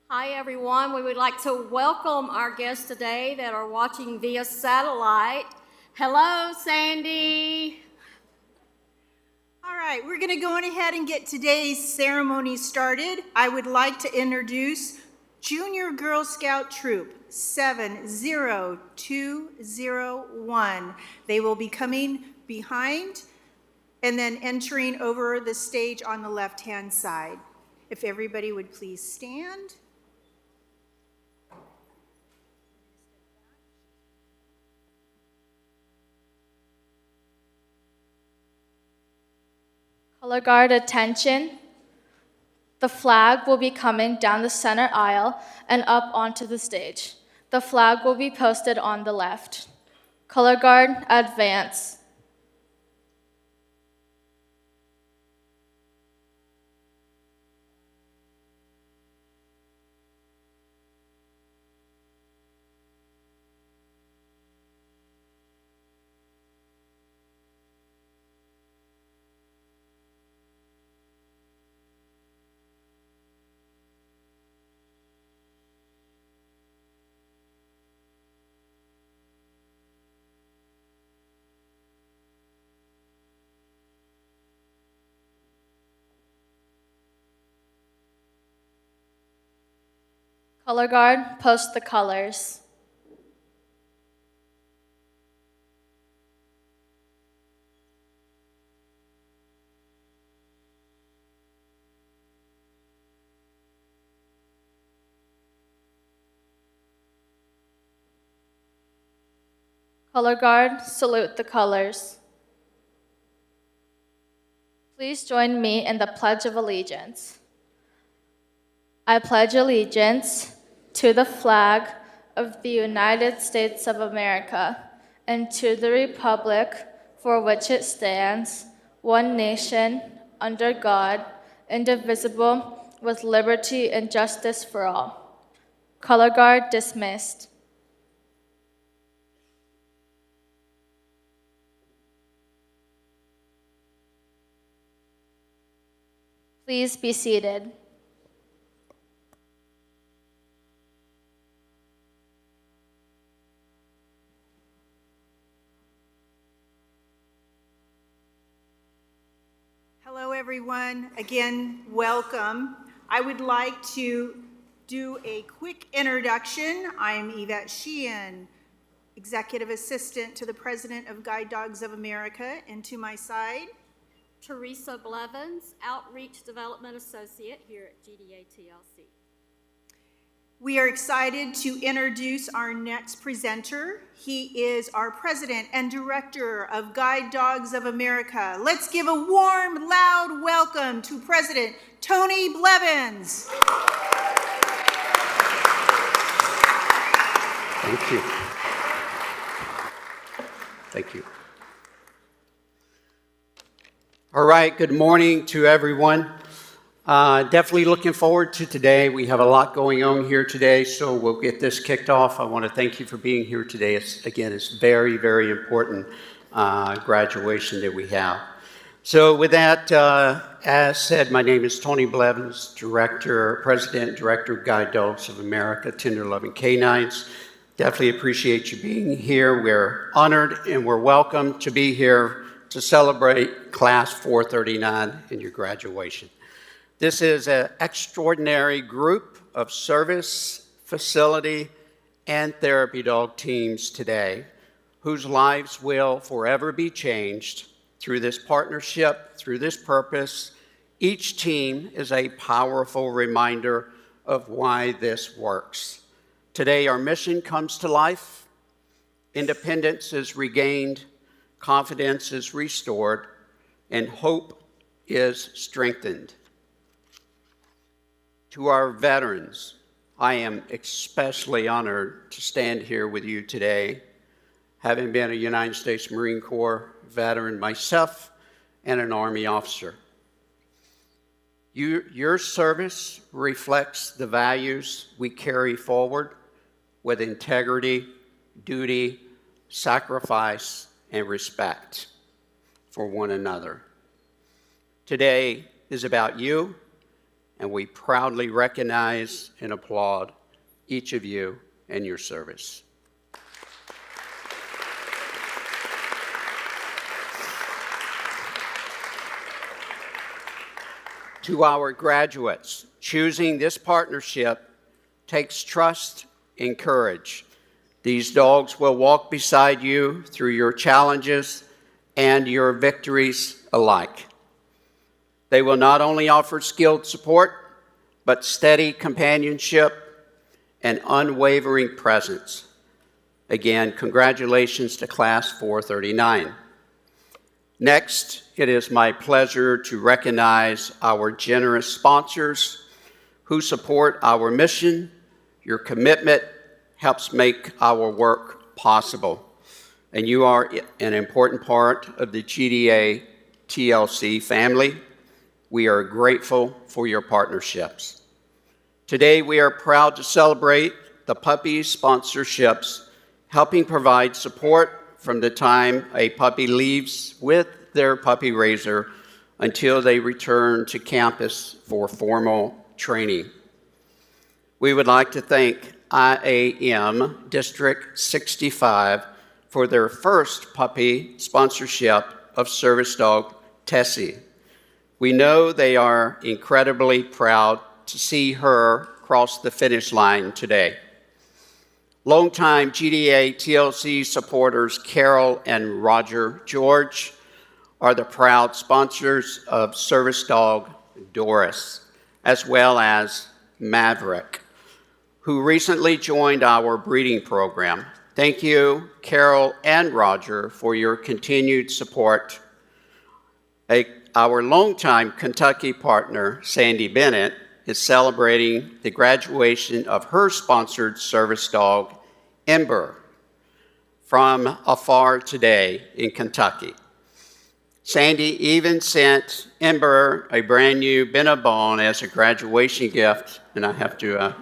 Hi, everyone. We would like to welcome our guests today that are watching via satellite. Hello, Sandy. All right, we're going to go on ahead and get today's ceremony started. I would like to introduce Junior Girl Scout Troop 70201. They will be coming behind and then entering over the stage on the left-hand side. If everybody would please stand. Color guard attention. The flag will be coming down the center aisle and up onto the stage. The flag will be posted on the left. Color guard advance. Color guard, post the colors. Color guard, salute the colors. Please join me in the Pledge of Allegiance. I pledge allegiance to the flag of the United States of America and to the republic for which it stands, one nation, under God, indivisible, with liberty and justice for all. Color guard dismissed. Please be seated. Hello, everyone. Again, welcome. I would like to do a quick introduction. I'm Yvette Sheehan, Executive Assistant to the President of Guide Dogs of America, and to my side, Carissa Blevins, Outreach Development Associate here at GDA TLC. We are excited to introduce our next presenter. He is our President and Director of Guide Dogs of America. Let's give a warm, loud welcome to President Tony Blevins. Thank you. Thank you. All right, good morning to everyone. Definitely looking forward to today. We have a lot going on here today, so we'll get this kicked off. I want to thank you for being here today. It's very, very important graduation that we have. So with that, as said, my name is Tony Blevins, President, Director of Guide Dogs of America, Tender Loving Canines. Definitely appreciate you being here. We're honored and we're welcome to be here to celebrate Class 439 and your graduation. This is an extraordinary group of service, facility, and therapy dog teams today whose lives will forever be changed through this partnership, through this purpose. Each team is a powerful reminder of why this works. Today, our mission comes to life. Independence is regained, confidence is restored, and hope is strengthened. To our veterans, I am especially honored to stand here with you today, having been a United States Marine Corps veteran myself and an Army officer. Your service reflects the values we carry forward with integrity, duty, sacrifice, and respect for one another. Today is about you and we proudly recognize and applaud each of you and your service. To our graduates, choosing this partnership takes trust and courage. These dogs will walk beside you through your challenges and your victories alike. They will not only offer skilled support, but steady companionship and unwavering presence. Again, congratulations to Class 439. Next, it is my pleasure to recognize our generous sponsors who support our mission. Your commitment helps make our work possible, and you are an important part of the GDA TLC family. We are grateful for your partnerships. Today, we are proud to celebrate the puppy sponsorships, helping provide support from the time a puppy leaves with their puppy raiser until they return to campus for formal training. We would like to thank IAM District 65 for their first puppy sponsorship of service dog Tessie. We know they are incredibly proud to see her cross the finish line today. Longtime GDA TLC supporters Carol and Roger George are the proud sponsors of service dog Doris, as well as Maverick, who recently joined our breeding program. Thank you, Carol and Roger, for your continued support. Our longtime Kentucky partner, Sandy Bennett, is celebrating the graduation of her sponsored service dog, Ember, from afar today in Kentucky. Sandy even sent Ember a brand new Billabong as a graduation gift, and I have to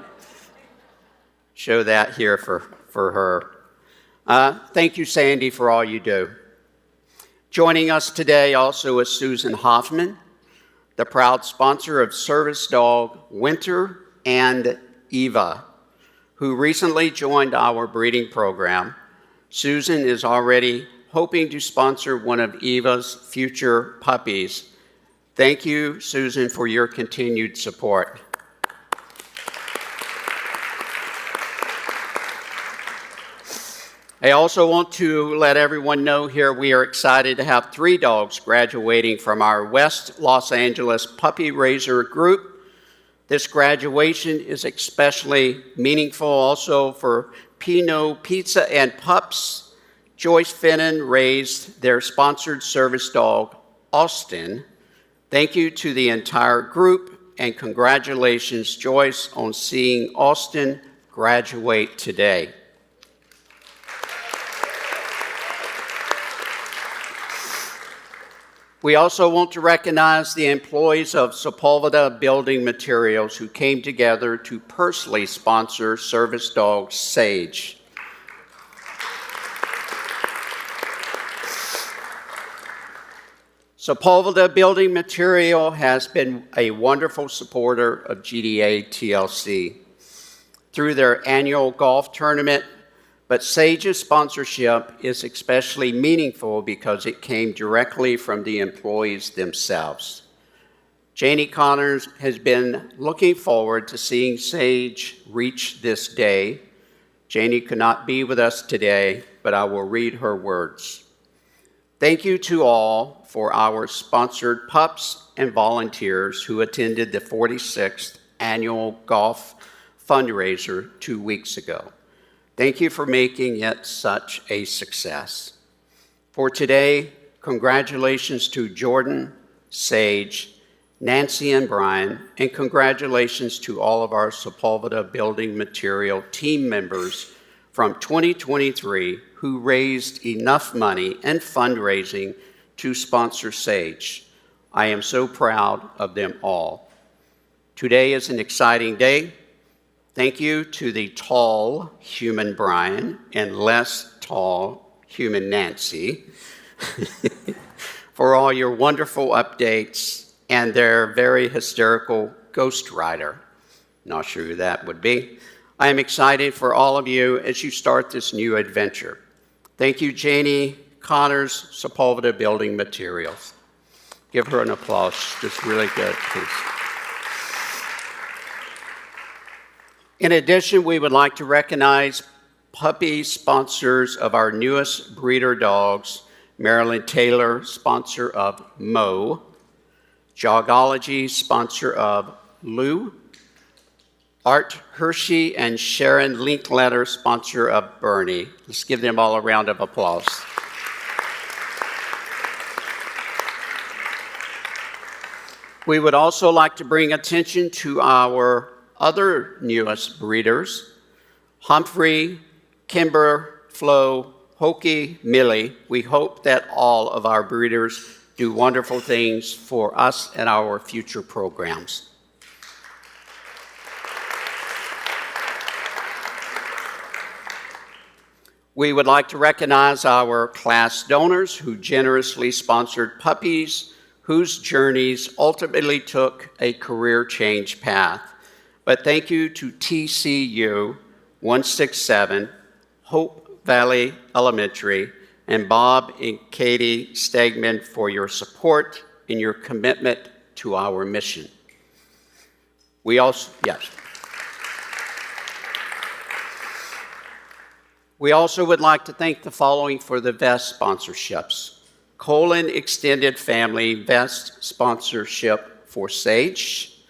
show that here for her. Thank you, Sandy, for all you do. Joining us today also is Susan Hoffman, the proud sponsor of service dog Winter and Eva, who recently joined our breeding program. Susan is already hoping to sponsor one of Eva's future puppies. Thank you, Susan, for your continued support. I also want to let everyone know here we are excited to have 3 dogs graduating from our West Los Angeles Puppy Raiser group. This graduation is especially meaningful also for Pino Pizza and Pups. Joyce Finnan raised their sponsored service dog, Austin. Thank you to the entire group, and congratulations, Joyce, on seeing Austin graduate today. We also want to recognize the employees of Sepulveda Building Materials who came together to personally sponsor service dog Sage. Sepulveda Building Material has been a wonderful supporter of GDA TLC through their annual golf tournament, but Sage's sponsorship is especially meaningful because it came directly from the employees themselves. Janie Connors has been looking forward to seeing Sage reach this day. Janie could not be with us today, but I will read her words. Thank you to all for our sponsored pups and volunteers who attended the 46th annual golf fundraiser 2 weeks ago. Thank you for making it such a success. For today, congratulations to Jordan, Sage, Nancy, and Brian, and congratulations to all of our Sepulveda Building Material team members from 2023 who raised enough money and fundraising to sponsor Sage. I am so proud of them all. Today is an exciting day. Thank you to the tall human Brian and less tall human Nancy for all your wonderful updates and their very hysterical Ghost Rider. Not sure who that would be. I am excited for all of you as you start this new adventure. Thank you, Janie Connors, Sepulveda Building Materials. Give her an applause. She's really good, please. In addition, we would like to recognize puppy sponsors of our newest breeder dogs, Marilyn Taylor, sponsor of Mo, Jogology, sponsor of Lou, Art Hershey and Sharon Linkletter, sponsor of Bernie. Let's give them all a round of applause. We would also like to bring attention to our other newest breeders, Humphrey, Kimber, Flo, Hokey, Millie. We hope that all of our breeders do wonderful things for us and our future programs. We would like to recognize our class donors who generously sponsored puppies whose journeys ultimately took a career change path. But thank you to TCU 167, Hope Valley Elementary, and Bob and Katie Stegman for your support and your commitment to our mission. We also would like to thank the following for the vest sponsorships. Colon Extended Family Vest sponsorship for Sage.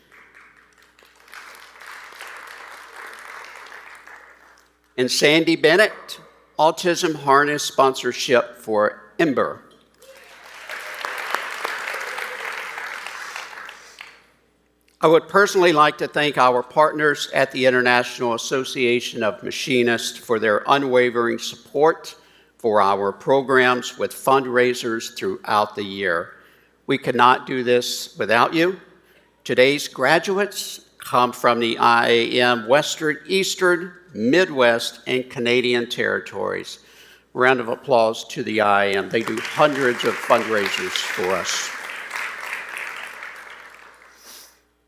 And Sandy Bennett, Autism Harness sponsorship for Ember. I would personally like to thank our partners at the International Association of Machinists for their unwavering support for our programs with fundraisers throughout the year. We could not do this without you. Today's graduates come from the IAM Western, Eastern, Midwest, and Canadian territories. Round of applause to the IAM. They do hundreds of fundraisers for us.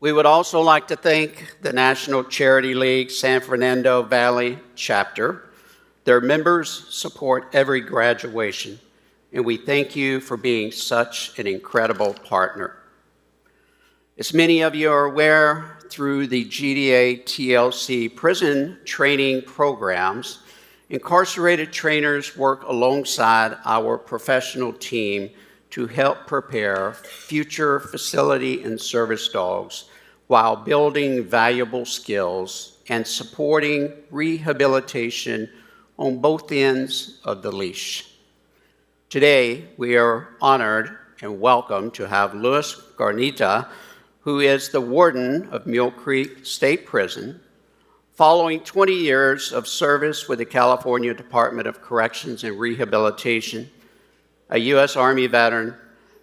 We would also like to thank the National Charity League San Fernando Valley chapter. Their members support every graduation, and we thank you for being such an incredible partner. As many of you are aware, through the GDA TLC prison training programs, incarcerated trainers work alongside our professional team to help prepare future facility and service dogs while building valuable skills and supporting rehabilitation on both ends of the leash. Today, we are honored and welcome to have Louis Garnita, who is the warden of Mule Creek State Prison. Following 20 years of service with the California Department of Corrections and Rehabilitation, a U.S. Army veteran,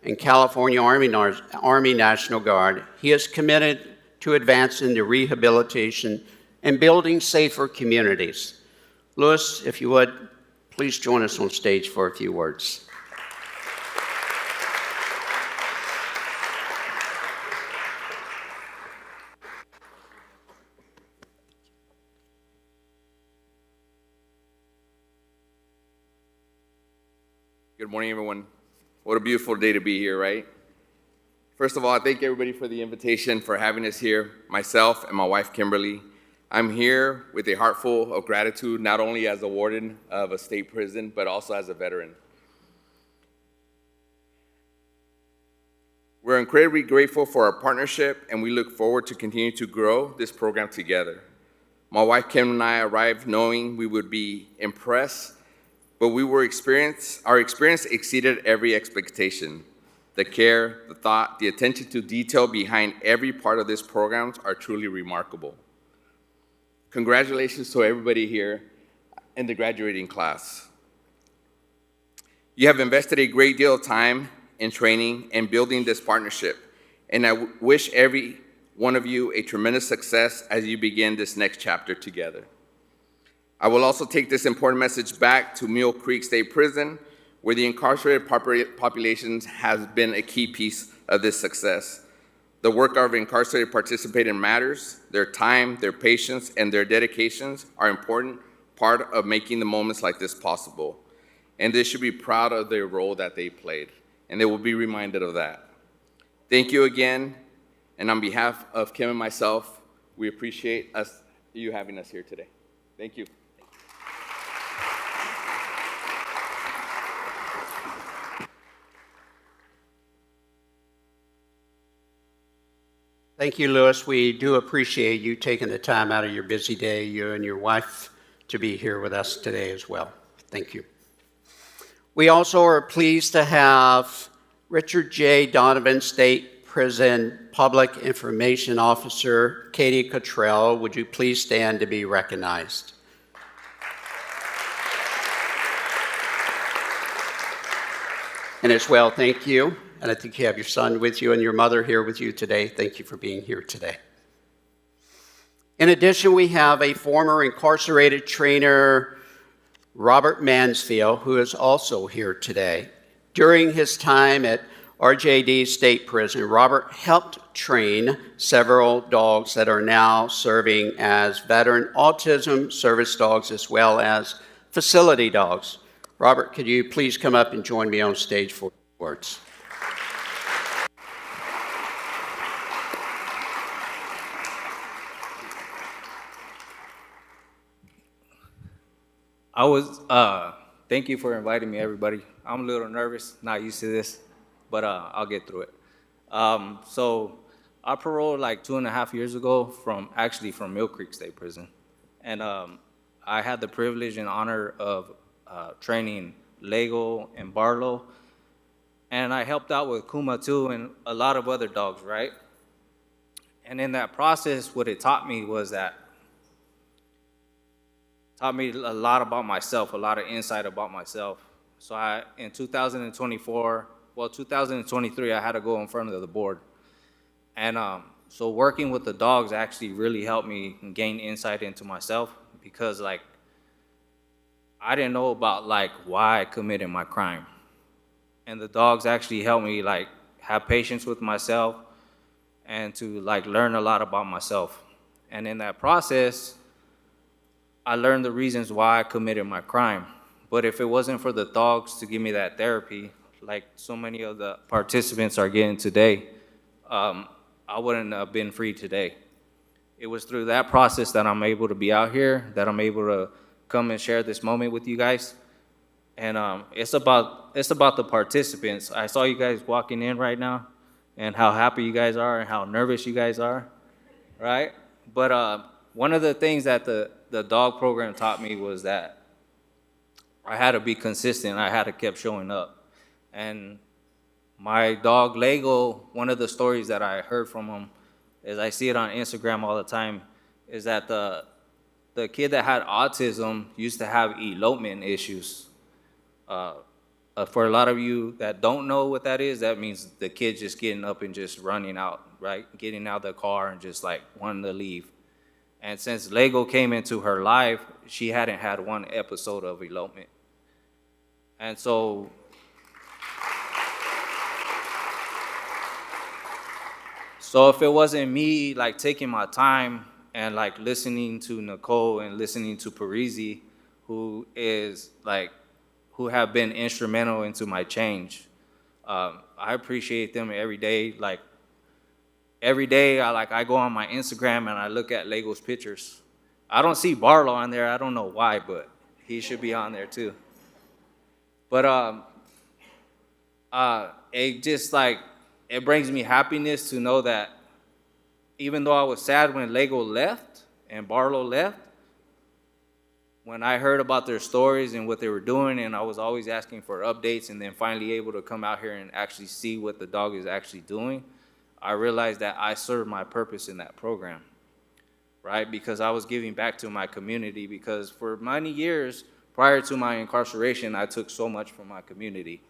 and California Army National Guard, he is committed to advancing the rehabilitation and building safer communities. Louis, if you would, please join us on stage for a few words. Good morning, everyone. What a beautiful day to be here, right? First of all, I thank everybody for the invitation, for having us here, myself and my wife, Kimberly. I'm here with a heart full of gratitude, not only as a warden of a state prison, but also as a veteran. We're incredibly grateful for our partnership, and we look forward to continue to grow this program together. My wife, Kim, and I arrived knowing we would be impressed, but our experience exceeded every expectation. The care, the thought, the attention to detail behind every part of this program are truly remarkable. Congratulations to everybody here in the graduating class. You have invested a great deal of time in training and building this partnership, and I wish every one of you a tremendous success as you begin this next chapter together. I will also take this important message back to Mule Creek State Prison, where the incarcerated population has been a key piece of this success. The work of incarcerated participants matters. Their time, their patience, and their dedications are important part of making the moments like this possible. And they should be proud of their role that they played, and they will be reminded of that. Thank you again, and on behalf of Kim and myself, we appreciate you having us here today. Thank you. Thank you, Louis. We do appreciate you taking the time out of your busy day, you and your wife, to be here with us today as well. Thank you. We also are pleased to have Richard J. Donovan, State Prison Public Information Officer, Katie Cottrell. Would you please stand to be recognized? And as well, thank you. And I think you have your son with you and your mother here with you today. Thank you for being here today. In addition, we have a former incarcerated trainer, Robert Mansfield, who is also here today. During his time at RJD State Prison, Robert helped train several dogs that are now serving as veteran autism service dogs as well as facility dogs. Robert, could you please come up and join me on stage for words? Thank you for inviting me, everybody. I'm a little nervous, not used to this, but I'll get through it. So I paroled like 2.5 years ago from Mill Creek State Prison. And I had the privilege and honor of training Lego and Barlow. And I helped out with Kuma too and a lot of other dogs, right? And in that process, what it taught me was that taught me a lot about myself, a lot of insight about myself. So in 2023, I had to go in front of the board. And so working with the dogs actually really helped me gain insight into myself because like, I didn't know about like why I committed my crime. And the dogs actually helped me like have patience with myself and to like learn a lot about myself. And in that process, I learned the reasons why I committed my crime. But if it wasn't for the dogs to give me that therapy, like so many of the participants are getting today, I wouldn't have been free today. It was through that process that I'm able to be out here, that I'm able to come and share this moment with you guys. And it's about the participants. I saw you guys walking in right now and how happy you guys are and how nervous you guys are, right? But one of the things that the dog program taught me was that I had to be consistent. I had to keep showing up. And my dog, Lego, one of the stories that I heard from him, is I see it on Instagram all the time, is that the kid that had autism used to have elopement issues. For a lot of you that don't know what that is, that means the kid just getting up and just running out, right? Getting out of the car and just like wanting to leave. And since Lego came into her life, she hadn't had one episode of elopement. And so if it wasn't me like taking my time and like listening to Nicole and listening to Parisi, who have been instrumental into my change, I appreciate them every day. Like every day, I go on my Instagram and I look at Lego's pictures. I don't see Barlow on there. I don't know why, but he should be on there too. But it just like, it brings me happiness to know that even though I was sad when Lego left and Barlow left, when I heard about their stories and what they were doing, and I was always asking for updates and then finally able to come out here and actually see what the dog is actually doing, I realized that I served my purpose in that program, right? Because I was giving back to my community, because for many years prior to my incarceration, I took so much from my community.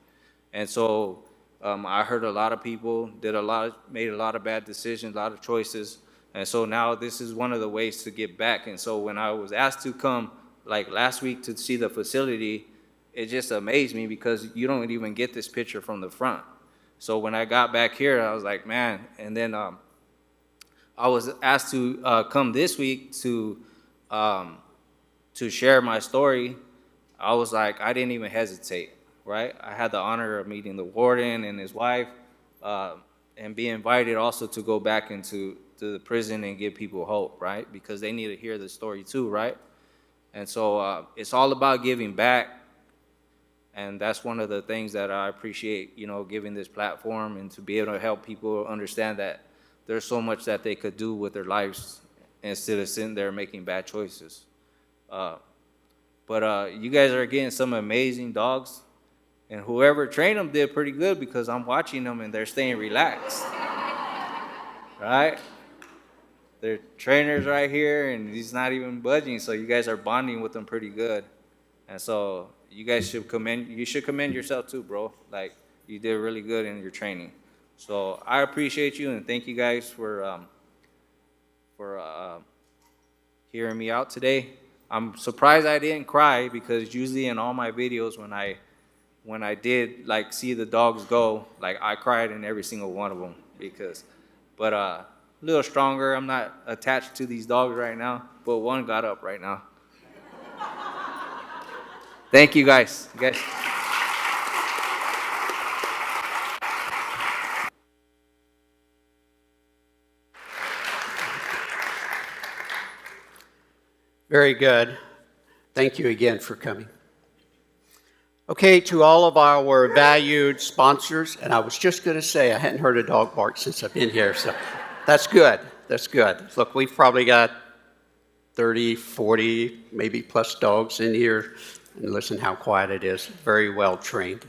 And so I heard a lot of people, made a lot of bad decisions, a lot of choices. And so now this is one of the ways to get back. And so when I was asked to come like last week to see the facility, it just amazed me because you don't even get this picture from the front. So when I got back here, I was like, man. And then I was asked to come this week to share my story. I was like, I didn't even hesitate, right? I had the honor of meeting the warden and his wife, and be invited also to go back into the prison and give people hope, right? Because they need to hear the story too, right? And so it's all about giving back. And that's one of the things that I appreciate, giving this platform, and to be able to help people understand that there's so much that they could do with their lives instead of sitting there making bad choices. But you guys are getting some amazing dogs, and whoever trained them did pretty good, because I'm watching them and they're staying relaxed, right? Their trainer's right here and he's not even budging, so you guys are bonding with them pretty good. And so you guys should commend yourself too, bro. Like, you did really good in your training. So I appreciate you, and thank you guys for hearing me out today. I'm surprised I didn't cry, because usually in all my videos when I did like see the dogs go, like I cried in every single one of them, but a little stronger. I'm not attached to these dogs right now, but one got up right now. Thank you guys. Very good. Thank you again for coming. Okay, to all of our valued sponsors, and I was just going to say I hadn't heard a dog bark since I've been here, so that's good. That's good. Look, we've probably got 30, 40, maybe plus dogs in here, and listen how quiet it is. Very well trained.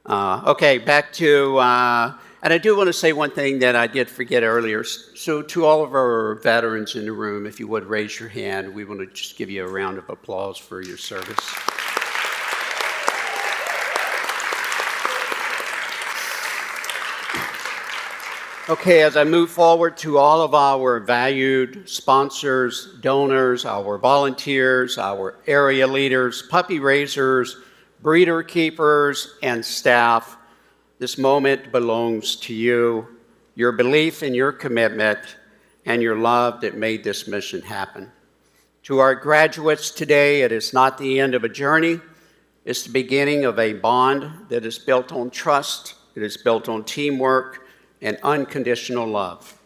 Okay, back to, and I do want to say one thing that I did forget earlier. So to all of our veterans in the room, if you would raise your hand, we want to just give you a round of applause for your service. Okay, as I move forward, to all of our valued sponsors, donors, our volunteers, our area leaders, puppy raisers, breeder keepers, and staff, this moment belongs to you, your belief and your commitment, and your love that made this mission happen. To our graduates today, it is not the end of a journey. It's the beginning of a bond that is built on trust, it is built on teamwork, and unconditional love.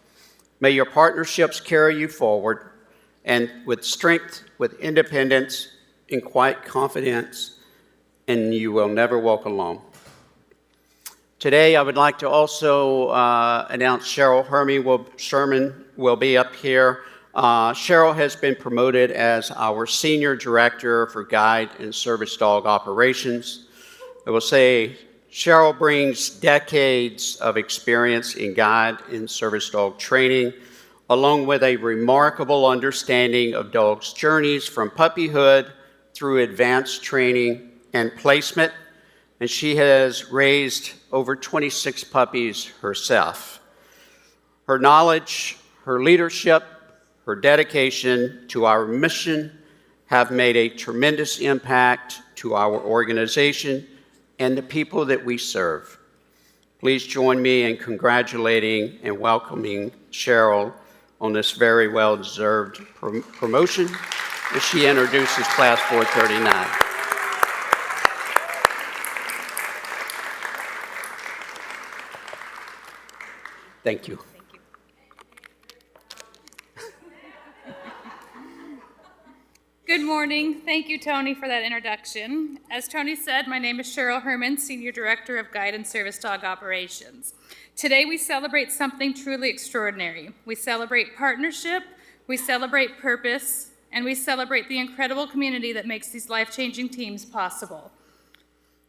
May your partnerships carry you forward, and with strength, with independence, in quiet confidence, and you will never walk alone. Today, I would like to also announce Cheryl Sherman will be up here. Cheryl has been promoted as our Senior Director for Guide and Service Dog Operations. I will say Cheryl brings decades of experience in guide and service dog training, along with a remarkable understanding of dogs' journeys from puppyhood through advanced training and placement, and she has raised over 26 puppies herself. Her knowledge, her leadership, her dedication to our mission have made a tremendous impact to our organization and the people that we serve. Please join me in congratulating and welcoming Cheryl on this very well-deserved promotion as she introduces Class 439. Thank you. Good morning. Thank you, Tony, for that introduction. As Tony said, my name is Cheryl Herman, Senior Director of Guide and Service Dog Operations. Today we celebrate something truly extraordinary. We celebrate partnership, we celebrate purpose, and we celebrate the incredible community that makes these life-changing teams possible.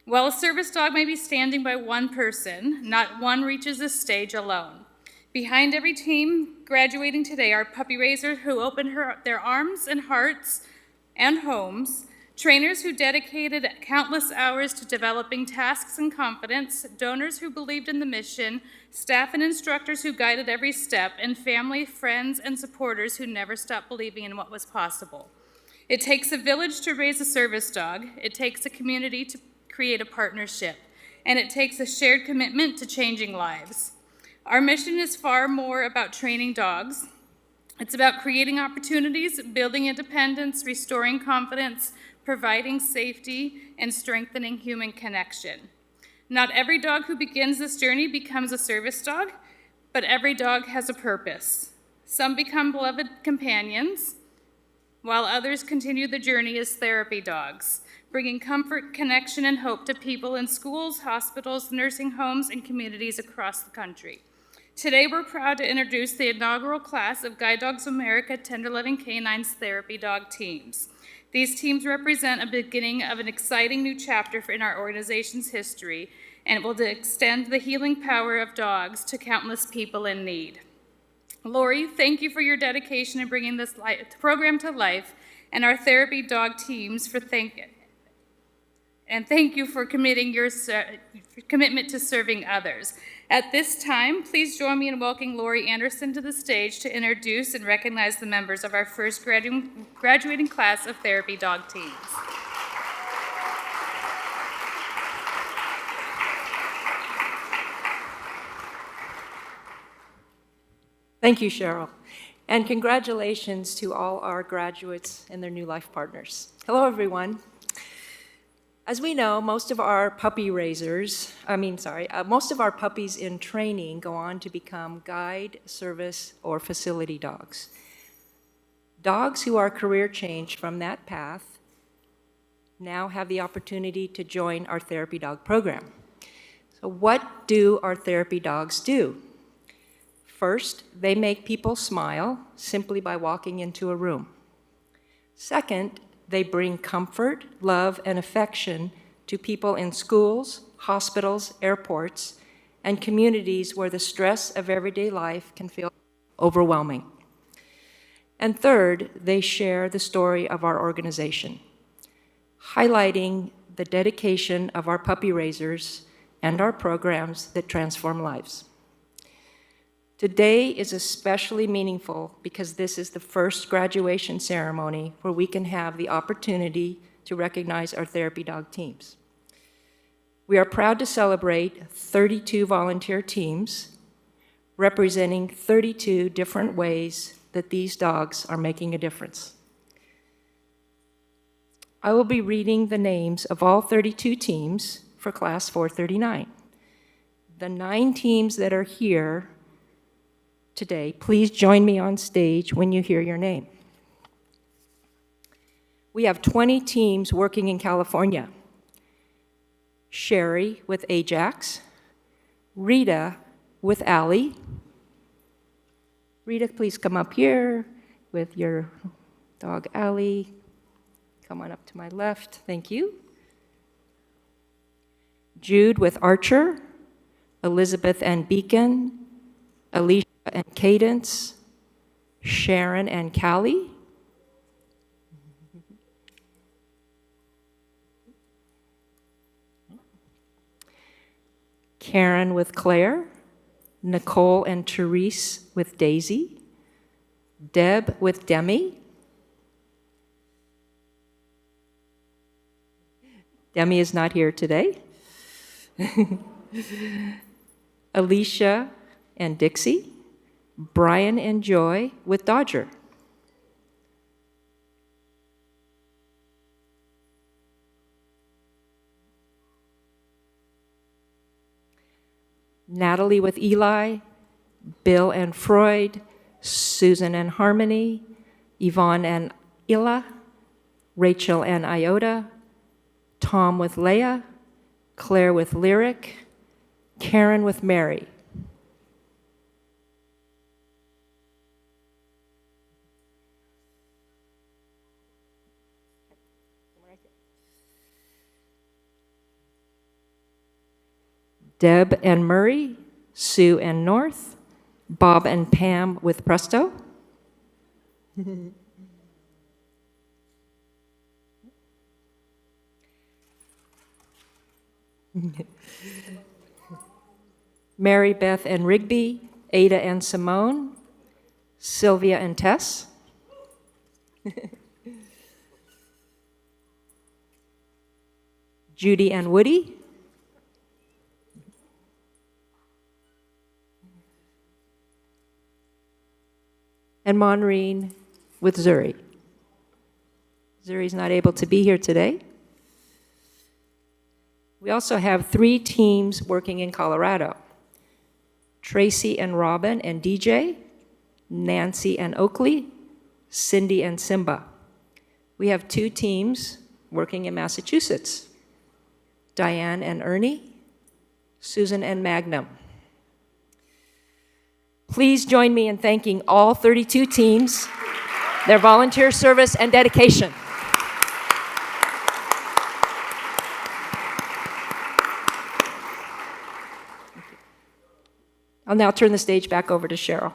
While a service dog may be standing by one person, not one reaches this stage alone. Behind every team graduating today are puppy raisers who opened their arms and hearts and homes, trainers who dedicated countless hours to developing tasks and confidence, donors who believed in the mission, staff and instructors who guided every step, and family, friends, and supporters who never stopped believing in what was possible. It takes a village to raise a service dog. It takes a community to create a partnership. and it takes a shared commitment to changing lives. Our mission is far more about training dogs. It's about creating opportunities, building independence, restoring confidence, providing safety, and strengthening human connection. Not every dog who begins this journey becomes a service dog, but every dog has a purpose. Some become beloved companions, while others continue the journey as therapy dogs, bringing comfort, connection, and hope to people in schools, hospitals, nursing homes, and communities across the country. Today, we're proud to introduce the inaugural class of Guide Dogs of America Tender Loving Canines Therapy Dog Teams. These teams represent a beginning of an exciting new chapter in our organization's history, and will extend the healing power of dogs to countless people in need. Lori, thank you for your dedication in bringing this program to life, and our therapy dog teams thank you for committing your commitment to serving others. At this time, please join me in welcoming Lori Anderson to the stage to introduce and recognize the members of our first graduating class of therapy dog teams. Thank you, Cheryl. And congratulations to all our graduates and their new life partners. Hello, everyone. As we know, most of our puppies in training go on to become guide, service, or facility dogs. Dogs who are career changed from that path now have the opportunity to join our therapy dog program. So what do our therapy dogs do? First, they make people smile simply by walking into a room. Second, they bring comfort, love, and affection to people in schools, hospitals, airports, and communities where the stress of everyday life can feel overwhelming. And third, they share the story of our organization, highlighting the dedication of our puppy raisers and our programs that transform lives. Today is especially meaningful because this is the first graduation ceremony where we can have the opportunity to recognize our therapy dog teams. We are proud to celebrate 32 volunteer teams representing 32 different ways that these dogs are making a difference. I will be reading the names of all 32 teams for Class 439. The 9 teams that are here today, please join me on stage when you hear your name. We have 20 teams working in California. Sherry with Ajax, Rita with Allie. Rita, please come up here with your dog Allie. Come on up to my left, thank you. Jude with Archer, Elizabeth and Beacon, Alicia and Cadence, Sharon and Callie, Karen with Claire, Nicole and Therese with Daisy, Deb with Demi, Demi is not here today, Alicia and Dixie, Brian and Joy with Dodger. Natalie with Eli, Bill and Freud, Susan and Harmony, Evonne and Illa, Rachel and Iota, Tom with Leia, Claire with Lyric, Karen with Mary. Deb and Murray, Sue and North, Bob and Pam with Presto. Mary Beth and Rigby, Ada and Simone, Sylvia and Tess. Judy and Woody, and Monreen with Zuri. Zuri's not able to be here today. We also have 3 teams working in Colorado: Tracy and Robin and DJ, Nancy and Oakley, Cindy and Simba. We have 2 teams working in Massachusetts: Diane and Ernie, Susan and Magnum. Please join me in thanking all 32 teams, their volunteer service and dedication. I'll now turn the stage back over to Cheryl.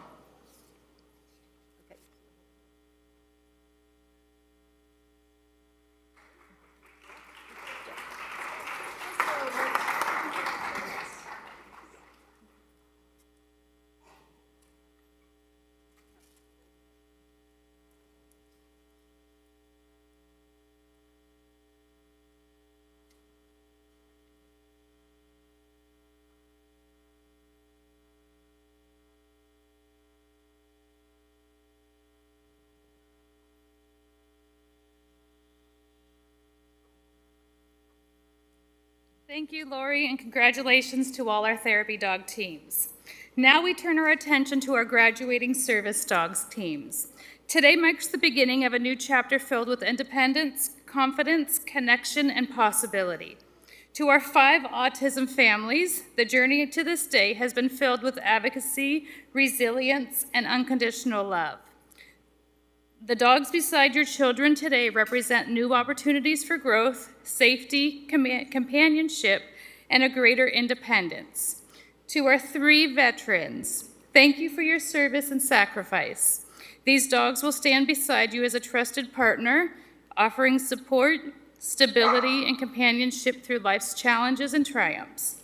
Thank you, Lori, and congratulations to all our therapy dog teams. Now we turn our attention to our graduating service dogs teams. Today marks the beginning of a new chapter filled with independence, confidence, connection, and possibility. To our 5 autism families, the journey to this day has been filled with advocacy, resilience, and unconditional love. The dogs beside your children today represent new opportunities for growth, safety, companionship, and a greater independence. To our 3 veterans, thank you for your service and sacrifice. These dogs will stand beside you as a trusted partner, offering support, stability, and companionship through life's challenges and triumphs.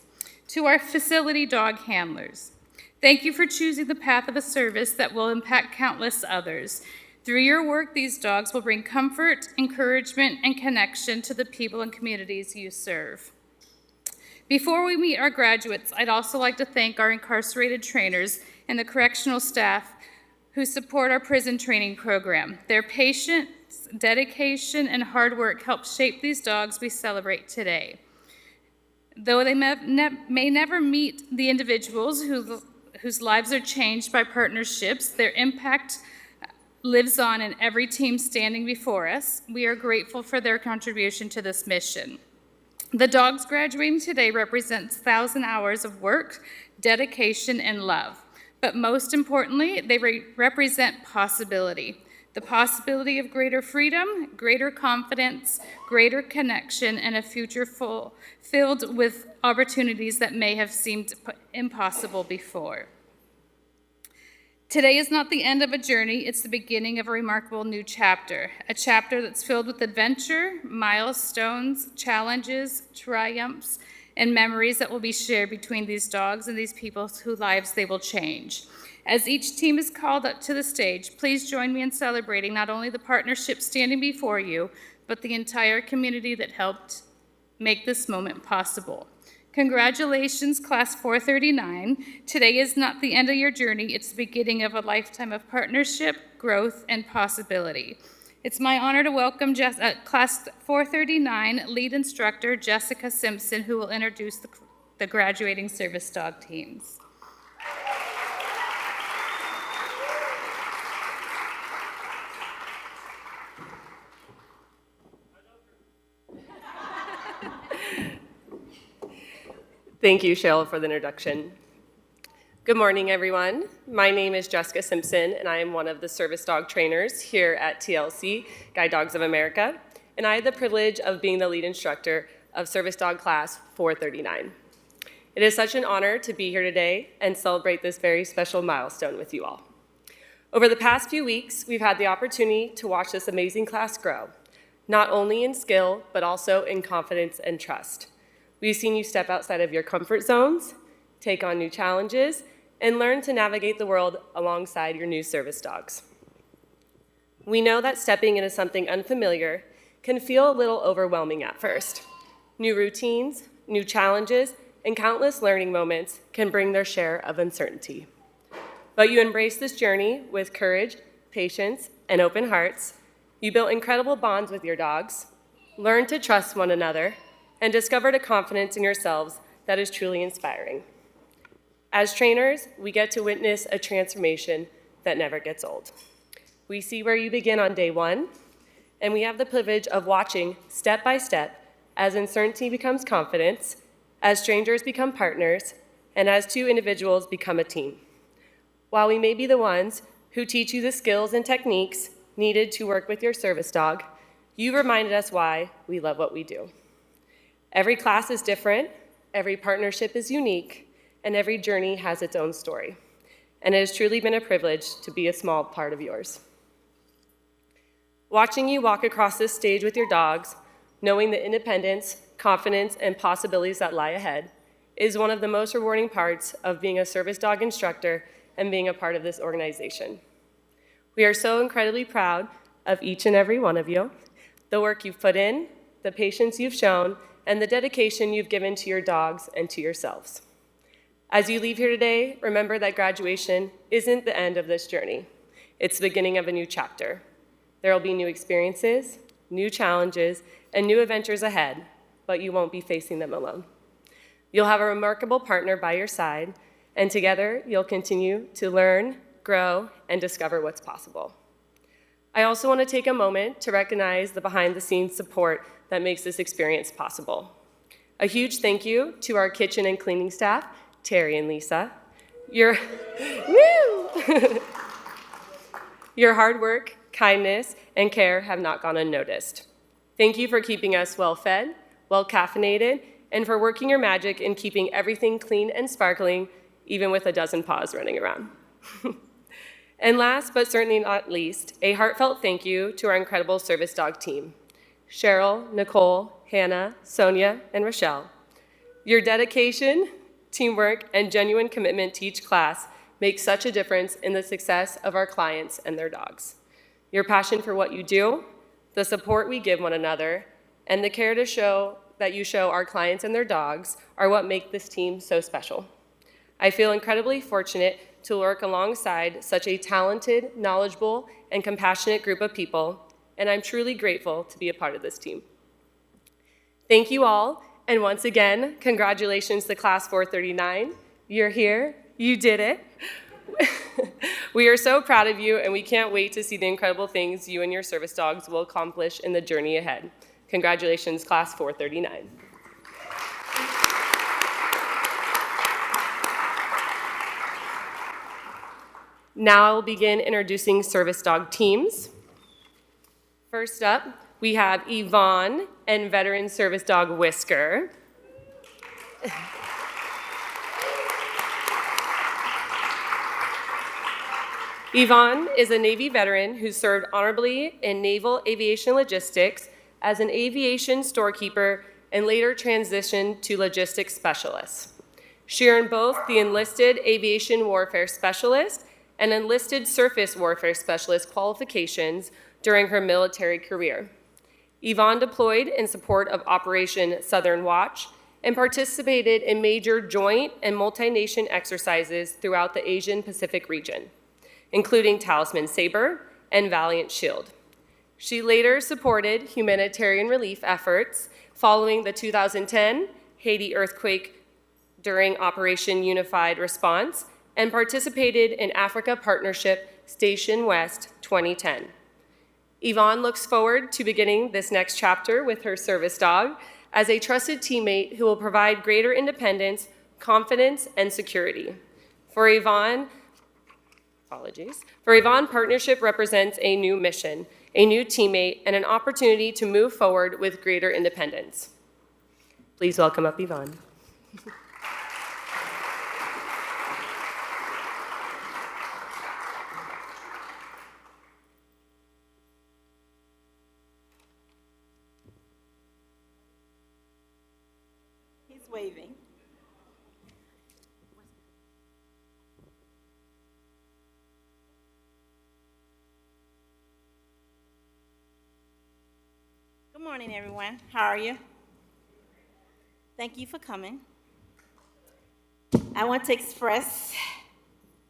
To our facility dog handlers, thank you for choosing the path of a service that will impact countless others. Through your work, these dogs will bring comfort, encouragement, and connection to the people and communities you serve. Before we meet our graduates, I'd also like to thank our incarcerated trainers and the correctional staff who support our prison training program. Their patience, dedication, and hard work help shape these dogs we celebrate today. Though they may never meet the individuals whose lives are changed by partnerships, their impact lives on in every team standing before us. We are grateful for their contribution to this mission. The dogs graduating today represents 1,000 hours of work, dedication, and love. But most importantly, they represent possibility. The possibility of greater freedom, greater confidence, greater connection, and a future filled with opportunities that may have seemed impossible before. Today is not the end of a journey, it's the beginning of a remarkable new chapter, a chapter that's filled with adventure, milestones, challenges, triumphs, and memories that will be shared between these dogs and these people whose lives they will change. As each team is called up to the stage, please join me in celebrating not only the partnership standing before you, but the entire community that helped make this moment possible. Congratulations, Class 439. Today is not the end of your journey, it's the beginning of a lifetime of partnership, growth, and possibility. It's my honor to welcome Class 439 lead instructor Jessica Simpson, who will introduce the graduating service dog teams. Thank you, Cheryl, for the introduction. Good morning, everyone. My name is Jessica Simpson, and I am one of the service dog trainers here at TLC, Guide Dogs of America, and I had the privilege of being the lead instructor of Service Dog Class 439. It is such an honor to be here today and celebrate this very special milestone with you all. Over the past few weeks, we've had the opportunity to watch this amazing class grow, not only in skill, but also in confidence and trust. We've seen you step outside of your comfort zones, take on new challenges, and learn to navigate the world alongside your new service dogs. We know that stepping into something unfamiliar can feel a little overwhelming at first. New routines, new challenges, and countless learning moments can bring their share of uncertainty. But you embrace this journey with courage patience, and open hearts, you built incredible bonds with your dogs, learned to trust one another, and discovered a confidence in yourselves that is truly inspiring. As trainers, we get to witness a transformation that never gets old. We see where you begin on day one, and we have the privilege of watching step by step as uncertainty becomes confidence, as strangers become partners, and as two individuals become a team. While we may be the ones who teach you the skills and techniques needed to work with your service dog, you reminded us why we love what we do. Every class is different, every partnership is unique, and every journey has its own story. And it has truly been a privilege to be a small part of yours. Watching you walk across this stage with your dogs, knowing the independence, confidence, and possibilities that lie ahead, is one of the most rewarding parts of being a service dog instructor and being a part of this organization. We are so incredibly proud of each and every one of you, the work you've put in, the patience you've shown, and the dedication you've given to your dogs and to yourselves. As you leave here today, remember that graduation isn't the end of this journey. It's the beginning of a new chapter. There will be new experiences, new challenges, and new adventures ahead, but you won't be facing them alone. You'll have a remarkable partner by your side, and together you'll continue to learn, grow, and discover what's possible. I also want to take a moment to recognize the behind-the-scenes support that makes this experience possible. A huge thank you to our kitchen and cleaning staff, Terry and Lisa. Your hard work, kindness, and care have not gone unnoticed. Thank you for keeping us well-fed, well-caffeinated, and for working your magic in keeping everything clean and sparkling, even with a dozen paws running around. And last, but certainly not least, a heartfelt thank you to our incredible service dog team, Cheryl, Nicole, Hannah, Sonia, and Rochelle. Your dedication, teamwork, and genuine commitment to each class make such a difference in the success of our clients and their dogs. Your passion for what you do, the support we give one another, and the care that you show our clients and their dogs are what make this team so special. I feel incredibly fortunate to work alongside such a talented, knowledgeable, and compassionate group of people, and I'm truly grateful to be a part of this team. Thank you all, and once again, congratulations to Class 439. You're here, you did it. We are so proud of you, and we can't wait to see the incredible things you and your service dogs will accomplish in the journey ahead. Congratulations, Class 439. Now I will begin introducing service dog teams. First up, we have Evonne and veteran service dog Whisker. Evonne is a Navy veteran who served honorably in naval aviation logistics as an aviation storekeeper and later transitioned to logistics specialist. She earned both the enlisted aviation warfare specialist and enlisted surface warfare specialist qualifications during her military career. Evonne deployed in support of Operation Southern Watch and participated in major joint and multi-nation exercises throughout the Asian Pacific region, including Talisman Sabre and Valiant Shield. She later supported humanitarian relief efforts following the 2010 Haiti earthquake during Operation Unified Response and participated in Africa Partnership Station West 2010. Evonne looks forward to beginning this next chapter with her service dog as a trusted teammate who will provide greater independence, confidence, and security. For Evonne, partnership represents a new mission, a new teammate, and an opportunity to move forward with greater independence. Please welcome up Evonne. He's waving. Good morning, everyone. How are you? Thank you for coming. I want to express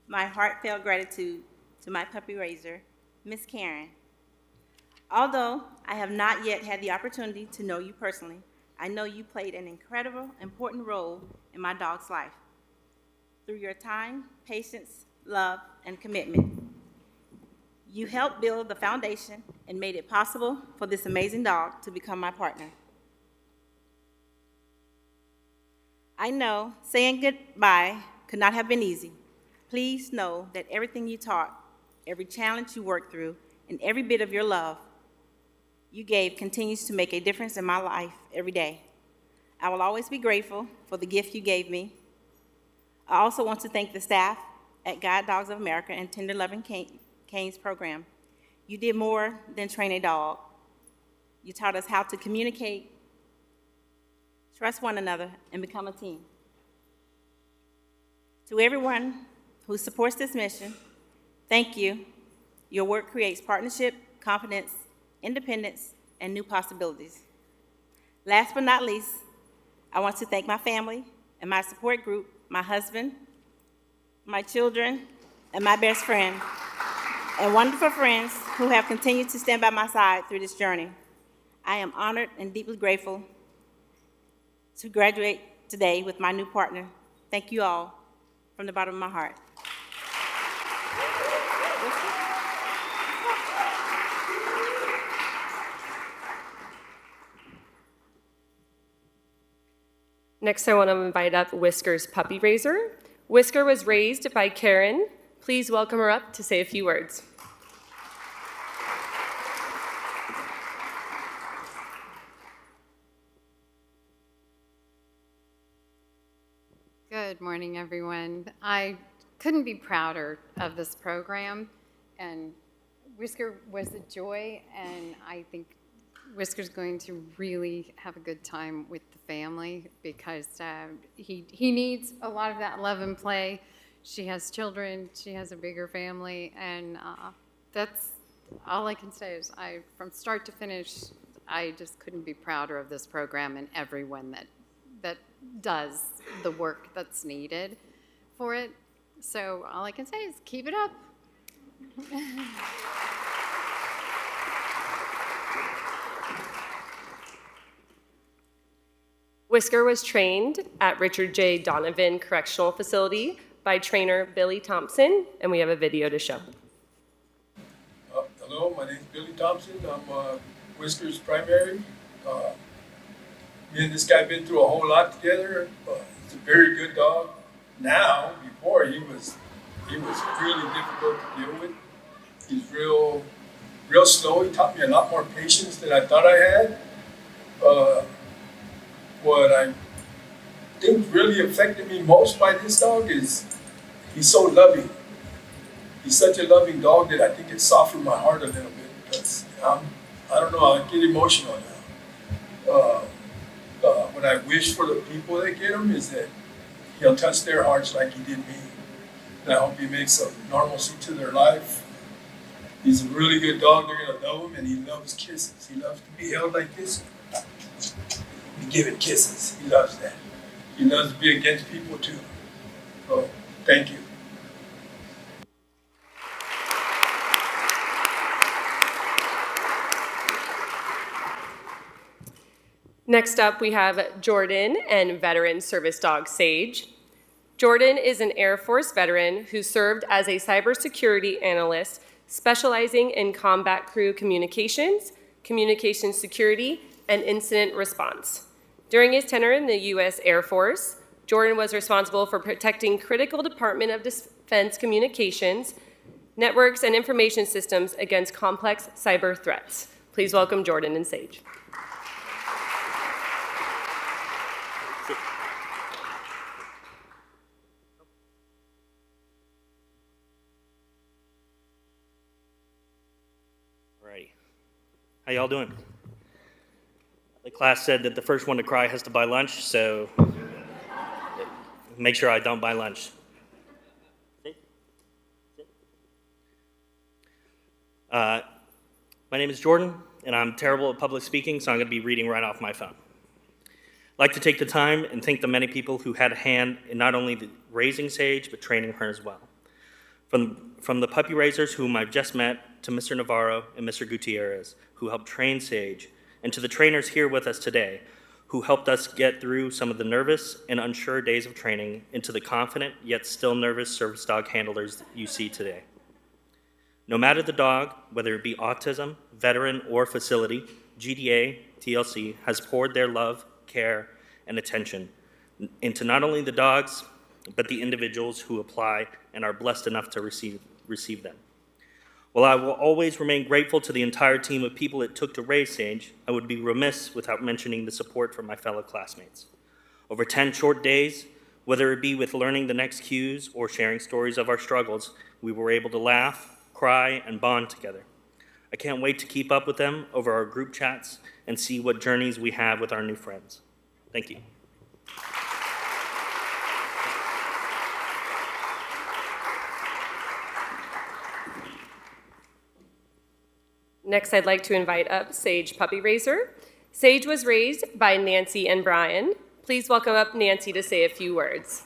my heartfelt gratitude to my puppy raiser, Miss Karen. Although I have not yet had the opportunity to know you personally, I know you played an incredible, important role in my dog's life. Through your time, patience, love, and commitment, you helped build the foundation and made it possible for this amazing dog to become my partner. I know saying goodbye could not have been easy. Please know that everything you taught, every challenge you worked through, and every bit of your love you gave continues to make a difference in my life every day. I will always be grateful for the gift you gave me. I also want to thank the staff at Guide Dogs of America and Tender Loving Canines program. You did more than train a dog. You taught us how to communicate, trust one another, and become a team. To everyone who supports this mission, thank you. Your work creates partnership, confidence, independence, and new possibilities. Last but not least, I want to thank my family and my support group, my husband, my children, and my best friend, and wonderful friends who have continued to stand by my side through this journey. I am honored and deeply grateful to graduate today with my new partner. Thank you all from the bottom of my heart. Next, I want to invite up Whisker's puppy raiser. Whisker was raised by Karen. Please welcome her up to say a few words. Good morning, everyone. I couldn't be prouder of this program, and Whisker was a joy, and I think Whisker's going to really have a good time with the family because he needs a lot of that love and play. She has children, she has a bigger family, and that's all I can say is from start to finish, I just couldn't be prouder of this program and everyone that does the work that's needed for it. So all I can say is keep it up. Whisker was trained at Richard J. Donovan Correctional Facility by trainer Billy Thompson, and we have a video to show. Hello, my name is Billy Thompson. I'm Whisker's primary. Me and this guy been through a whole lot together. He's a very good dog. Now, before he was really difficult to deal with. He's real slow. He taught me a lot more patience than I thought I had. What I think really affected me most by this dog is he's so loving. He's such a loving dog that I think it softened my heart a little bit. Because I don't know, I get emotional now. What I wish for the people that get him is that he'll touch their hearts like he did me. And I hope he makes some normalcy to their life. He's a really good dog. They're going to love him, and he loves kisses. He loves to be held like this. Be given kisses. He loves that. He loves to be against people too. So, thank you. Next up, we have Jordan and veteran service dog Sage. Jordan is an Air Force veteran who served as a cybersecurity analyst specializing in combat crew communications, communication security, and incident response. During his tenure in the U.S. Air Force, Jordan was responsible for protecting critical Department of Defense communications, networks, and information systems against complex cyber threats. Please welcome Jordan and Sage. Alrighty. How y'all doing? The class said that the first one to cry has to buy lunch, so make sure I don't buy lunch. My name is Jordan, and I'm terrible at public speaking, so I'm going to be reading right off my phone. I'd like to take the time and thank the many people who had a hand in not only the raising Sage, but training her as well. From the puppy raisers whom I've just met, to Mr. Navarro and Mr. Gutierrez, who helped train Sage, and to the trainers here with us today, who helped us get through some of the nervous and unsure days of training into the confident yet still nervous service dog handlers that you see today. No matter the dog, whether it be autism, veteran, or facility, GDA, TLC has poured their love, care, and attention into not only the dogs, but the individuals who apply and are blessed enough to receive them. While I will always remain grateful to the entire team of people it took to raise Sage, I would be remiss without mentioning the support from my fellow classmates. Over 10 short days, whether it be with learning the next cues or sharing stories of our struggles, we were able to laugh, cry, and bond together. I can't wait to keep up with them over our group chats and see what journeys we have with our new friends. Thank you. Next, I'd like to invite up Sage Puppy Raiser. Sage was raised by Nancy and Brian. Please welcome up Nancy to say a few words.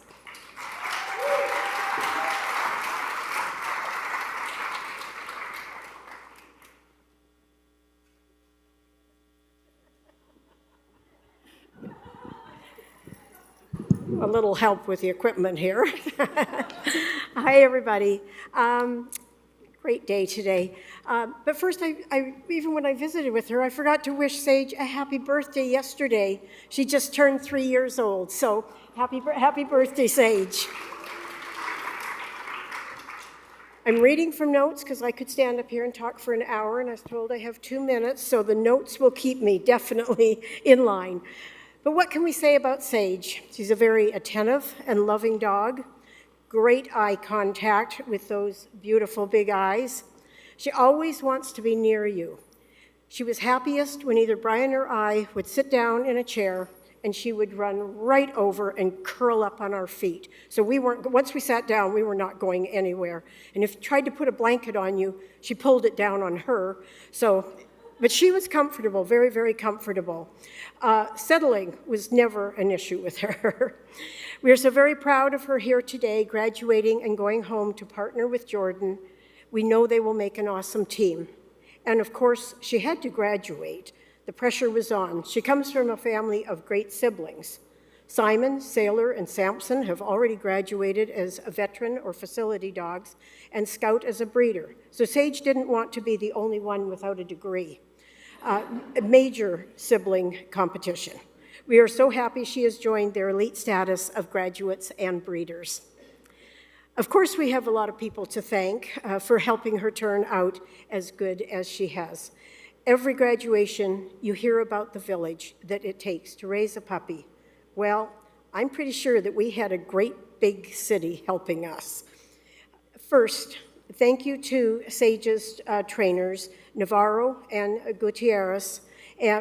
A little help with the equipment here. Hi, everybody. Great day today. But first, even when I visited with her, I forgot to wish Sage a happy birthday yesterday. She just turned 3 years old, so happy birthday, Sage. I'm reading from notes because I could stand up here and talk for an hour, and I was told I have 2 minutes, so the notes will keep me definitely in line. But what can we say about Sage? She's a very attentive and loving dog. Great eye contact with those beautiful big eyes. She always wants to be near you. She was happiest when either Brian or I would sit down in a chair and she would run right over and curl up on our feet. So once we sat down, we were not going anywhere. And if you tried to put a blanket on you, she pulled it down on her. But she was comfortable, very, very comfortable. Settling was never an issue with her. We are so very proud of her here today, graduating and going home to partner with Jordan. We know they will make an awesome team. And of course, she had to graduate. The pressure was on. She comes from a family of great siblings. Simon, Sailor, and Samson have already graduated as a veteran or facility dogs, and Scout as a breeder. So Sage didn't want to be the only one without a degree. A major sibling competition. We are so happy she has joined their elite status of graduates and breeders. Of course, we have a lot of people to thank for helping her turn out as good as she has. Every graduation, you hear about the village that it takes to raise a puppy. Well, I'm pretty sure that we had a great big city helping us. First, thank you to Sage's trainers, Navarro and Gutierrez,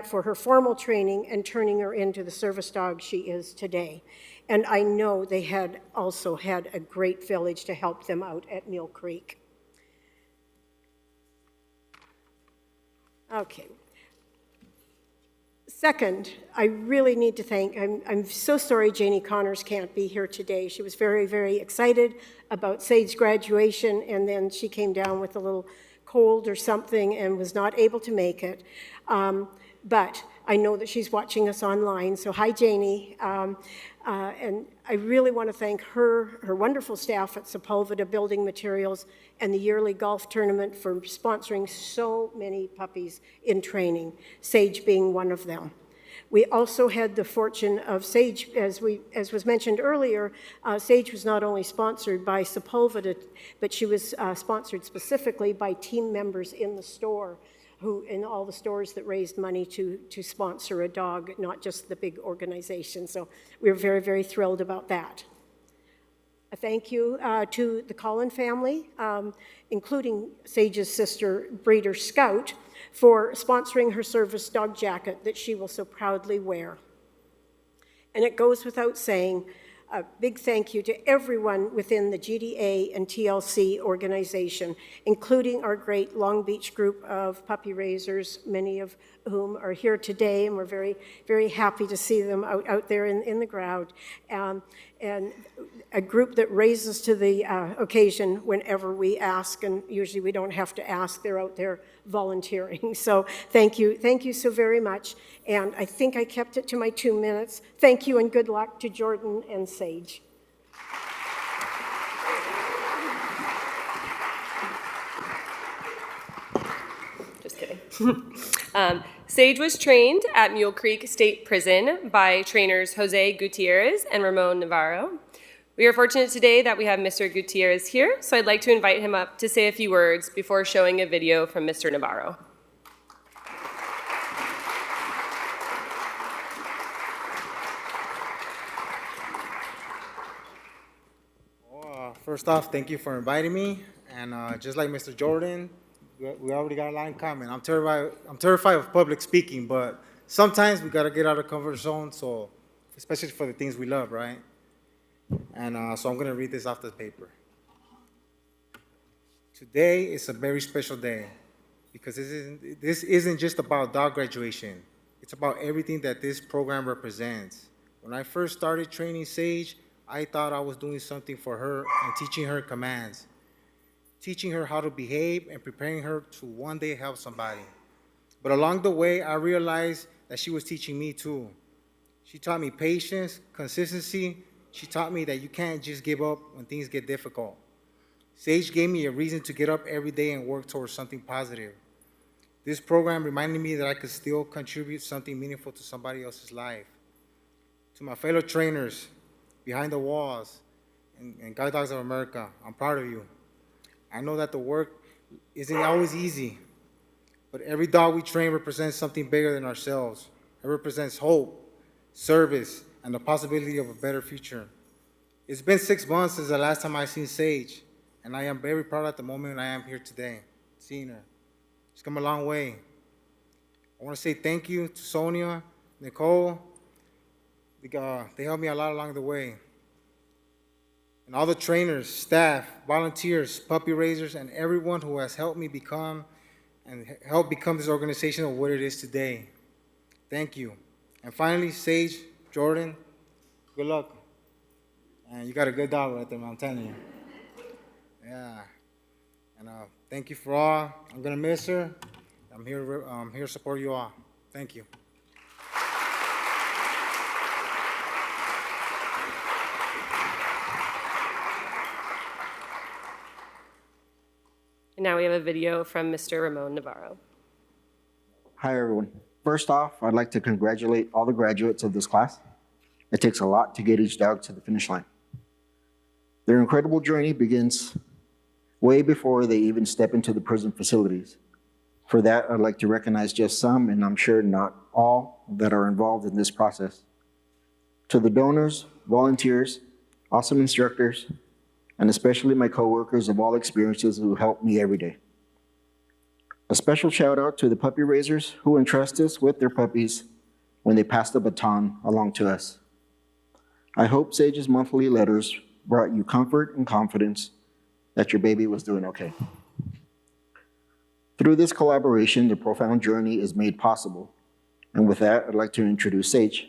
for her formal training and turning her into the service dog she is today. And I know they had also had a great village to help them out at Mill Creek. Okay. Second, I really need to thank, I'm so sorry Janie Connors can't be here today. She was very, very excited about Sage's graduation, and then she came down with a little cold or something and was not able to make it. But I know that she's watching us online, so hi Janie. And I really want to thank her wonderful staff at Sepulveda Building Materials and the yearly golf tournament for sponsoring so many puppies in training, Sage being one of them. We also had the fortune of Sage, as was mentioned earlier, Sage was not only sponsored by Sepulveda, but she was sponsored specifically by team members in the store, in all the stores that raised money to sponsor a dog, not just the big organization. So we're very, very thrilled about that. A thank you to the Collin family, including Sage's sister, breeder Scout, for sponsoring her service dog jacket that she will so proudly wear. And it goes without saying, a big thank you to everyone within the GDA and TLC organization, including our great Long Beach group of puppy raisers, many of whom are here today, and we're very, very happy to see them out there in the crowd. And a group that raises to the occasion whenever we ask, and usually we don't have to ask, they're out there volunteering. So thank you so very much. And I think I kept it to my 2 minutes. Thank you and good luck to Jordan and Sage. Just kidding. Sage was trained at Mule Creek State Prison by trainers Jose Gutierrez and Ramon Navarro. We are fortunate today that we have Mr. Gutierrez here, so I'd like to invite him up to say a few words before showing a video from Mr. Navarro. First off, thank you for inviting me. And just like Mr. Jordan, we already got a lot in common. I'm terrified of public speaking, but sometimes we gotta get out of comfort zone. So, especially for the things we love, right? And so I'm gonna read this off the paper. Today is a very special day because this isn't just about dog graduation. It's about everything that this program represents. When I first started training Sage, I thought I was doing something for her and teaching her commands, teaching her how to behave and preparing her to one day help somebody. But along the way, I realized that she was teaching me too. She taught me patience, consistency. She taught me that you can't just give up when things get difficult. Sage gave me a reason to get up every day and work towards something positive. This program reminded me that I could still contribute something meaningful to somebody else's life. To my fellow trainers, behind the walls, and Guide Dogs of America, I'm proud of you. I know that the work isn't always easy, but every dog we train represents something bigger than ourselves. It represents hope, service, and the possibility of a better future. It's been 6 months since the last time I seen Sage, and I am very proud at the moment I am here today, seeing her. She's come a long way. I want to say thank you to Sonia, Nicole. They helped me a lot along the way. And all the trainers, staff, volunteers, puppy raisers, and everyone who has helped me become this organization of what it is today. Thank you. And finally, Sage, Jordan, good luck. And you got a good dog right there, man, I'm telling you. Yeah. And thank you for all. I'm gonna miss her. I'm here to support you all. Thank you. And now we have a video from Mr. Ramon Navarro. Hi, everyone. First off, I'd like to congratulate all the graduates of this class. It takes a lot to get each dog to the finish line. Their incredible journey begins way before they even step into the prison facilities. For that, I'd like to recognize just some, and I'm sure not all, that are involved in this process. To the donors, volunteers, awesome instructors, and especially my coworkers of all experiences who help me every day. A special shout out to the puppy raisers who entrust us with their puppies when they pass the baton along to us. I hope Sage's monthly letters brought you comfort and confidence that your baby was doing okay. Through this collaboration, the profound journey is made possible. And with that, I'd like to introduce Sage.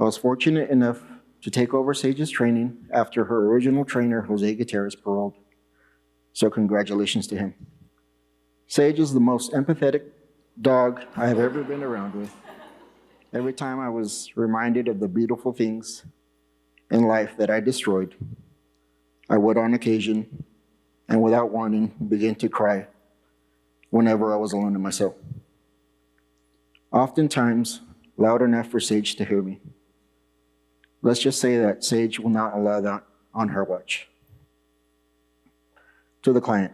I was fortunate enough to take over Sage's training after her original trainer, Jose Gutierrez, paroled. So congratulations to him. Sage is the most empathetic dog I have ever been around with. Every time I was reminded of the beautiful things in life that I destroyed, I would on occasion, and without warning, begin to cry whenever I was alone in my cell. Oftentimes, loud enough for Sage to hear me. Let's just say that Sage will not allow that on her watch. To the client,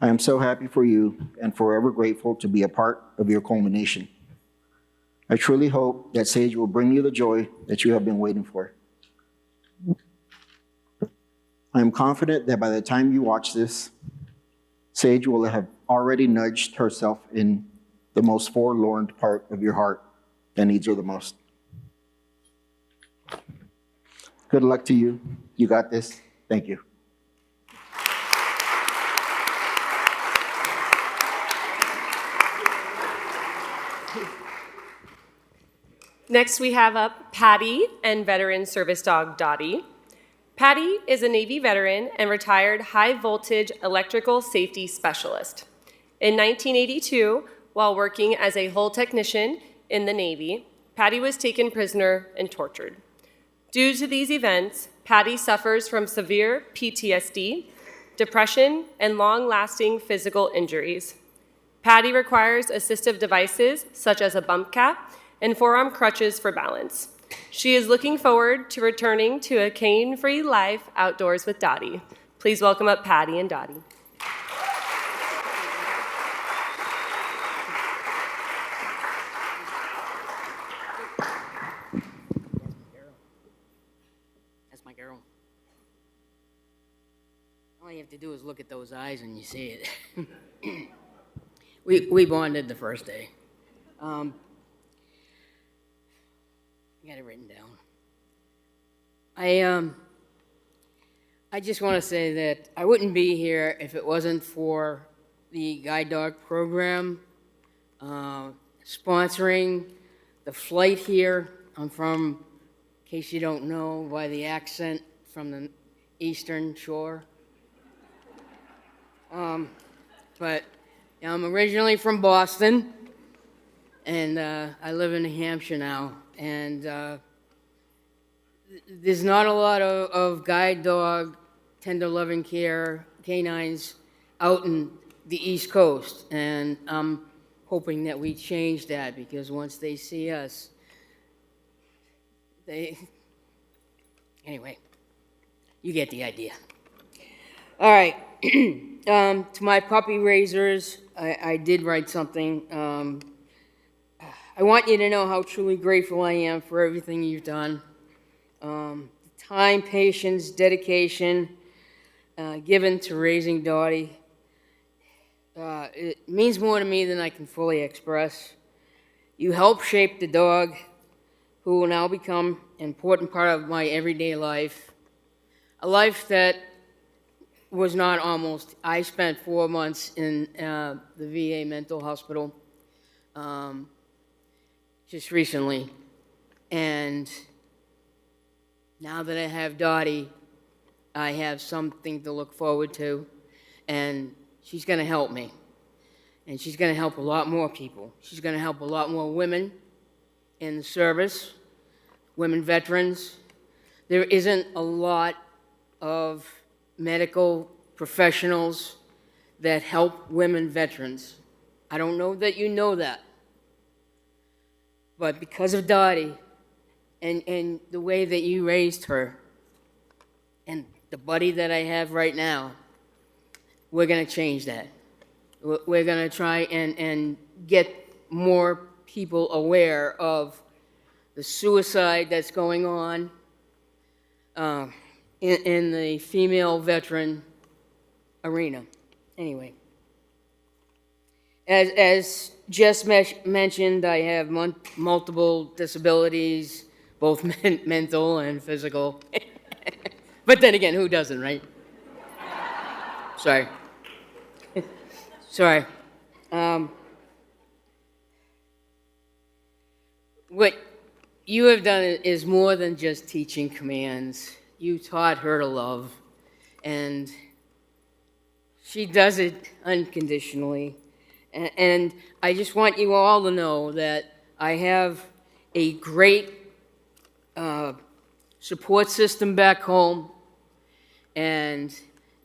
I am so happy for you and forever grateful to be a part of your culmination. I truly hope that Sage will bring you the joy that you have been waiting for. I am confident that by the time you watch this, Sage will have already nudged herself in the most forlorn part of your heart that needs her the most. Good luck to you. You got this. Thank you. Next, we have up Patty and veteran service dog Dotty. Patty is a Navy veteran and retired high-voltage electrical safety specialist. In 1982, while working as a hull technician in the Navy, Patty was taken prisoner and tortured. Due to these events, Patty suffers from severe PTSD, depression, and long-lasting physical injuries. Patty requires assistive devices such as a bump cap and forearm crutches for balance. She is looking forward to returning to a cane-free life outdoors with Dotty. Please welcome up Patty and Dotty. That's my girl. All you have to do is look at those eyes and you see it. we bonded the first day. I got it written down. I just want to say that I wouldn't be here if it wasn't for the guide dog program sponsoring the flight here. I'm from, in case you don't know by the accent, from the Eastern Shore. But I'm originally from Boston, and I live in New Hampshire now. And there's not a lot of guide dog, tender loving care canines out in the East Coast. And I'm hoping that we change that, because once they see us, anyway, you get the idea. All right, to my puppy raisers, I did write something. I want you to know how truly grateful I am for everything you've done. The time, patience, dedication given to raising Dotty. It means more to me than I can fully express. You helped shape the dog, who will now become an important part of my everyday life. A life that was not almost. I spent 4 months in the VA mental hospital. Just recently, and now that I have Dotty, I have something to look forward to, and she's going to help me, and she's going to help a lot more people. She's going to help a lot more women in the service, women veterans. There isn't a lot of medical professionals that help women veterans. I don't know that you know that. But because of Dotty and the way that you raised her and the buddy that I have right now, we're going to change that. We're going to try and get more people aware of the suicide that's going on in the female veteran arena. Anyway. As Jess mentioned, I have multiple disabilities, both mental and physical. But then again, who doesn't, right? Sorry. Sorry. What you have done is more than just teaching commands. You taught her to love, and she does it unconditionally. And I just want you all to know that I have a great support system back home, and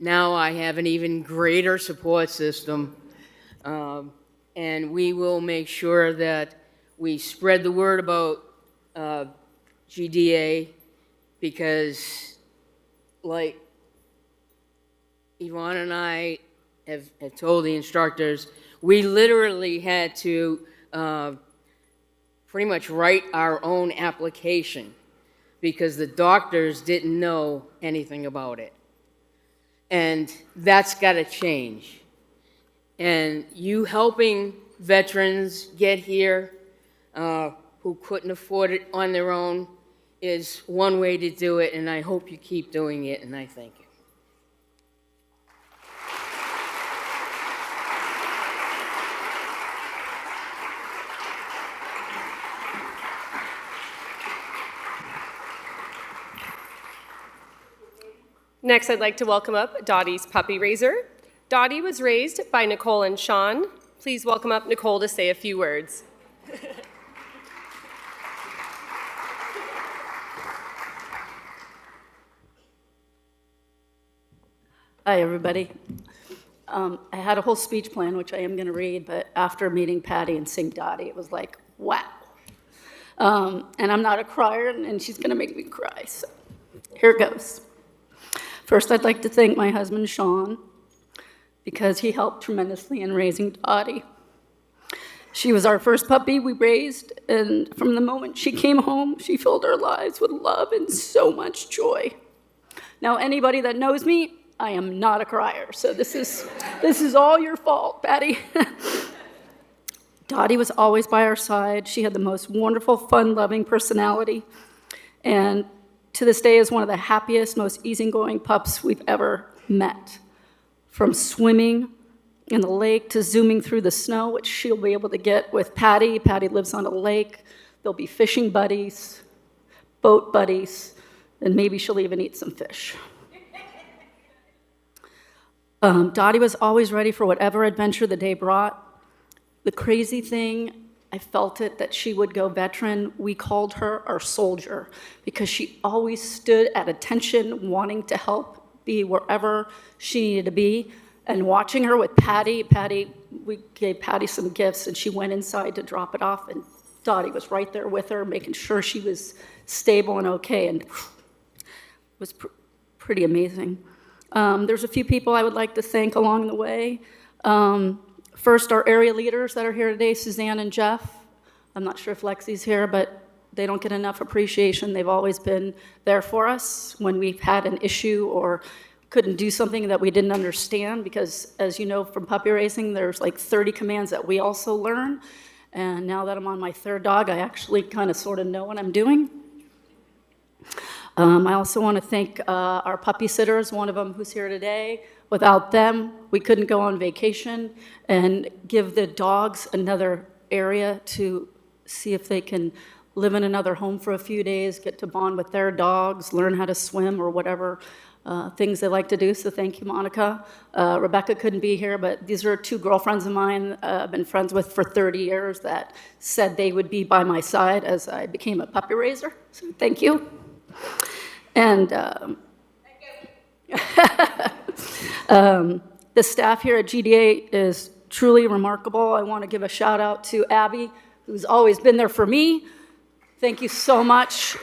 now I have an even greater support system. And we will make sure that we spread the word about GDA, because like Evonne and I have told the instructors, we literally had to pretty much write our own application because the doctors didn't know anything about it. And that's got to change. And you helping veterans get here who couldn't afford it on their own is one way to do it, and I hope you keep doing it, and I thank you. Next, I'd like to welcome up Dotty's puppy raiser. Dotty was raised by Nicole and Sean. Please welcome up Nicole to say a few words. Hi, everybody. I had a whole speech plan, which I am going to read, but after meeting Patty and seeing Dotty, it was like, wow. And I'm not a crier, and she's going to make me cry, so here it goes. First, I'd like to thank my husband, Sean, because he helped tremendously in raising Dotty. She was our first puppy we raised, and from the moment she came home, she filled our lives with love and so much joy. Now, anybody that knows me, I am not a crier, so this is all your fault, Patty. Dotty was always by our side. She had the most wonderful, fun-loving personality, and to this day is one of the happiest, most easygoing pups we've ever met. From swimming in the lake to zooming through the snow, which she'll be able to get with Patty. Patty lives on a lake. There'll be fishing buddies, boat buddies, and maybe she'll even eat some fish. Dotty was always ready for whatever adventure the day brought. The crazy thing, I felt it, that she would go veteran. We called her our soldier because she always stood at attention, wanting to help be wherever she needed to be. And watching her with Patty, we gave Patty some gifts, and she went inside to drop it off, and Dotty was right there with her, making sure she was stable and okay, and it was pretty amazing. There's a few people I would like to thank along the way. First, our area leaders that are here today, Suzanne and Jeff. I'm not sure if Lexi's here, but they don't get enough appreciation. They've always been there for us when we've had an issue or couldn't do something that we didn't understand, because as you know from puppy raising, there's like 30 commands that we also learn. And now that I'm on my third dog, I actually kind of sort of know what I'm doing. I also want to thank our puppy sitters, one of them who's here today. Without them, we couldn't go on vacation and give the dogs another area to see if they can live in another home for a few days, get to bond with their dogs, learn how to swim or whatever things they like to do. So thank you, Monica. Rebecca couldn't be here, but these are two girlfriends of mine I've been friends with for 30 years that said they would be by my side as I became a puppy raiser. So thank you. And the staff here at GDA is truly remarkable. I want to give a shout out to Abby, who's always been there for me. Thank you so much.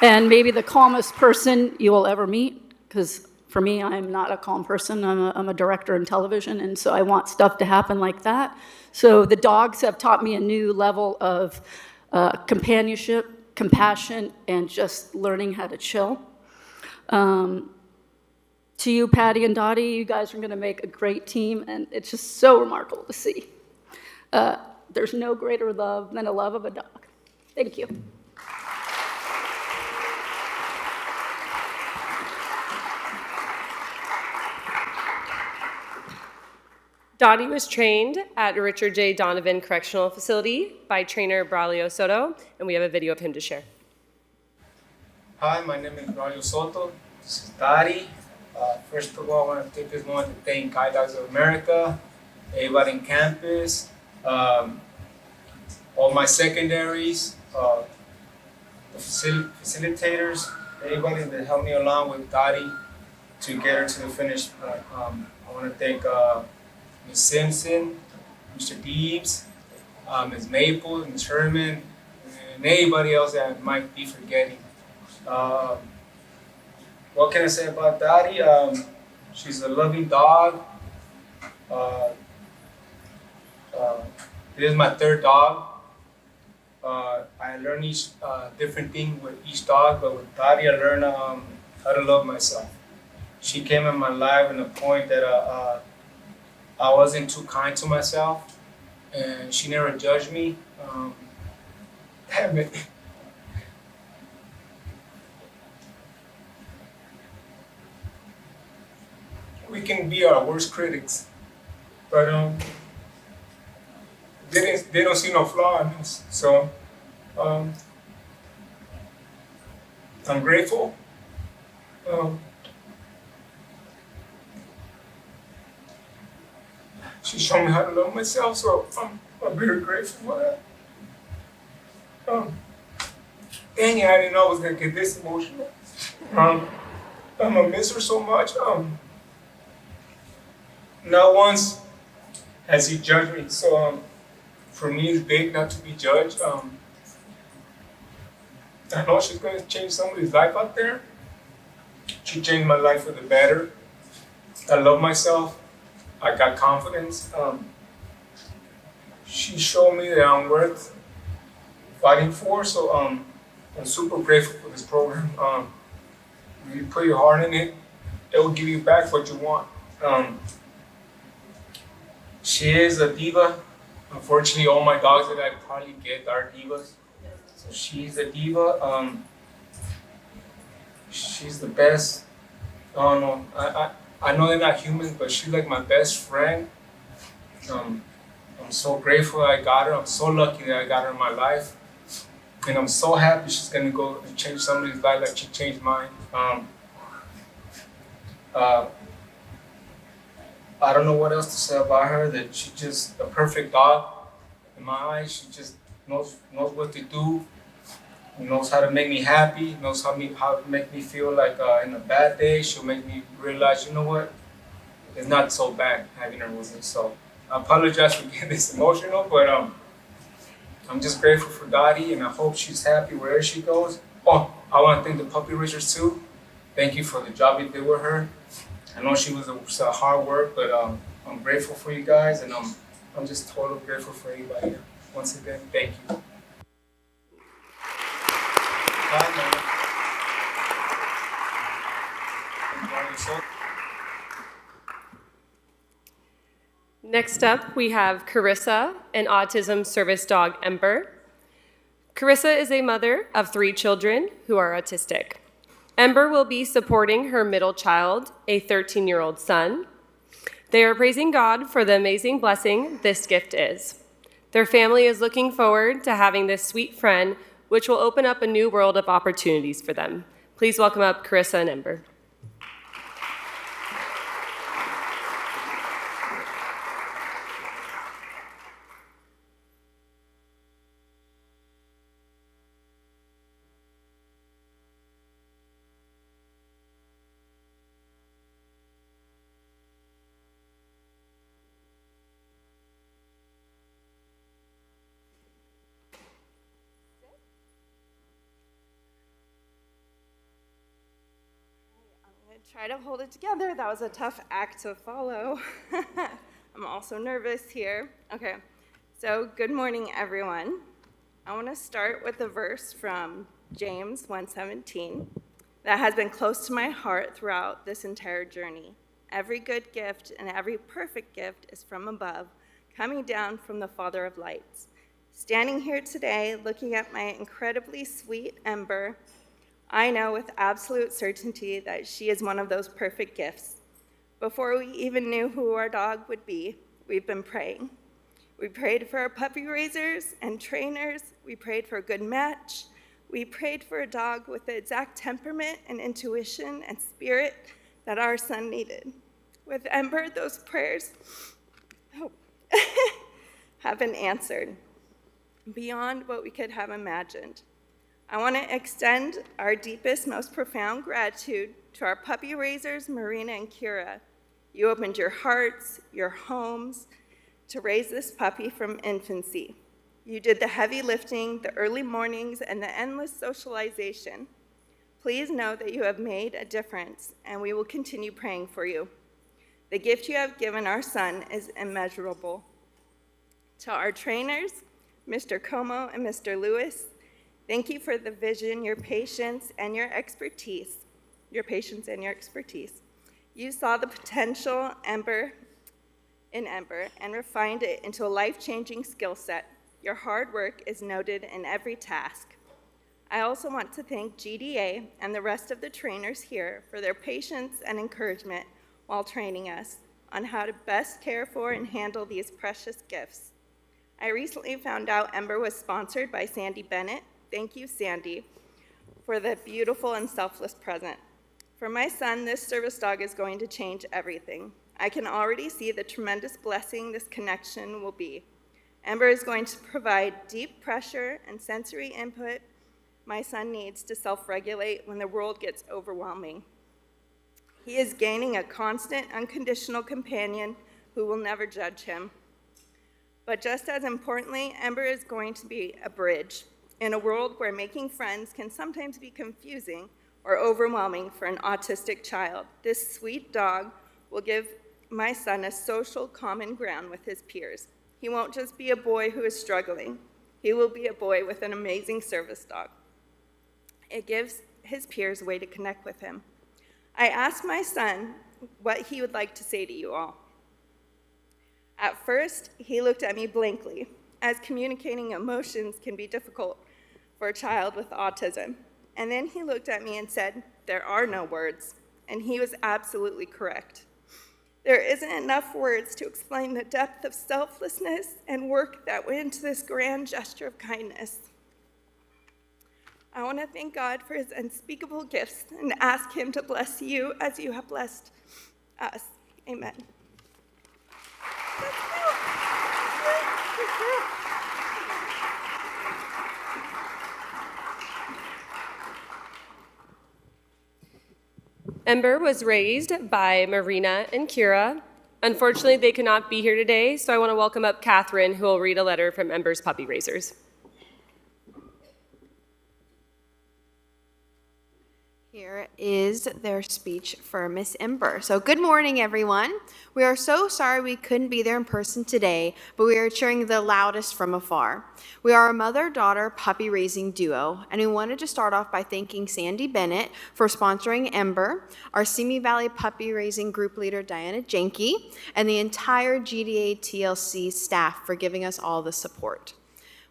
And maybe the calmest person you will ever meet, because for me, I'm not a calm person. I'm a director in television, and so I want stuff to happen like that. So the dogs have taught me a new level of companionship, compassion, and just learning how to chill. To you, Patty and Dotty, you guys are going to make a great team, and it's just so remarkable to see. There's no greater love than a love of a dog. Thank you. Dotty was trained at Richard J. Donovan Correctional Facility by trainer Braulio Soto, and we have a video of him to share. Hi, my name is Braulio Soto. This is Dotty. First of all, I want to take this moment to thank Guide Dogs of America, everybody in campus, all my secondaries, the facilitators, everybody that helped me along with Dotty to get her to the finish line. I want to thank Ms. Simpson, Mr. Deebs, Ms. Maple, Ms. Herman, and anybody else that I might be forgetting. What can I say about Dotty? She's a loving dog. This is my third dog. I learned each different thing with each dog, but with Dotty I learned how to love myself. She came in my life in a point that I wasn't too kind to myself, and she never judged me. Damn it. can be our worst critics, but they don't see no flaw in us. So I'm grateful. She showed me how to love myself, so I'm very grateful for that. Dang it, I didn't know I was gonna get this emotional. I'm gonna miss her so much. Not once has he judged me, so for me it's big not to be judged. I know she's gonna change somebody's life out there. She changed my life for the better. I love myself. I got confidence. She showed me that I'm worth fighting for, so I'm super grateful for this program. If you put your heart in it, it will give you back what you want. She is a diva. Unfortunately, all my dogs that I probably get are divas. So she's a diva. She's the best. I don't know. I know they're not humans, but she's like my best friend. I'm so grateful that I got her. I'm so lucky that I got her in my life. And I'm so happy she's gonna go and change somebody's life like she changed mine. I don't know what else to say about her, that she's just a perfect dog. In my eyes, she just knows what to do, knows how to make me happy, knows how to make me feel like in a bad day, she'll make me realize, you know what, it's not so bad having her with me. So I apologize for getting this emotional, but I'm just grateful for Dotty, and I hope she's happy wherever she goes. Oh, I want to thank the puppy raisers too. Thank you for the job you did with her. I know she was a hard work, but I'm grateful for you guys, and I'm just totally grateful for everybody. Once again, thank you. Bye, man. Next up, we have Carissa, an autism service dog, Ember. Carissa is a mother of 3 children who are autistic. Ember will be supporting her middle child, a 13-year-old son. They are praising God for the amazing blessing this gift is. Their family is looking forward to having this sweet friend, which will open up a new world of opportunities for them. Please welcome up Carissa and Ember. Try to hold it together. That was a tough act to follow. I'm also nervous here. Okay, so good morning, everyone. I want to start with a verse from James 1:17 that has been close to my heart throughout this entire journey. Every good gift and every perfect gift is from above, coming down from the Father of lights. Standing here today, looking at my incredibly sweet Ember, I know with absolute certainty that she is one of those perfect gifts. Before we even knew who our dog would be, we've been praying. We prayed for our puppy raisers and trainers. We prayed for a good match. We prayed for a dog with the exact temperament and intuition and spirit that our son needed. With Ember, those prayers have been answered beyond what we could have imagined. I want to extend our deepest, most profound gratitude to our puppy raisers, Marina and Kira. You opened your hearts, your homes, to raise this puppy from infancy. You did the heavy lifting, the early mornings, and the endless socialization. Please know that you have made a difference, and we will continue praying for you. The gift you have given our son is immeasurable. To our trainers, Mr. Como and Mr. Lewis, thank you for the vision, your patience, and your expertise. You saw the potential in Ember and refined it into a life-changing skill set. Your hard work is noted in every task. I also want to thank GDA and the rest of the trainers here for their patience and encouragement while training us on how to best care for and handle these precious gifts. I recently found out Ember was sponsored by Sandy Bennett. Thank you, Sandy, for the beautiful and selfless present. For my son, this service dog is going to change everything. I can already see the tremendous blessing this connection will be. Ember is going to provide deep pressure and sensory input my son needs to self-regulate when the world gets overwhelming. He is gaining a constant, unconditional companion who will never judge him. But just as importantly, Ember is going to be a bridge in a world where making friends can sometimes be confusing or overwhelming for an autistic child. This sweet dog will give my son a social common ground with his peers. He won't just be a boy who is struggling. He will be a boy with an amazing service dog. It gives his peers a way to connect with him. I asked my son what he would like to say to you all. At first, he looked at me blankly, as communicating emotions can be difficult for a child with autism. And then he looked at me and said, "There are no words." And he was absolutely correct. There isn't enough words to explain the depth of selflessness and work that went into this grand gesture of kindness. I want to thank God for his unspeakable gifts and ask him to bless you as you have blessed us. Amen. Ember was raised by Marina and Kira. Unfortunately, they could not be here today, so I want to welcome up Catherine, who will read a letter from Ember's puppy raisers. Here is their speech for Miss Ember. So good morning, everyone. We are so sorry we couldn't be there in person today, but we are cheering the loudest from afar. We are a mother-daughter puppy raising duo, and we wanted to start off by thanking Sandy Bennett for sponsoring Ember, our Simi Valley puppy raising group leader Diana Jenke, and the entire GDA TLC staff for giving us all the support.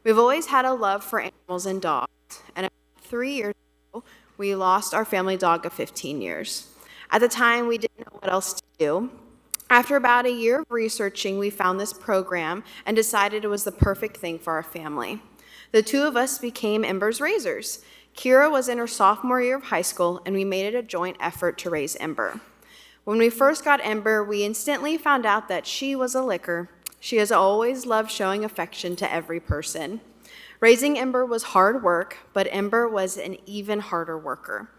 We've always had a love for animals and dogs, and about 3 years ago, we lost our family dog of 15 years. At the time, we didn't know what else to do. After about a year of researching, we found this program and decided it was the perfect thing for our family. The two of us became Ember's raisers. Kira was in her sophomore year of high school, and we made it a joint effort to raise Ember. When we first got Ember, we instantly found out that she was a licker. She has always loved showing affection to every person. Raising Ember was hard work, but Ember was an even harder worker.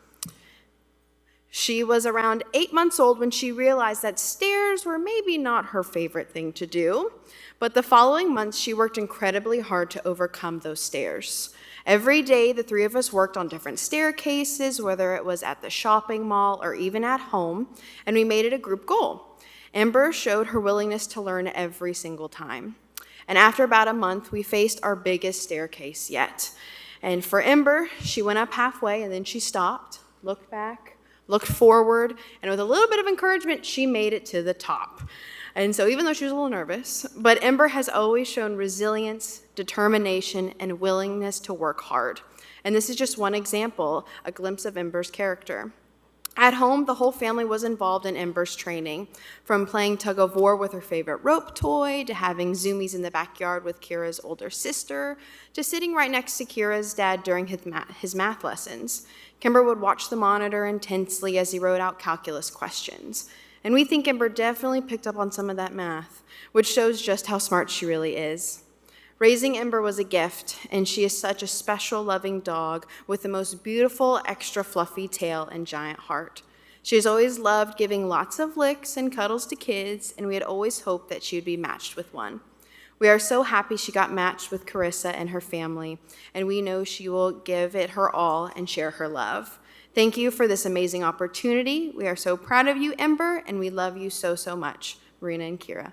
She was around 8 months old when she realized that stairs were maybe not her favorite thing to do, but the following months she worked incredibly hard to overcome those stairs. Every day, the three of us worked on different staircases, whether it was at the shopping mall or even at home, and we made it a group goal. Ember showed her willingness to learn every single time. And after about a month, we faced our biggest staircase yet. And for Ember, she went up halfway and then she stopped, looked back, looked forward, and with a little bit of encouragement, she made it to the top. And so even though she was a little nervous, but Ember has always shown resilience, determination, and willingness to work hard. And this is just one example, a glimpse of Ember's character. At home, the whole family was involved in Ember's training, from playing tug of war with her favorite rope toy, to having Zoomies in the backyard with Kira's older sister, to sitting right next to Kira's dad during his math lessons. Kimber would watch the monitor intensely as he wrote out calculus questions. And we think Ember definitely picked up on some of that math, which shows just how smart she really is. Raising Ember was a gift, and she is such a special, loving dog with the most beautiful, extra fluffy tail and giant heart. She has always loved giving lots of licks and cuddles to kids, and we had always hoped that she would be matched with one. We are so happy she got matched with Carissa and her family, and we know she will give it her all and share her love. Thank you for this amazing opportunity. We are so proud of you, Ember, and we love you so, so much. Marina and Kira.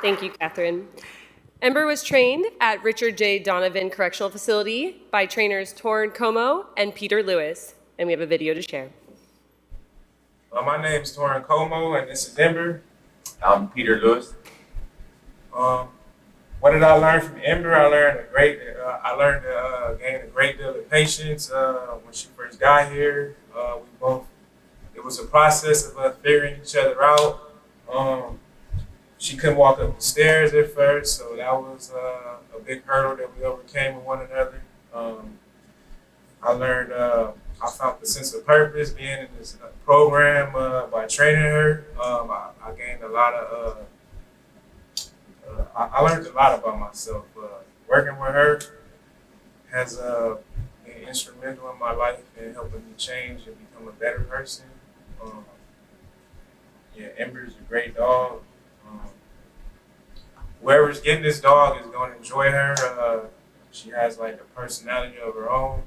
Thank you, Catherine. Ember was trained at Richard J. Donovan Correctional Facility by trainers Torrin Como and Peter Lewis, and we have a video to share. My name is Torrin Como, and this is Ember. I'm Peter Lewis. What did I learn from Ember? I learned to gain a great deal of patience when she first got here. It was a process of us figuring each other out. She couldn't walk up the stairs at first, so that was a big hurdle that we overcame with one another. I found the sense of purpose being in this program by training her. I gained a lot of, I learned a lot about myself. Working with her has been instrumental in my life in helping me change and become a better person. Ember's a great dog. Whoever's getting this dog is going to enjoy her. She has like a personality of her own.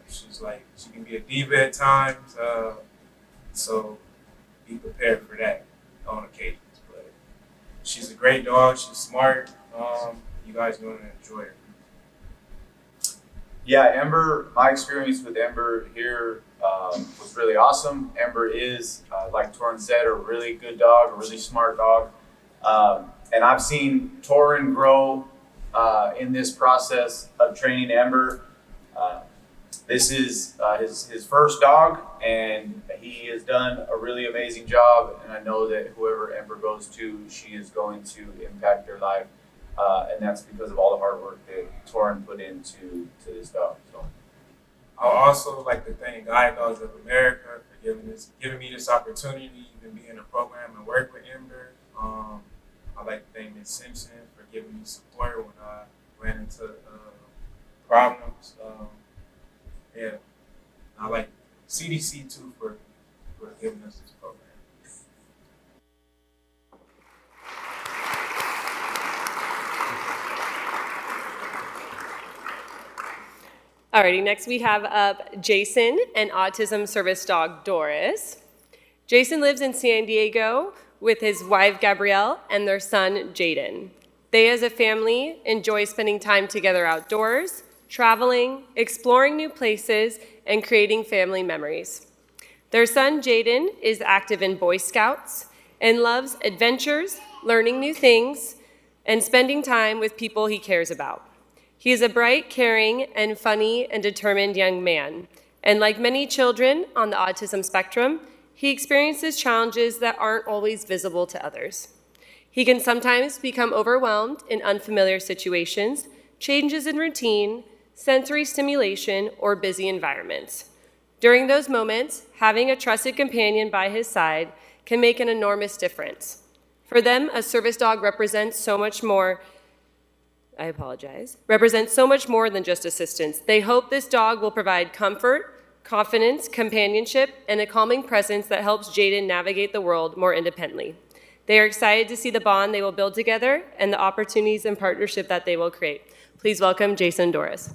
She can be a diva at times, so be prepared for that on occasions. But she's a great dog. She's smart. You guys are going to enjoy her. Yeah, Ember, my experience with Ember here was really awesome. Ember is, like Torin said, a really good dog, a really smart dog. And I've seen Torin grow in this process of training Ember. This is his first dog, and he has done a really amazing job. And I know that whoever Ember goes to, she is going to impact their life. And that's because of all the hard work that Torin put into this dog. So. I would also like to thank Guide Dogs of America for giving me this opportunity to be in the program and work with Ember. I'd like to thank Ms. Simpson for giving me support when I ran into problems. I like CDC too for giving us this program. Alrighty, next we have up Jason and autism service dog Doris. Jason lives in San Diego with his wife Gabrielle and their son Jaden. They as a family enjoy spending time together outdoors, traveling, exploring new places, and creating family memories. Their son Jaden is active in Boy Scouts and loves adventures, learning new things, and spending time with people he cares about. He is a bright, caring, and funny and determined young man. And like many children on the autism spectrum, he experiences challenges that aren't always visible to others. He can sometimes become overwhelmed in unfamiliar situations, changes in routine, sensory stimulation, or busy environments. During those moments, having a trusted companion by his side can make an enormous difference. For them, a service dog represents so much more than just assistance. They hope this dog will provide comfort, confidence, companionship, and a calming presence that helps Jaden navigate the world more independently. They are excited to see the bond they will build together and the opportunities and partnership that they will create. Please welcome Jason and Doris.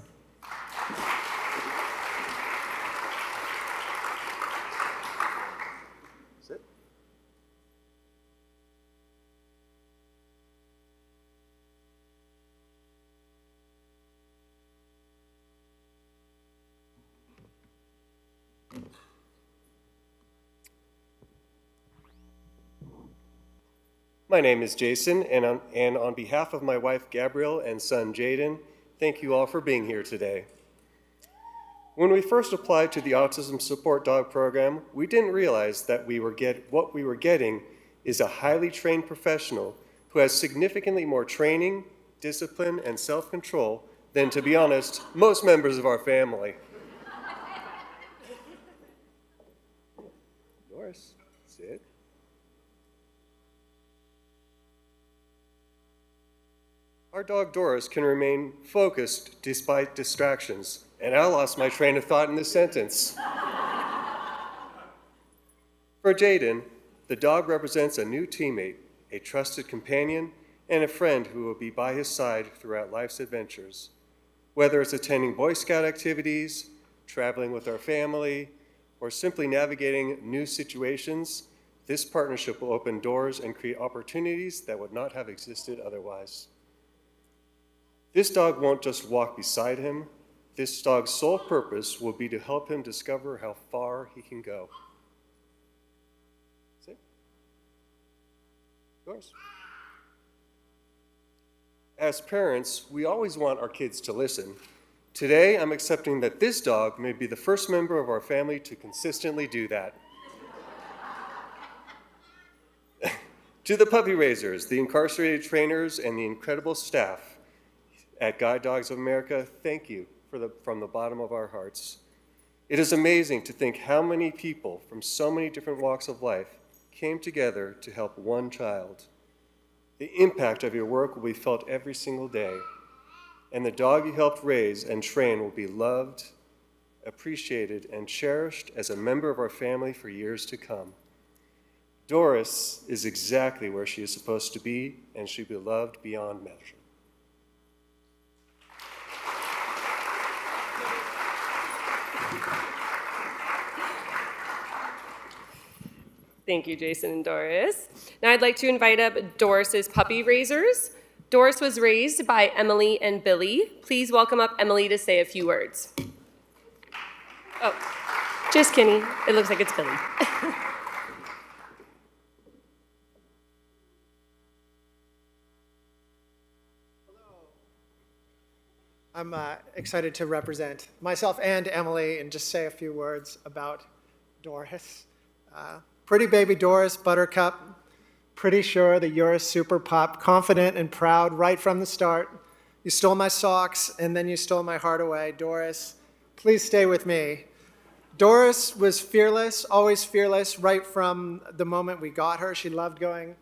My name is Jason, and on behalf of my wife Gabrielle and son Jaden, thank you all for being here today. When we first applied to the Autism Support Dog Program, we didn't realize that what we were getting is a highly trained professional who has significantly more training, discipline, and self-control than, to be honest, most members of our family. Doris, sit. Our dog Doris can remain focused despite distractions, and I lost my train of thought in this sentence. For Jaden, the dog represents a new teammate, a trusted companion, and a friend who will be by his side throughout life's adventures. Whether it's attending Boy Scout activities, traveling with our family, or simply navigating new situations, this partnership will open doors and create opportunities that would not have existed otherwise. This dog won't just walk beside him. This dog's sole purpose will be to help him discover how far he can go. See? Yours. As parents, we always want our kids to listen. Today, I'm accepting that this dog may be the first member of our family to consistently do that. To the puppy raisers, the incarcerated trainers, and the incredible staff at Guide Dogs of America, thank you from the bottom of our hearts. It is amazing to think how many people from so many different walks of life came together to help one child. The impact of your work will be felt every single day, and the dog you helped raise and train will be loved, appreciated, and cherished as a member of our family for years to come. Doris is exactly where she is supposed to be, and she'll be loved beyond measure. Thank you, Jason and Doris. Now I'd like to invite up Doris's puppy raisers. Doris was raised by Emily and Billy. Please welcome up Emily to say a few words. Oh, just kidding. It looks like it's Billy. I'm excited to represent myself and Emily and just say a few words about Doris. Pretty baby Doris, Buttercup, pretty sure that you're a super pup, confident and proud right from the start. You stole my socks and then you stole my heart away. Doris, please stay with me. Doris was fearless, always fearless, right from the moment we got her. She loved going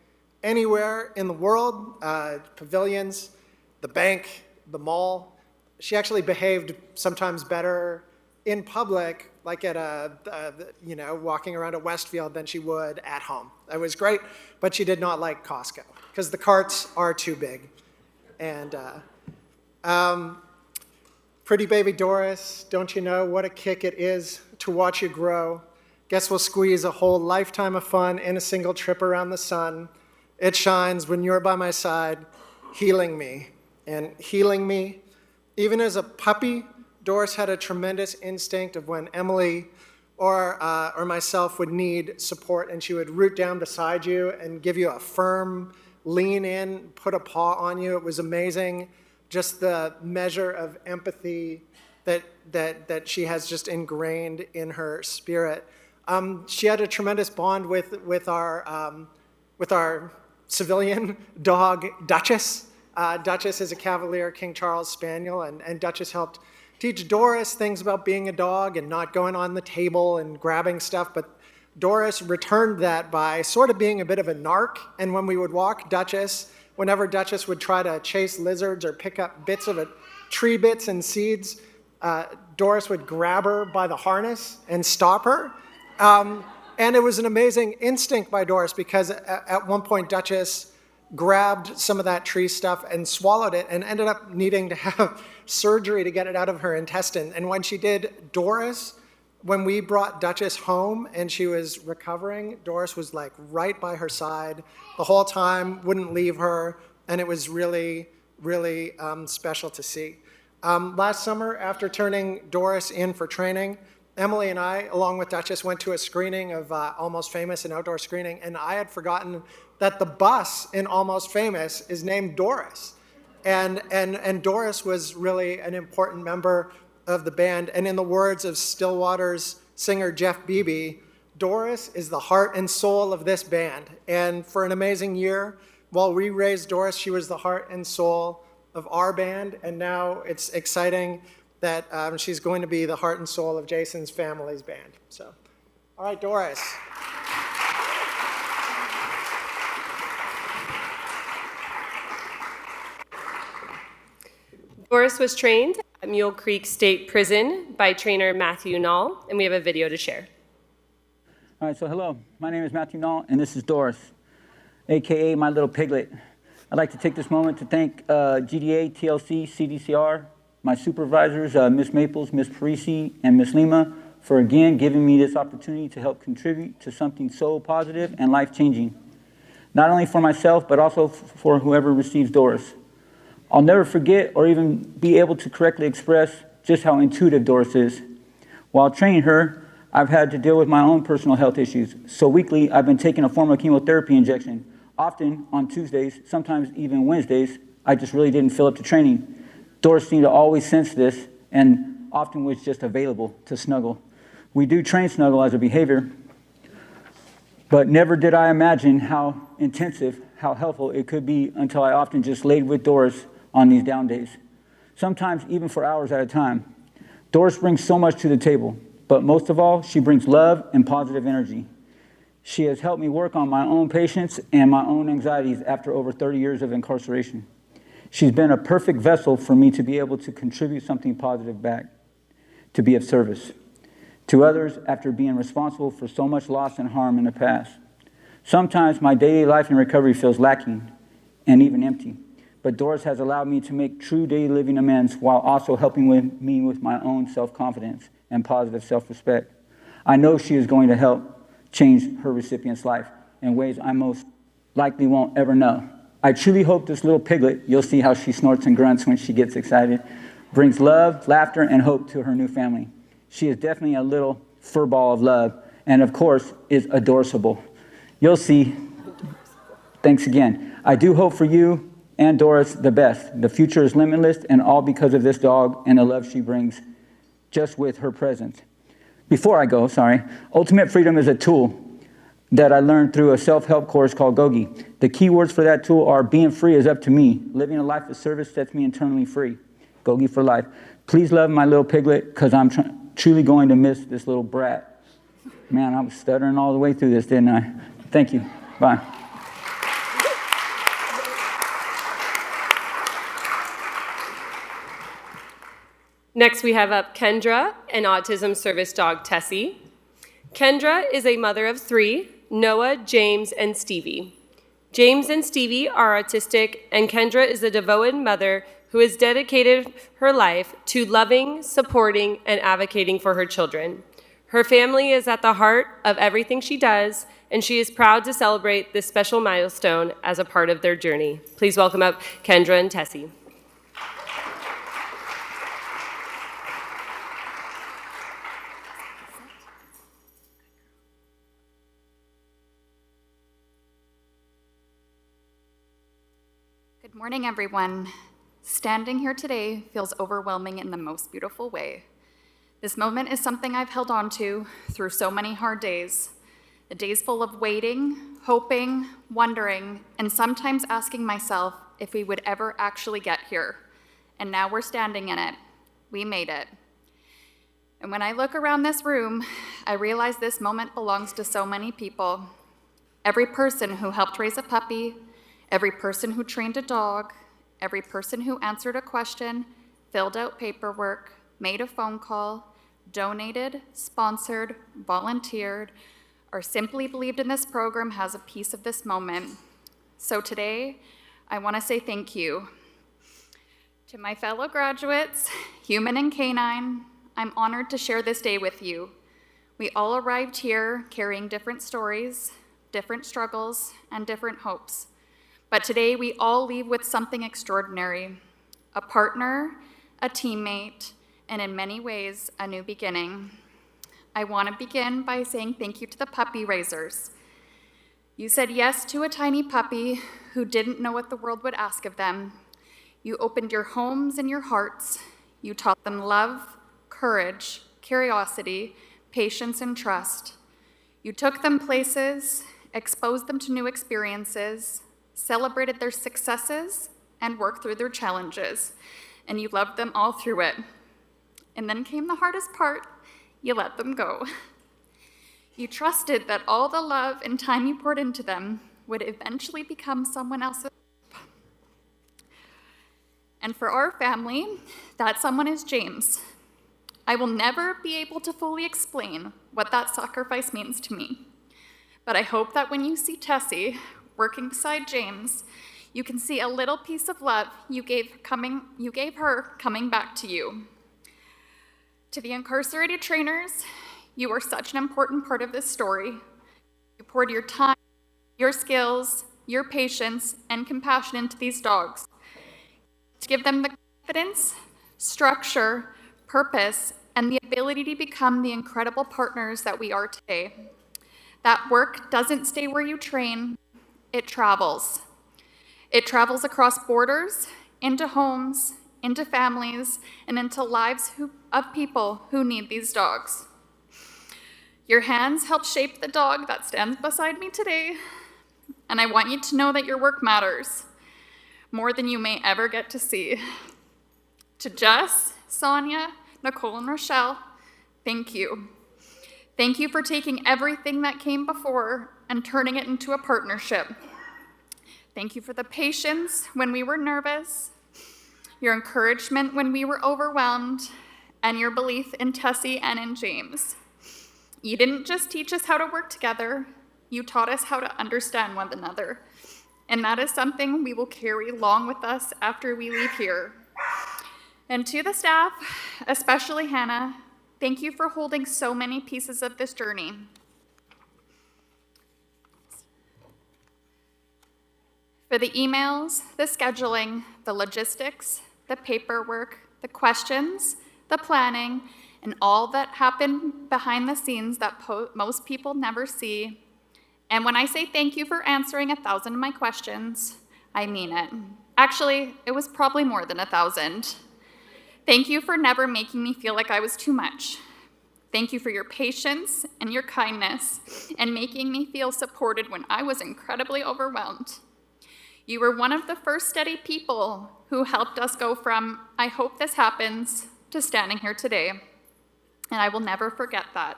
anywhere in the world, pavilions, the bank, the mall. She actually behaved sometimes better in public, like at walking around a Westfield than she would at home. That was great, but she did not like Costco because the carts are too big. And pretty baby Doris, don't you know what a kick it is to watch you grow? Guess we'll squeeze a whole lifetime of fun in a single trip around the sun. It shines when you're by my side, healing me and healing me. Even as a puppy, Doris had a tremendous instinct of when Emily or myself would need support, and she would root down beside you and give you a firm lean in, put a paw on you. It was amazing, just the measure of empathy that she has just ingrained in her spirit. She had a tremendous bond with our civilian dog, Duchess. Duchess is a Cavalier King Charles Spaniel, and Duchess helped teach Doris things about being a dog and not going on the table and grabbing stuff, but Doris returned that by sort of being a bit of a narc, and when we would walk Duchess, whenever Duchess would try to chase lizards or pick up bits of it, tree bits and seeds, Doris would grab her by the harness and stop her. And it was an amazing instinct by Doris because at one point Duchess grabbed some of that tree stuff and swallowed it and ended up needing to have surgery to get it out of her intestine. And when she did, when we brought Duchess home and she was recovering, Doris was like right by her side the whole time, wouldn't leave her, and it was really, really special to see. Last summer, after turning Doris in for training, Emily and I, along with Duchess, went to a screening of Almost Famous, an outdoor screening, and I had forgotten that the bus in Almost Famous is named Doris. And Doris was really an important member of the band. And in the words of Stillwater's singer Jeff Beebe, Doris is the heart and soul of this band. And for an amazing year, while we raised Doris, she was the heart and soul of our band. And now it's exciting that she's going to be the heart and soul of Jason's family's band. So, all right, Doris. Doris was trained at Mule Creek State Prison by trainer Matthew Nall, and we have a video to share. All right, so hello. My name is Matthew Nall, and this is Doris, a.k.a. my little piglet. I'd like to take this moment to thank GDA, TLC, CDCR, my supervisors, Ms. Maples, Ms. Parisi, and Ms. Lima, for again giving me this opportunity to help contribute to something so positive and life-changing, not only for myself, but also for whoever receives Doris. I'll never forget or even be able to correctly express just how intuitive Doris is. While training her, I've had to deal with my own personal health issues. So weekly, I've been taking a form of chemotherapy injection. Often on Tuesdays, sometimes even Wednesdays, I just really didn't feel up to training. Doris seemed to always sense this and often was just available to snuggle. We do train snuggle as a behavior, but never did I imagine how intensive, how helpful it could be until I often just laid with Doris on these down days, sometimes even for hours at a time. Doris brings so much to the table, but most of all, she brings love and positive energy. She has helped me work on my own patience and my own anxieties after over 30 years of incarceration. She's been a perfect vessel for me to be able to contribute something positive back, to be of service to others after being responsible for so much loss and harm in the past. Sometimes my daily life in recovery feels lacking and even empty, but Doris has allowed me to make true daily living amends while also helping me with my own self-confidence and positive self-respect. I know she is going to help change her recipient's life in ways I most likely won't ever know. I truly hope this little piglet, you'll see how she snorts and grunts when she gets excited, brings love, laughter, and hope to her new family. She is definitely a little fur ball of love, and of course, is adorable. You'll see. Thanks again. I do hope for you and Doris the best. The future is limitless, and all because of this dog and the love she brings just with her presence. Before I go, Ultimate Freedom is a tool that I learned through a self-help course called Gogi. The key words for that tool are being free is up to me. Living a life of service sets me internally free. Gogi for life. Please love my little piglet because I'm truly going to miss this little brat. Man, I was stuttering all the way through this, didn't I? Thank you. Bye. Next, we have up Kendra, an autism service dog, Tessie. Kendra is a mother of 3, Noah, James, and Stevie. James and Stevie are autistic, and Kendra is a devoted mother who has dedicated her life to loving, supporting, and advocating for her children. Her family is at the heart of everything she does, and she is proud to celebrate this special milestone as a part of their journey. Please welcome up Kendra and Tessie. Good morning, everyone. Standing here today feels overwhelming in the most beautiful way. This moment is something I've held on to through so many hard days. The days full of waiting, hoping, wondering, and sometimes asking myself if we would ever actually get here. And now we're standing in it. We made it. And when I look around this room, I realize this moment belongs to so many people. Every person who helped raise a puppy, every person who trained a dog, every person who answered a question, filled out paperwork, made a phone call, donated, sponsored, volunteered, or simply believed in this program has a piece of this moment. So today, I want to say thank you. To my fellow graduates, human and canine, I'm honored to share this day with you. We all arrived here carrying different stories, different struggles, and different hopes. But today, we all leave with something extraordinary, a partner, a teammate, and in many ways, a new beginning. I want to begin by saying thank you to the puppy raisers. You said yes to a tiny puppy who didn't know what the world would ask of them. You opened your homes and your hearts. You taught them love, courage, curiosity, patience, and trust. You took them places, exposed them to new experiences, celebrated their successes, and worked through their challenges, and you loved them all through it. And then came the hardest part, you let them go. You trusted that all the love and time you poured into them would eventually become someone else's. And for our family, that someone is James. I will never be able to fully explain what that sacrifice means to me, but I hope that when you see Tessie working beside James, you can see a little piece of love you gave her coming back to you. To the incarcerated trainers, you are such an important part of this story. You poured your time, your skills, your patience, and compassion into these dogs to give them the confidence, structure, purpose, and the ability to become the incredible partners that we are today. That work doesn't stay where you train, it travels. It travels across borders, into homes, into families, and into lives of people who need these dogs. Your hands help shape the dog that stands beside me today, and I want you to know that your work matters more than you may ever get to see. To Jess, Sonia, Nicole, and Rochelle, thank you. Thank you for taking everything that came before and turning it into a partnership. Thank you for the patience when we were nervous, your encouragement when we were overwhelmed, and your belief in Tessie and in James. You didn't just teach us how to work together, you taught us how to understand one another. And that is something we will carry along with us after we leave here. And to the staff, especially Hannah, thank you for holding so many pieces of this journey. For the emails, the scheduling, the logistics, the paperwork, the questions, the planning, and all that happened behind the scenes that most people never see. And when I say thank you for answering 1,000 of my questions, I mean it. Actually, it was probably more than 1,000. Thank you for never making me feel like I was too much. Thank you for your patience and your kindness and making me feel supported when I was incredibly overwhelmed. You were one of the first steady people who helped us go from, I hope this happens, to standing here today. And I will never forget that.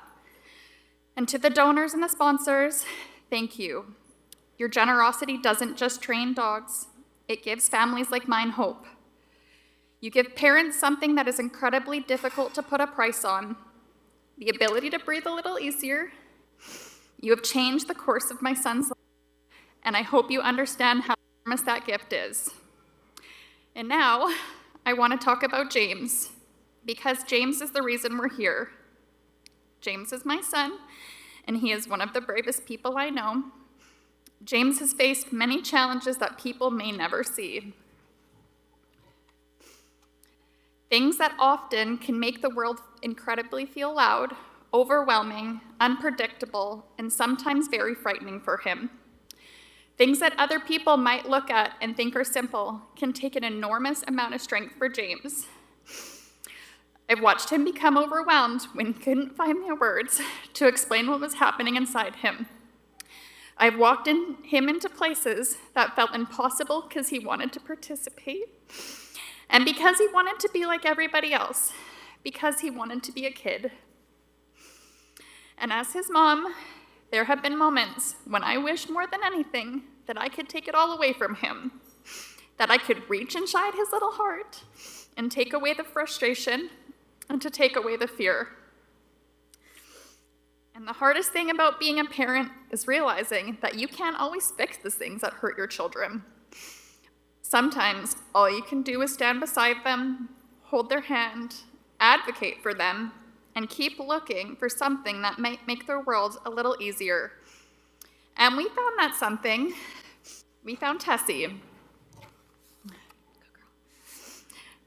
And to the donors and the sponsors, thank you. Your generosity doesn't just train dogs, it gives families like mine hope. You give parents something that is incredibly difficult to put a price on, the ability to breathe a little easier. You have changed the course of my son's life, and I hope you understand how enormous that gift is. And now, I want to talk about James, because James is the reason we're here. James is my son, and he is one of the bravest people I know. James has faced many challenges that people may never see. Things that often can make the world incredibly feel loud, overwhelming, unpredictable, and sometimes very frightening for him. Things that other people might look at and think are simple can take an enormous amount of strength for James. I've watched him become overwhelmed when he couldn't find the words to explain what was happening inside him. I've walked him into places that felt impossible because he wanted to participate, and because he wanted to be like everybody else, because he wanted to be a kid. And as his mom, there have been moments when I wished more than anything that I could take it all away from him, that I could reach inside his little heart and take away the frustration and to take away the fear. And the hardest thing about being a parent is realizing that you can't always fix the things that hurt your children. Sometimes all you can do is stand beside them, hold their hand, advocate for them, and keep looking for something that might make their world a little easier. And we found that something. We found Tessie.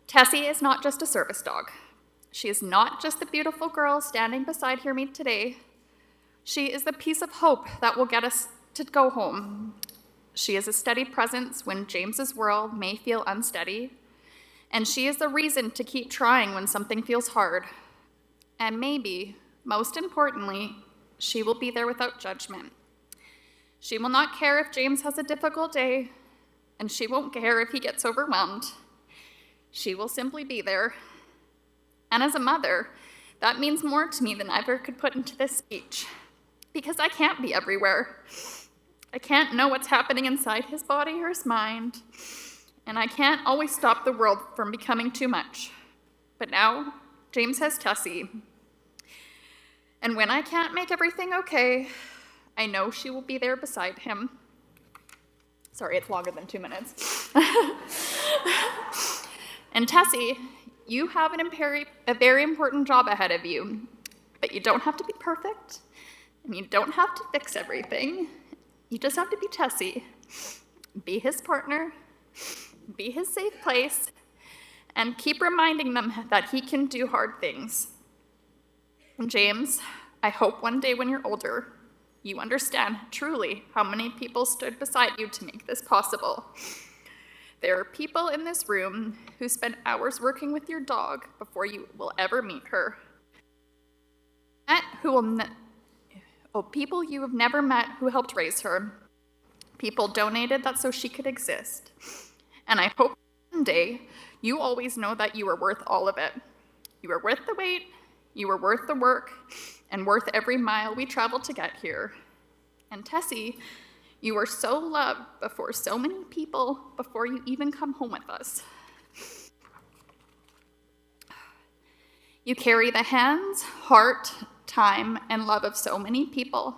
Tessie is not just a service dog. She is not just the beautiful girl standing beside me today. She is the piece of hope that will get us to go home. She is a steady presence when James's world may feel unsteady, and she is the reason to keep trying when something feels hard. And maybe, most importantly, she will be there without judgment. She will not care if James has a difficult day, and she won't care if he gets overwhelmed. She will simply be there. And as a mother, that means more to me than I ever could put into this speech, because I can't be everywhere. I can't know what's happening inside his body or his mind, and I can't always stop the world from becoming too much. But now, James has Tessie. And when I can't make everything okay, I know she will be there beside him. Sorry, it's longer than 2 minutes. And Tessie, you have a very important job ahead of you, but you don't have to be perfect, and you don't have to fix everything. You just have to be Tessie, be his partner, be his safe place, and keep reminding them that he can do hard things. And James, I hope one day when you're older, you understand truly how many people stood beside you to make this possible. There are people in this room who spend hours working with your dog before you will ever meet her. People you have never met who helped raise her. People donated that so she could exist. And I hope one day you always know that you are worth all of it. You are worth the wait, you are worth the work, and worth every mile we travel to get here. And Tessie, you are so loved before so many people before you even come home with us. You carry the hands, heart, time, and love of so many people,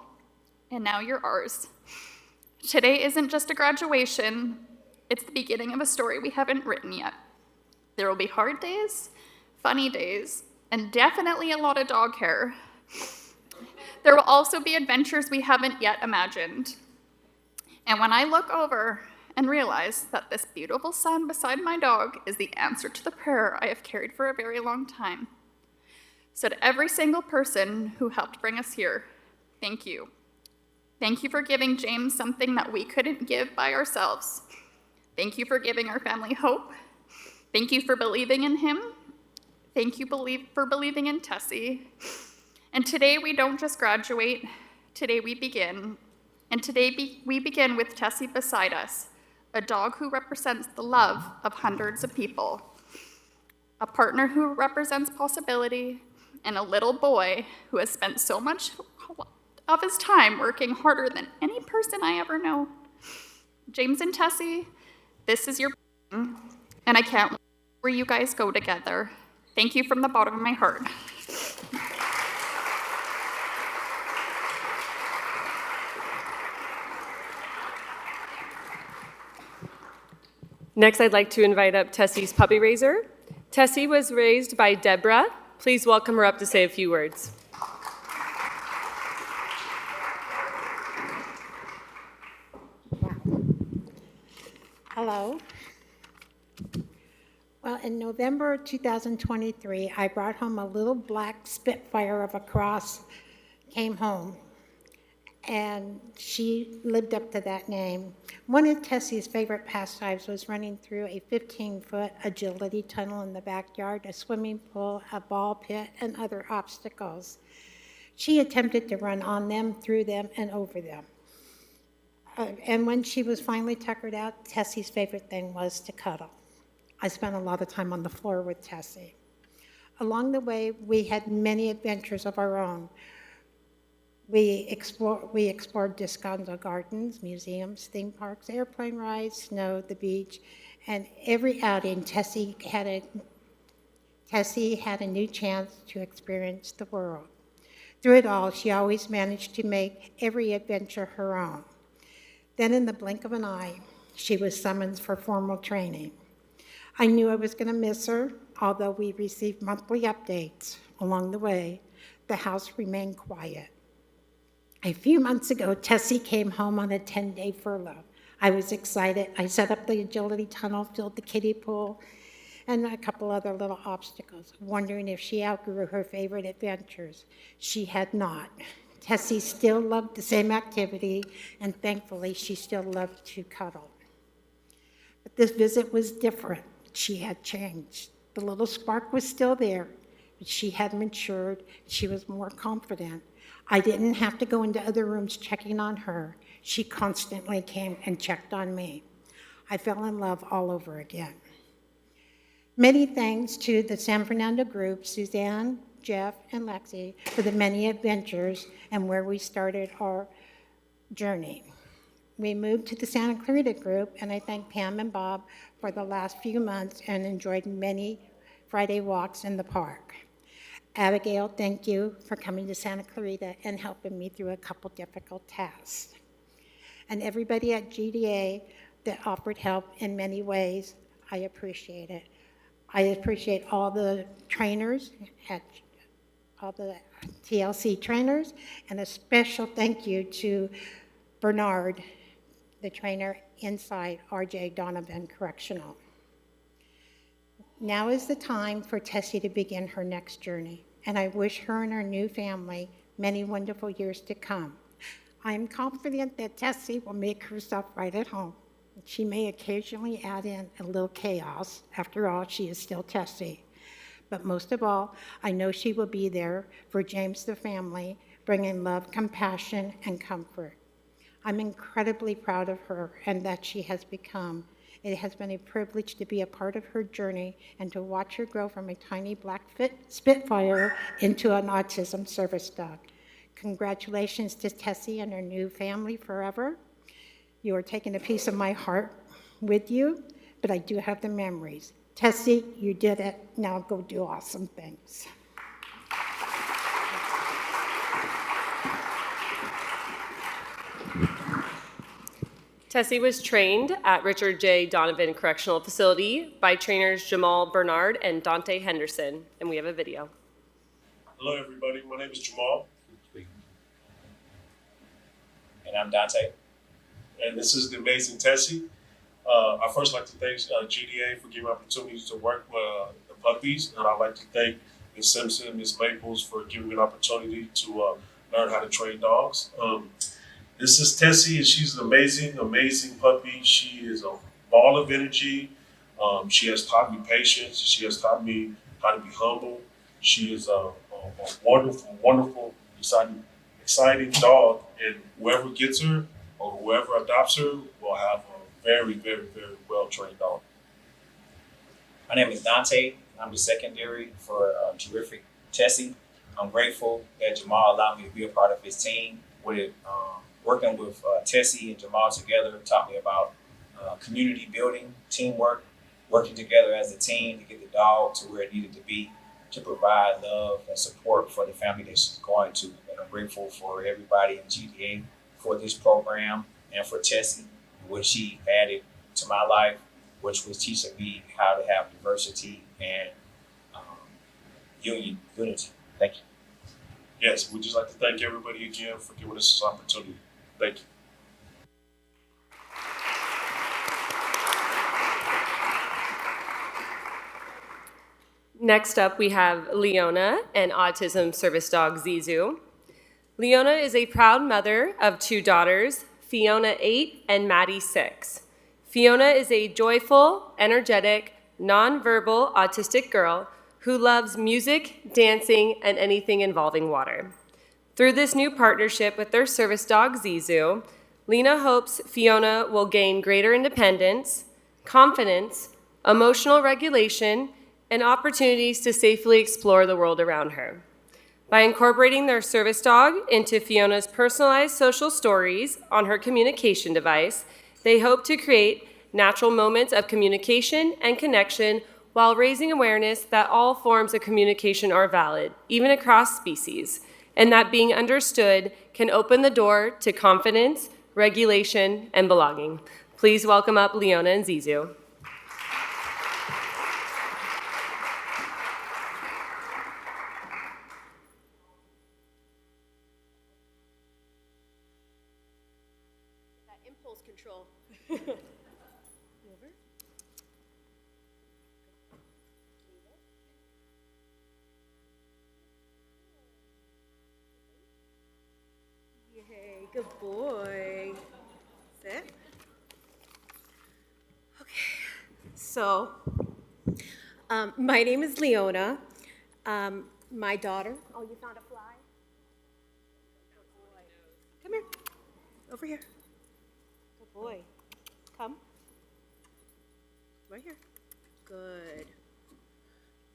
and now you're ours. Today isn't just a graduation, it's the beginning of a story we haven't written yet. There will be hard days, funny days, and definitely a lot of dog hair. There will also be adventures we haven't yet imagined. And when I look over and realize that this beautiful sun beside my dog is the answer to the prayer I have carried for a very long time. So to every single person who helped bring us here, thank you. Thank you for giving James something that we couldn't give by ourselves. Thank you for giving our family hope. Thank you for believing in him. Thank you for believing in Tessie. And today we don't just graduate, today we begin. And today we begin with Tessie beside us, a dog who represents the love of hundreds of people, a partner who represents possibility, and a little boy who has spent so much of his time working harder than any person I ever know. James and Tessie, this is your and I can't wait where you guys go together. Thank you from the bottom of my heart. Next, I'd like to invite up Tessie's puppy raiser. Tessie was raised by Deborah. Please welcome her up to say a few words. Hello. Well, in November 2023, I brought home a little black Spitfire of a cross, came home, and she lived up to that name. One of Tessie's favorite pastimes was running through a 15-foot agility tunnel in the backyard, a swimming pool, a ball pit, and other obstacles. She attempted to run on them, through them, and over them. And when she was finally tuckered out, Tessie's favorite thing was to cuddle. I spent a lot of time on the floor with Tessie. Along the way, we had many adventures of our own. We explored Descanso Gardens, museums, theme parks, airplane rides, snow, the beach, and every outing, Tessie had a new chance to experience the world. Through it all, she always managed to make every adventure her own. Then in the blink of an eye, she was summoned for formal training. I knew I was going to miss her, although we received monthly updates. Along the way, the house remained quiet. A few months ago, Tessie came home on a 10-day furlough. I was excited. I set up the agility tunnel, filled the kiddie pool, and a couple other little obstacles, wondering if she outgrew her favorite adventures. She had not. Tessie still loved the same activity, and thankfully, she still loved to cuddle. But this visit was different. She had changed. The little spark was still there, but she had matured. She was more confident. I didn't have to go into other rooms checking on her. She constantly came and checked on me. I fell in love all over again. Many thanks to the San Fernando group, Suzanne, Jeff, and Lexi, for the many adventures and where we started our journey. We moved to the Santa Clarita group, and I thank Pam and Bob for the last few months and enjoyed many Friday walks in the park. Abigail, thank you for coming to Santa Clarita and helping me through a couple difficult tasks. And everybody at GDA that offered help in many ways, I appreciate it. I appreciate all the trainers, all the TLC trainers, and a special thank you to Bernard, the trainer inside RJ Donovan Correctional. Now is the time for Tessie to begin her next journey, and I wish her and her new family many wonderful years to come. I am confident that Tessie will make herself right at home. She may occasionally add in a little chaos. After all, she is still Tessie. But most of all, I know she will be there for James the family, bringing love, compassion, and comfort. I'm incredibly proud of her and that she has become. It has been a privilege to be a part of her journey and to watch her grow from a tiny black Spitfire into an autism service dog. Congratulations to Tessie and her new family forever. You are taking a piece of my heart with you, but I do have the memories. Tessie, you did it. Now go do awesome things. Tessie was trained at Richard J. Donovan Correctional Facility by trainers Jamal Bernard and Dante Henderson, and we have a video. Hello, everybody. My name is Jamal. And I'm Dante. And this is the amazing Tessie. I first like to thank GDA for giving me opportunities to work with the puppies, and I'd like to thank Ms. Simpson and Ms. Maples for giving me an opportunity to learn how to train dogs. This is Tessie, and she's an amazing, amazing puppy. She is a ball of energy. She has taught me patience. She has taught me how to be humble. She is a wonderful, wonderful, exciting dog, and whoever gets her or whoever adopts her will have a very, very, very well-trained dog. My name is Dante. I'm the secondary for terrific Tessie. I'm grateful that Jamal allowed me to be a part of his team. Working with Tessie and Jamal together taught me about community building, teamwork, working together as a team to get the dog to where it needed to be, to provide love and support for the family that she's going to. And I'm grateful for everybody in GDA for this program and for Tessie, what she added to my life, which was teaching me how to have diversity and unity. Thank you. Yes, we'd just like to thank everybody again for giving us this opportunity. Thank you. Next up, we have Leona and autism service dog Zizou. Leona is a proud mother of 2 daughters, Fiona 8 and Maddie 6. Fiona is a joyful, energetic, nonverbal autistic girl who loves music, dancing, and anything involving water. Through this new partnership with their service dog Zizou, Lena hopes Fiona will gain greater independence, confidence, emotional regulation, and opportunities to safely explore the world around her. By incorporating their service dog into Fiona's personalized social stories on her communication device, they hope to create natural moments of communication and connection while raising awareness that all forms of communication are valid, even across species, and that being understood can open the door to confidence, regulation, and belonging. Please welcome up Leona and Zizou. Impulse control. Over. Yay, good boy. Sit. Okay, so my name is Leona. My daughter. Oh, you found a fly? Come here. Over here. Good boy. Come. Right here. Good.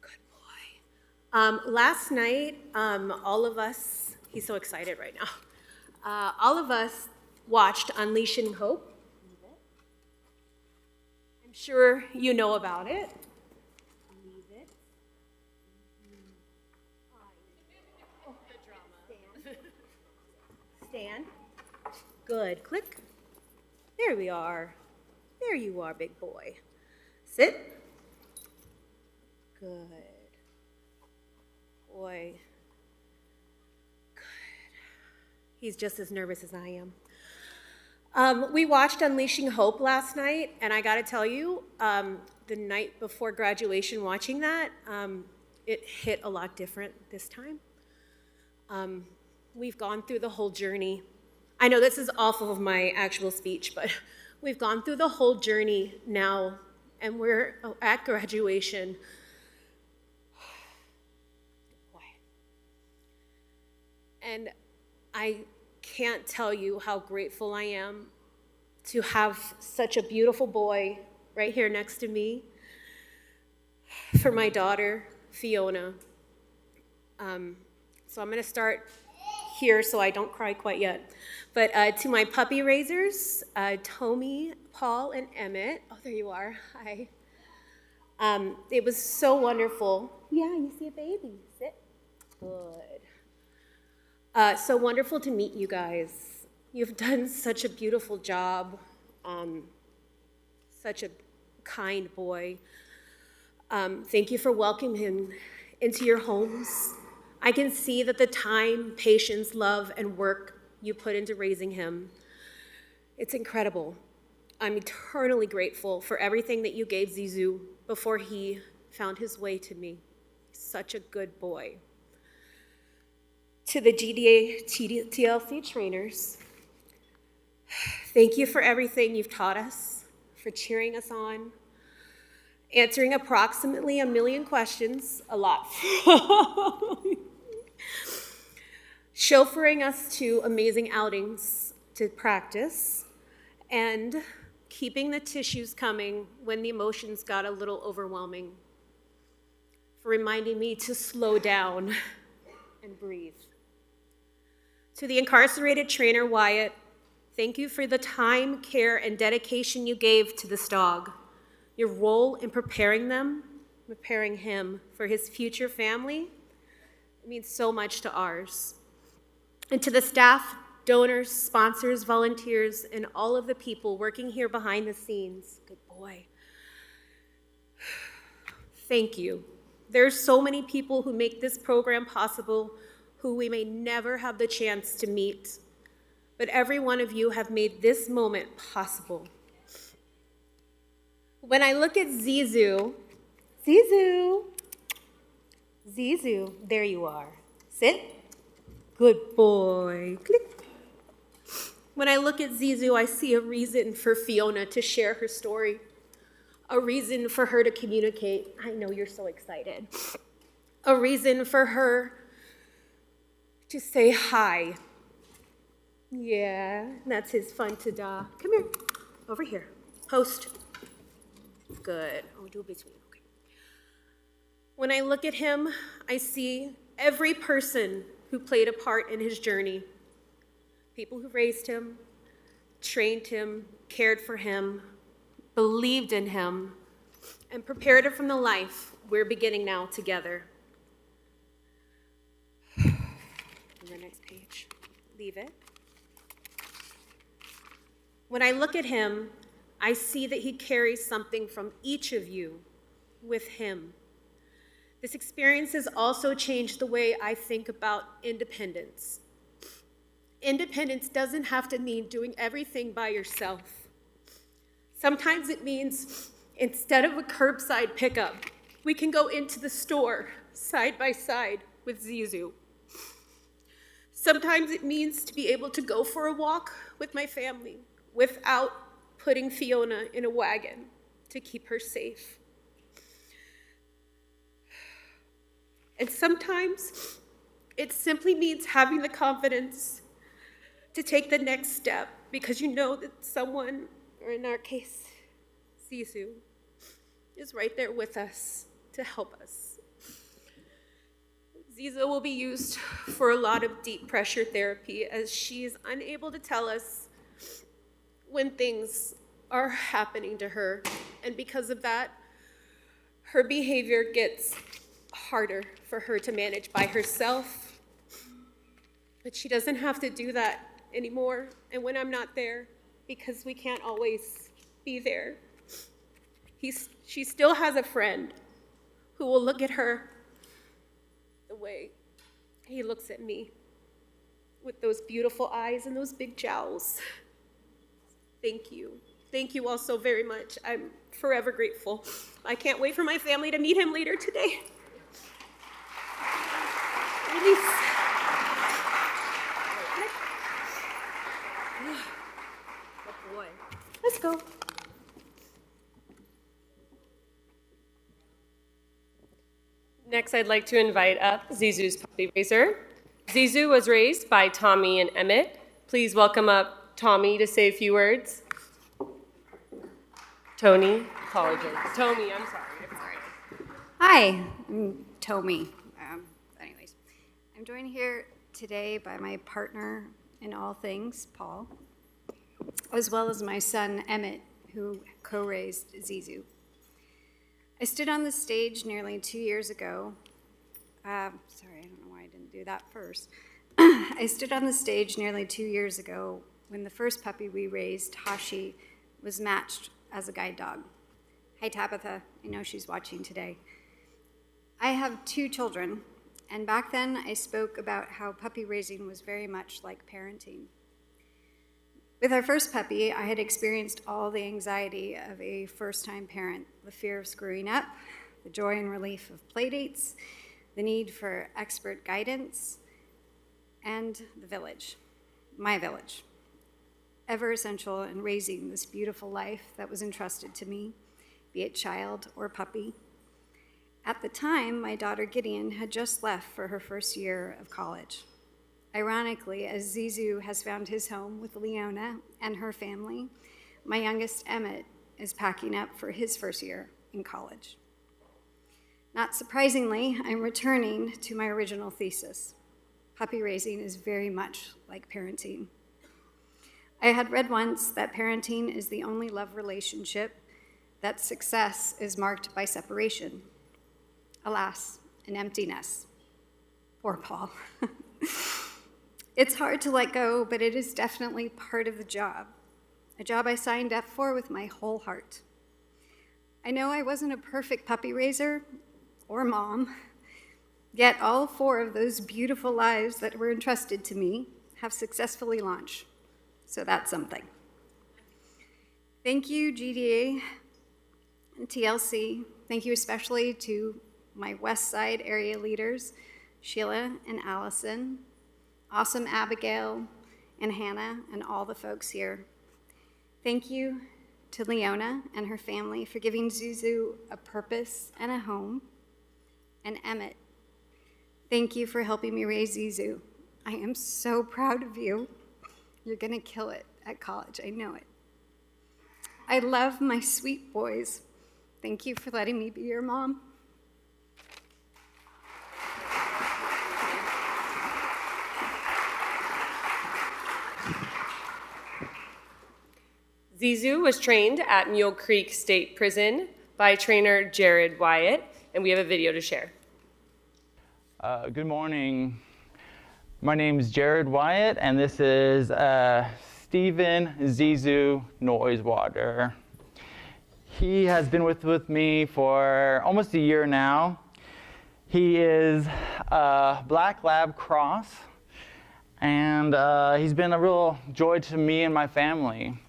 Good boy. Last night, all of us, he's so excited right now. All of us watched Unleashing Hope. I'm sure you know about it. Leave it. Oh, the drama. Stand. Good. Click. There we are. There you are, big boy. Sit. Good. Boy. Good. He's just as nervous as I am. We watched Unleashing Hope last night, and I gotta tell you, the night before graduation watching that, it hit a lot different this time. We've gone through the whole journey. I know this is off of my actual speech, but We've gone through the whole journey now, and we're at graduation. And I can't tell you how grateful I am to have such a beautiful boy right here next to me for my daughter, Fiona. So I'm gonna start here so I don't cry quite yet. But to my puppy raisers, Tommy, Paul, and Emmett. Oh, there you are, hi. It was so wonderful. Yeah, you see a baby, sit. Good. So wonderful to meet you guys. You've done such a beautiful job. Such a kind boy. Thank you for welcoming him into your homes. I can see that the time, patience, love, and work you put into raising him, it's incredible. I'm eternally grateful for everything that you gave Zizou before he found his way to me. Such a good boy. To the GDA TLC trainers, thank you for everything you've taught us, for cheering us on, answering approximately 1 million questions, a lot, chauffeuring us to amazing outings to practice, and keeping the tissues coming when the emotions got a little overwhelming, for reminding me to slow down and breathe. To the incarcerated trainer, Wyatt, thank you for the time, care, and dedication you gave to this dog. Your role in preparing him for his future family, it means so much to ours. And to the staff, donors, sponsors, volunteers, and all of the people working here behind the scenes, good boy. Thank you. There's so many people who make this program possible who we may never have the chance to meet, but every one of you have made this moment possible. When I look at Zizou, there you are. Sit. Good boy. Click. When I look at Zizou, I see a reason for Fiona to share her story, a reason for her to communicate. I know you're so excited. A reason for her to say hi. Yeah, that's his fun ta-da. Come here, over here. Post. Good. Oh, do it between. Okay. When I look at him, I see every person who played a part in his journey. People who raised him, trained him, cared for him, believed in him, and prepared him for the life we're beginning now together. The next page. Leave it. When I look at him, I see that he carries something from each of you with him. This experience has also changed the way I think about independence. Independence doesn't have to mean doing everything by yourself. Sometimes it means instead of a curbside pickup, we can go into the store side by side with Zizou. Sometimes it means to be able to go for a walk with my family without putting Fiona in a wagon to keep her safe. And sometimes it simply means having the confidence to take the next step because you know that someone, or in our case, Zizou, is right there with us to help us. Zizou will be used for a lot of deep pressure therapy as she is unable to tell us when things are happening to her. And because of that, her behavior gets harder for her to manage by herself. But she doesn't have to do that anymore. And when I'm not there, because we can't always be there, she still has a friend who will look at her the way he looks at me with those beautiful eyes and those big jowls. Thank you. Thank you all so very much. I'm forever grateful. I can't wait for my family to meet him later today. Release. Good boy. Let's go. Next, I'd like to invite up Zizou's puppy raiser. Zizou was raised by Tommy and Emmett. Please welcome up Tommy to say a few words. Tony, apologize. Tommy, I'm sorry. Hi, I'm Tommy. Anyways, I'm joined here today by my partner in all things, Paul, as well as my son, Emmett, who co-raised Zizou. I stood on the stage nearly 2 years ago. Sorry, I don't know why I didn't do that first. I stood on the stage nearly 2 years ago when the first puppy we raised, Hashi, was matched as a guide dog. Hi, Tabitha. I know she's watching today. I have 2 children, and back then I spoke about how puppy raising was very much like parenting. With our first puppy, I had experienced all the anxiety of a first-time parent, the fear of screwing up, the joy and relief of playdates, the need for expert guidance, and the village, my village, ever essential in raising this beautiful life that was entrusted to me, be it child or puppy. At the time, my daughter Gideon had just left for her first year of college. Ironically, as Zizou has found his home with Leona and her family, my youngest Emmett is packing up for his first year in college. Not surprisingly, I'm returning to my original thesis. Puppy raising is very much like parenting. I had read once that parenting is the only love relationship that success is marked by separation. Alas, an empty nest. Poor Paul. It's hard to let go, but it is definitely part of the job, a job I signed up for with my whole heart. I know I wasn't a perfect puppy raiser or mom, yet all 4 of those beautiful lives that were entrusted to me have successfully launched, so that's something. Thank you, GDA and TLC. Thank you especially to my West Side area leaders, Sheila and Allison, awesome Abigail and Hannah, and all the folks here. Thank you to Leona and her family for giving Zizou a purpose and a home. And Emmett, thank you for helping me raise Zizou. I am so proud of you. You're gonna kill it at college, I know it. I love my sweet boys. Thank you for letting me be your mom. Zizou was trained at Mule Creek State Prison by trainer Jared Wyatt, and we have a video to share. Good morning. My name is Jared Wyatt, and this is Stephen Zizou Noisewater. He has been with me for almost a year now. He is a Black Lab Cross, and he's been a real joy to me and my family.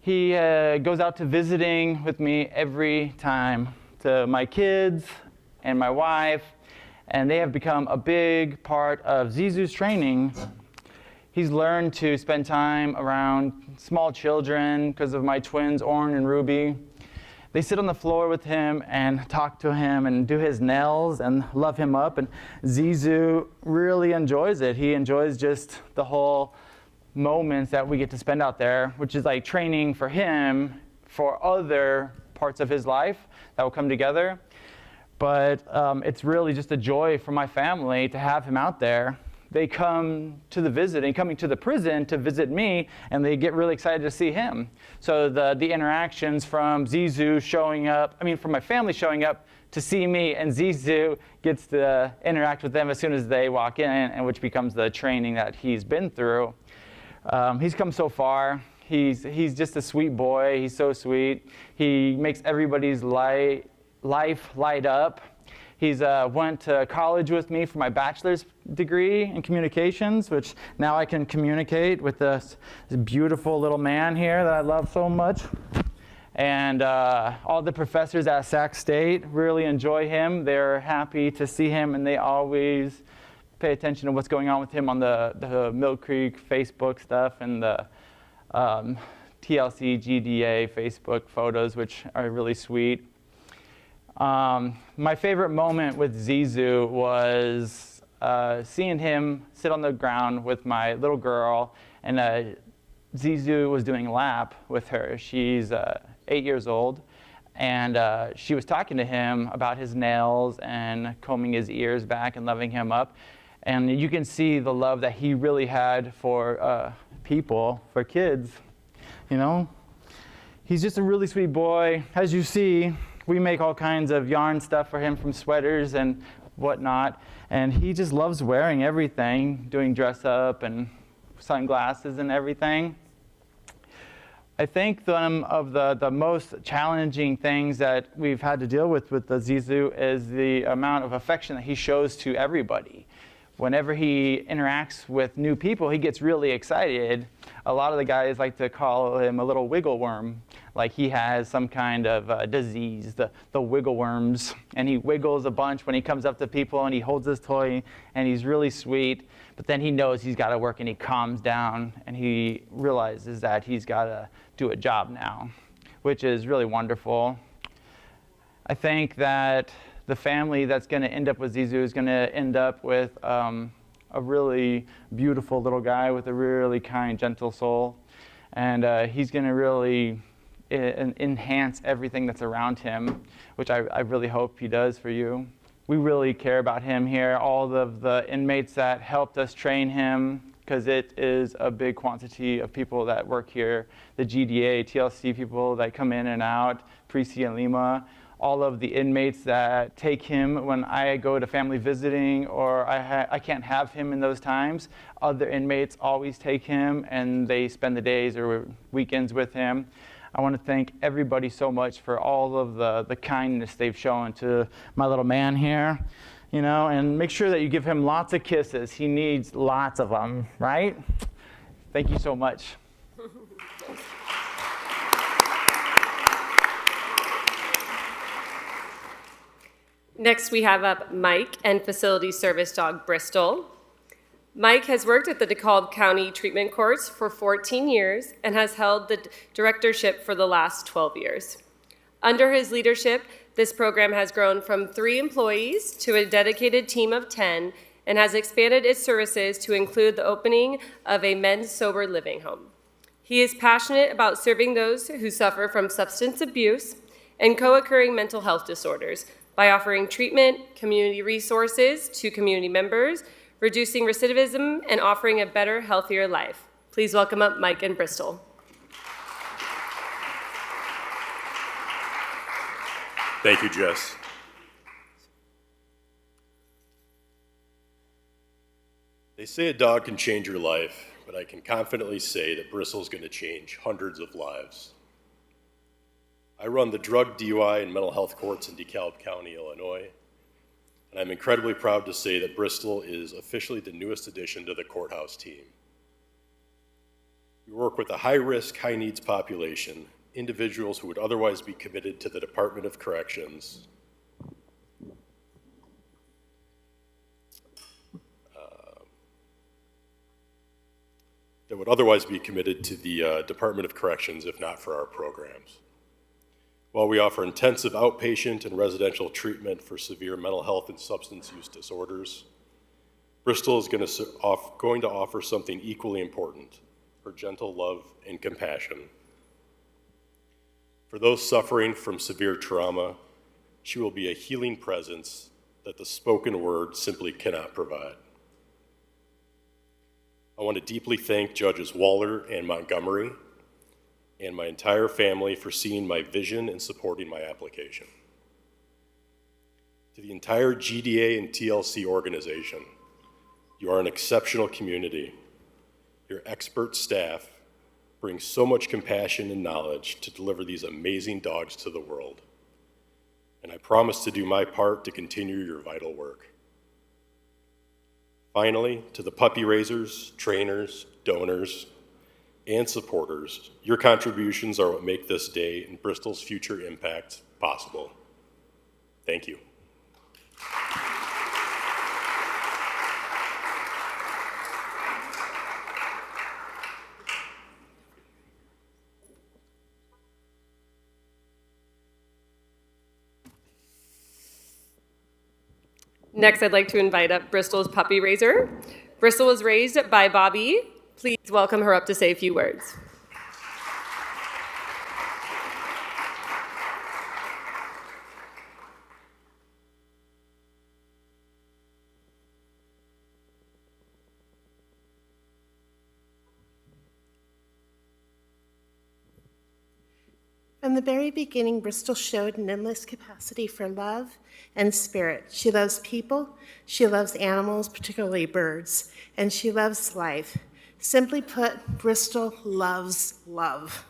He goes out to visiting with me every time, to my kids and my wife, and they have become a big part of Zizou's training. He's learned to spend time around small children because of my twins, Oren and Ruby. They sit on the floor with him and talk to him and do his nails and love him up, and Zizou really enjoys it. He enjoys just the whole moments that we get to spend out there, which is like training for him for other parts of his life that will come together. But it's really just a joy for my family to have him out there. They come to the visiting, coming to the prison to visit me, and they get really excited to see him. So the interactions from Zizou showing up, from my family showing up to see me, and Zizou gets to interact with them as soon as they walk in, and which becomes the training that he's been through. He's come so far. He's just a sweet boy. He's so sweet. He makes everybody's life light up. He's went to college with me for my bachelor's degree in communications, which now I can communicate with this beautiful little man here that I love so much. And all the professors at Sac State really enjoy him. They're happy to see him, and they always pay attention to what's going on with him on the Mill Creek Facebook stuff and the TLC GDA Facebook photos, which are really sweet. My favorite moment with Zizou was seeing him sit on the ground with my little girl, and Zizou was doing a lap with her. She's 8 years old, and she was talking to him about his nails and combing his ears back and loving him up. And you can see the love that he really had for people, for kids, you know? He's just a really sweet boy. As you see, we make all kinds of yarn stuff for him, from sweaters and whatnot, and he just loves wearing everything, doing dress up and sunglasses and everything. I think some of the most challenging things that we've had to deal with the Zizou is the amount of affection that he shows to everybody. Whenever he interacts with new people, he gets really excited. A lot of the guys like to call him a little wiggle worm, like he has some kind of disease, the wiggle worms. And he wiggles a bunch when he comes up to people, and he holds his toy, and he's really sweet. But then he knows he's got to work, and he calms down, and he realizes that he's got to do a job now, which is really wonderful. I think that the family that's going to end up with Zizou is going to end up with a really beautiful little guy with a really kind, gentle soul. And he's going to really enhance everything that's around him, which I really hope he does for you. We really care about him here, all of the inmates that helped us train him, because it is a big quantity of people that work here. The GDA, TLC people that come in and out, Prissy and Lima, all of the inmates that take him when I go to family visiting, or I can't have him in those times. Other inmates always take him, and they spend the days or weekends with him. I want to thank everybody so much for all of the kindness they've shown to my little man here, you know, and make sure that you give him lots of kisses. He needs lots of them, right? Thank you so much. Next, we have up Mike and facility service dog Bristol. Mike has worked at the DeKalb County Treatment Courts for 14 years and has held the directorship for the last 12 years. Under his leadership, this program has grown from 3 employees to a dedicated team of 10 and has expanded its services to include the opening of a men's sober living home. He is passionate about serving those who suffer from substance abuse and co-occurring mental health disorders by offering treatment, community resources to community members, reducing recidivism, and offering a better, healthier life. Please welcome up Mike and Bristol. Thank you, Jess. They say a dog can change your life, but I can confidently say that Bristol's going to change hundreds of lives. I run the drug, DUI, and mental health courts in DeKalb County, Illinois, and I'm incredibly proud to say that Bristol is officially the newest addition to the courthouse team. We work with a high-risk, high-needs population, individuals who would otherwise be committed to the Department of Corrections, Department of Corrections if not for our programs. While we offer intensive outpatient and residential treatment for severe mental health and substance use disorders, Bristol is going to offer something equally important, her gentle love and compassion. For those suffering from severe trauma, she will be a healing presence that the spoken word simply cannot provide. I want to deeply thank Judges Waller and Montgomery and my entire family for seeing my vision and supporting my application. To the entire GDA and TLC organization, you are an exceptional community. Your expert staff brings so much compassion and knowledge to deliver these amazing dogs to the world. And I promise to do my part to continue your vital work. Finally, to the puppy raisers, trainers, donors, and supporters, your contributions are what make this day and Bristol's future impact possible. Thank you. Next, I'd like to invite up Bristol's puppy raiser. Bristol was raised by Bobby. Please welcome her up to say a few words. From the very beginning, Bristol showed an endless capacity for love and spirit. She loves people, she loves animals, particularly birds, and she loves life. Simply put, Bristol loves love.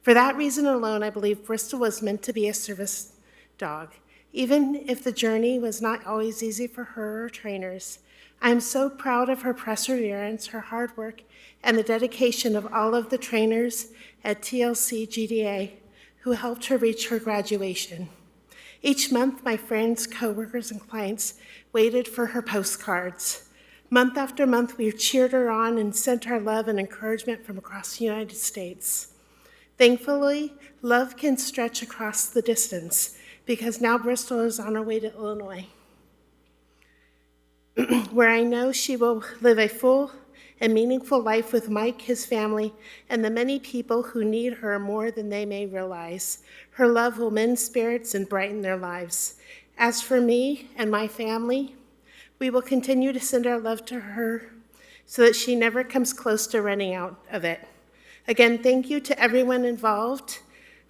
For that reason alone, I believe Bristol was meant to be a service dog. Even if the journey was not always easy for her or trainers, I am so proud of her perseverance, her hard work, and the dedication of all of the trainers at TLC GDA who helped her reach her graduation. Each month, my friends, coworkers, and clients waited for her postcards. Month after month, we cheered her on and sent our love and encouragement from across the United States. Thankfully, love can stretch across the distance because now Bristol is on her way to Illinois, where I know she will live a full and meaningful life with Mike, his family, and the many people who need her more than they may realize. Her love will mend spirits and brighten their lives. As for me and my family, we will continue to send our love to her so that she never comes close to running out of it. Again, thank you to everyone involved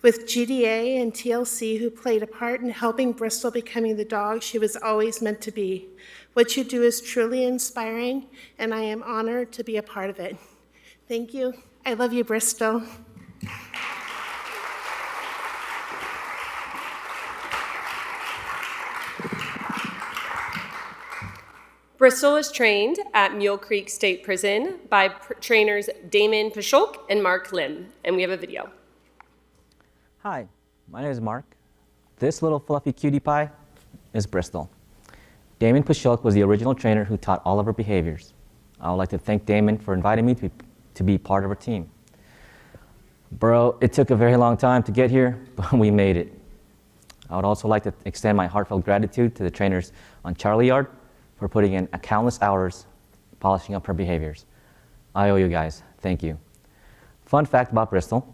with GDA and TLC who played a part in helping Bristol becoming the dog she was always meant to be. What you do is truly inspiring, and I am honored to be a part of it. Thank you. I love you, Bristol. Bristol was trained at Mule Creek State Prison by trainers Damon Pashulk and Mark Lim, and we have a video. Hi, my name is Mark. This little fluffy cutie pie is Bristol. Damon Pashulk was the original trainer who taught all of her behaviors. I would like to thank Damon for inviting me to be part of her team. Bro, it took a very long time to get here, but we made it. I would also like to extend my heartfelt gratitude to the trainers on Charlie Yard for putting in countless hours polishing up her behaviors. I owe you guys, thank you. Fun fact about Bristol,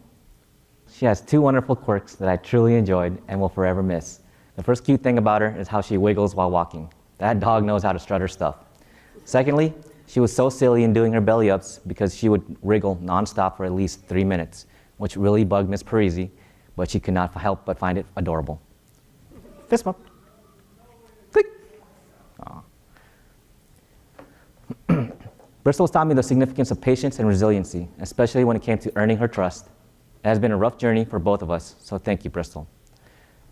she has two wonderful quirks that I truly enjoyed and will forever miss. The first cute thing about her is how she wiggles while walking. That dog knows how to strut her stuff. Secondly, she was so silly in doing her belly ups because she would wriggle nonstop for at least 3 minutes, which really bugged Miss Parisi, but she could not help but find it adorable. Fist bump. Click. Bristol taught me the significance of patience and resiliency, especially when it came to earning her trust. It has been a rough journey for both of us, so thank you, Bristol.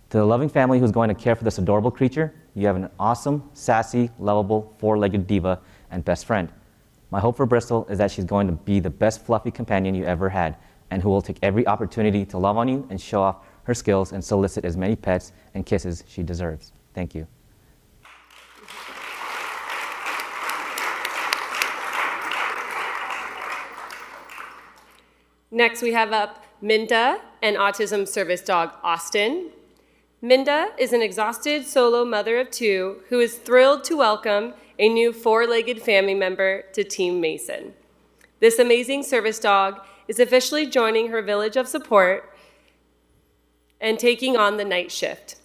To the loving family who's going to care for this adorable creature, you have an awesome, sassy, lovable, four-legged diva and best friend. My hope for Bristol is that she's going to be the best fluffy companion you ever had and who will take every opportunity to love on you and show off her skills and solicit as many pets and kisses she deserves. Thank you. Next, we have up Minda and autism service dog Austin. Minda is an exhausted solo mother of two who is thrilled to welcome a new four-legged family member to Team Mason. This amazing service dog is officially joining her village of support and taking on the night shift,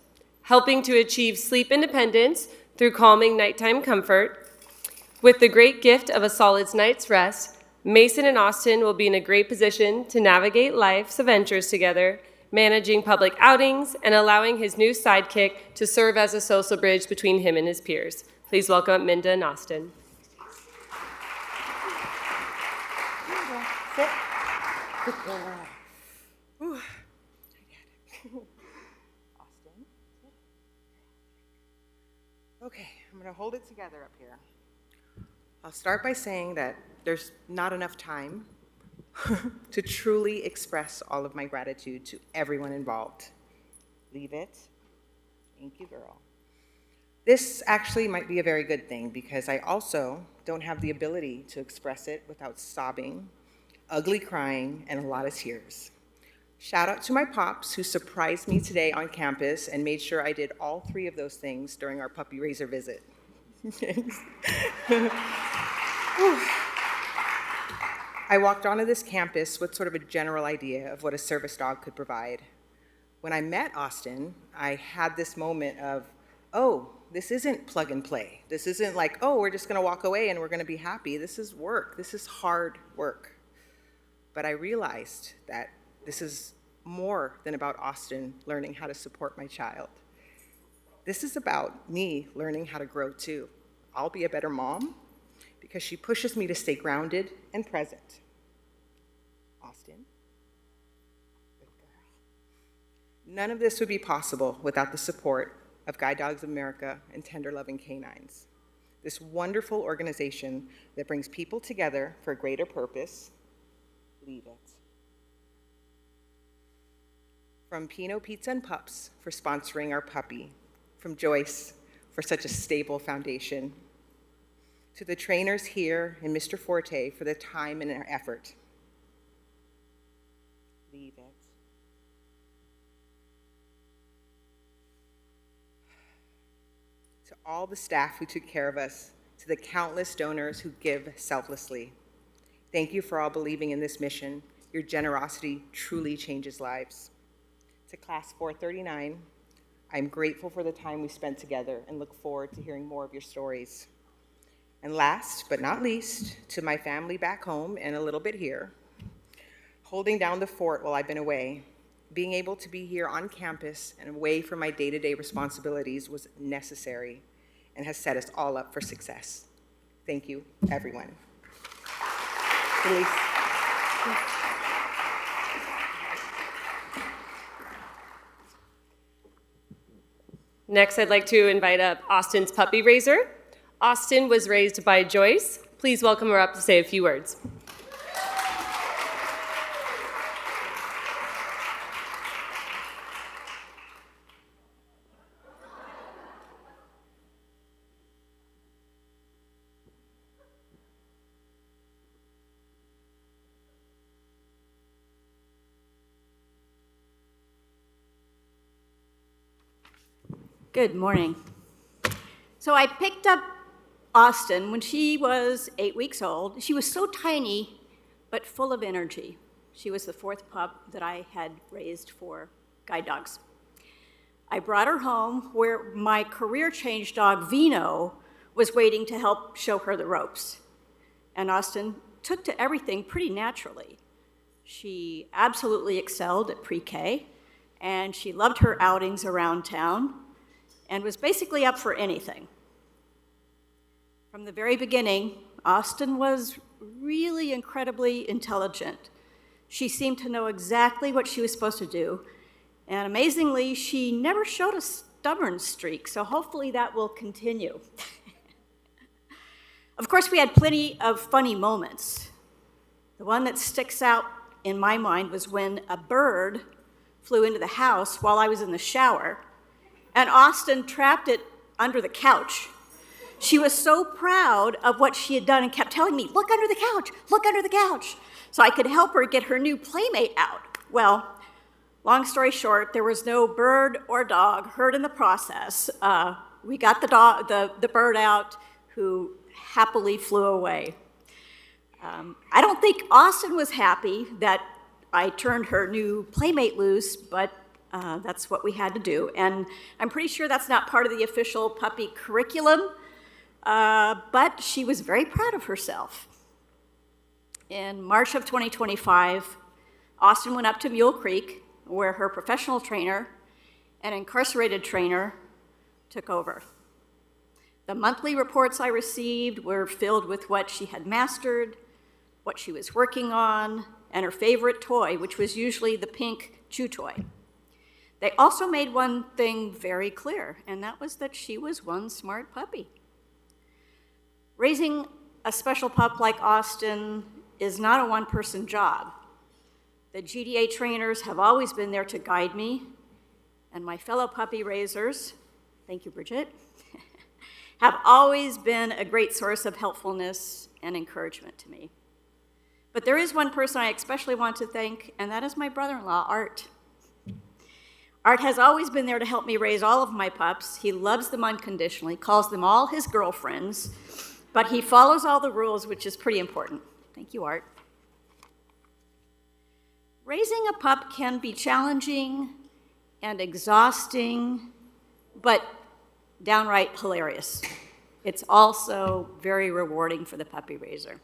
helping to achieve sleep independence through calming nighttime comfort. With the great gift of a solid night's rest, Mason and Austin will be in a great position to navigate life's adventures together, managing public outings and allowing his new sidekick to serve as a social bridge between him and his peers. Please welcome Minda and Austin. Sit. Austin. Okay, I'm going to hold it together up here. I'll start by saying that there's not enough time to truly express all of my gratitude to everyone involved. Leave it. Thank you, girl. This actually might be a very good thing because I also don't have the ability to express it without sobbing, ugly crying, and a lot of tears. Shout out to my pops who surprised me today on campus and made sure I did all 3 of those things during our puppy raiser visit. I walked onto this campus with sort of a general idea of what a service dog could provide. When I met Austin, I had this moment of, oh, this isn't plug and play. This isn't like, oh, we're just gonna walk away and we're gonna be happy. This is work, this is hard work. But I realized that this is more than about Austin learning how to support my child. This is about me learning how to grow too. I'll be a better mom because she pushes me to stay grounded and present. Austin, good girl. None of this would be possible without the support of Guide Dogs of America and Tender Loving Canines. This wonderful organization that brings people together for a greater purpose. Leave it. From Pino Pizza and Pups for sponsoring our puppy. From Joyce for such a stable foundation. To the trainers here and Mr. Forte for the time and effort. Leave it. To all the staff who took care of us, to the countless donors who give selflessly. Thank you for all believing in this mission. Your generosity truly changes lives. To Class 439, I'm grateful for the time we spent together and look forward to hearing more of your stories. And last but not least, to my family back home and a little bit here, holding down the fort while I've been away, being able to be here on campus and away from my day-to-day responsibilities was necessary and has set us all up for success. Thank you, everyone. Release. Next, I'd like to invite up Austin's puppy raiser. Austin was raised by Joyce. Please welcome her up to say a few words. Good morning. So I picked up Austin when she was 8 weeks old. She was so tiny, but full of energy. She was the 4th pup that I had raised for guide dogs. I brought her home where my career change dog, Vino, was waiting to help show her the ropes. And Austin took to everything pretty naturally. She absolutely excelled at pre-K, and she loved her outings around town, and was basically up for anything. From the very beginning, Austin was really incredibly intelligent. She seemed to know exactly what she was supposed to do, and amazingly, she never showed a stubborn streak, so hopefully that will continue. Of course, we had plenty of funny moments. The one that sticks out in my mind was when a bird flew into the house while I was in the shower, and Austin trapped it under the couch. She was so proud of what she had done and kept telling me, look under the couch, look under the couch, so I could help her get her new playmate out. Well, long story short, there was no bird or dog hurt in the process. We got the bird out, who happily flew away. I don't think Austin was happy that I turned her new playmate loose, but that's what we had to do. And I'm pretty sure that's not part of the official puppy curriculum, but she was very proud of herself. In March of 2025, Austin went up to Mule Creek, where her professional trainer and incarcerated trainer took over. The monthly reports I received were filled with what she had mastered, what she was working on, and her favorite toy, which was usually the pink chew toy. They also made one thing very clear, and that was that she was one smart puppy. Raising a special pup like Austin is not a one-person job. The GDA trainers have always been there to guide me, and my fellow puppy raisers, thank you, Bridget, have always been a great source of helpfulness and encouragement to me. But there is one person I especially want to thank, and that is my brother-in-law, Art. Art has always been there to help me raise all of my pups. He loves them unconditionally, calls them all his girlfriends, but he follows all the rules, which is pretty important. Thank you, Art. Raising a pup can be challenging and exhausting, but downright hilarious. It's also very rewarding for the puppy raiser.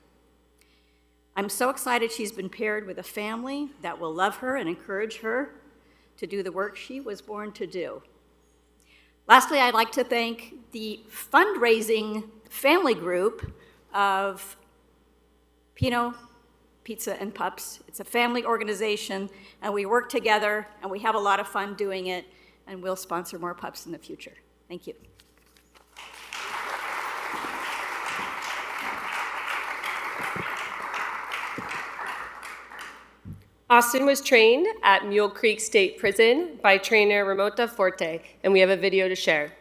I'm so excited she's been paired with a family that will love her and encourage her to do the work she was born to do. Lastly, I'd like to thank the fundraising family group of Pinot Pizza and Pups. It's a family organization, and we work together, and we have a lot of fun doing it, and we'll sponsor more pups in the future. Thank you. Austin was trained at Mule Creek State Prison by trainer Ramota Forte, and we have a video to share.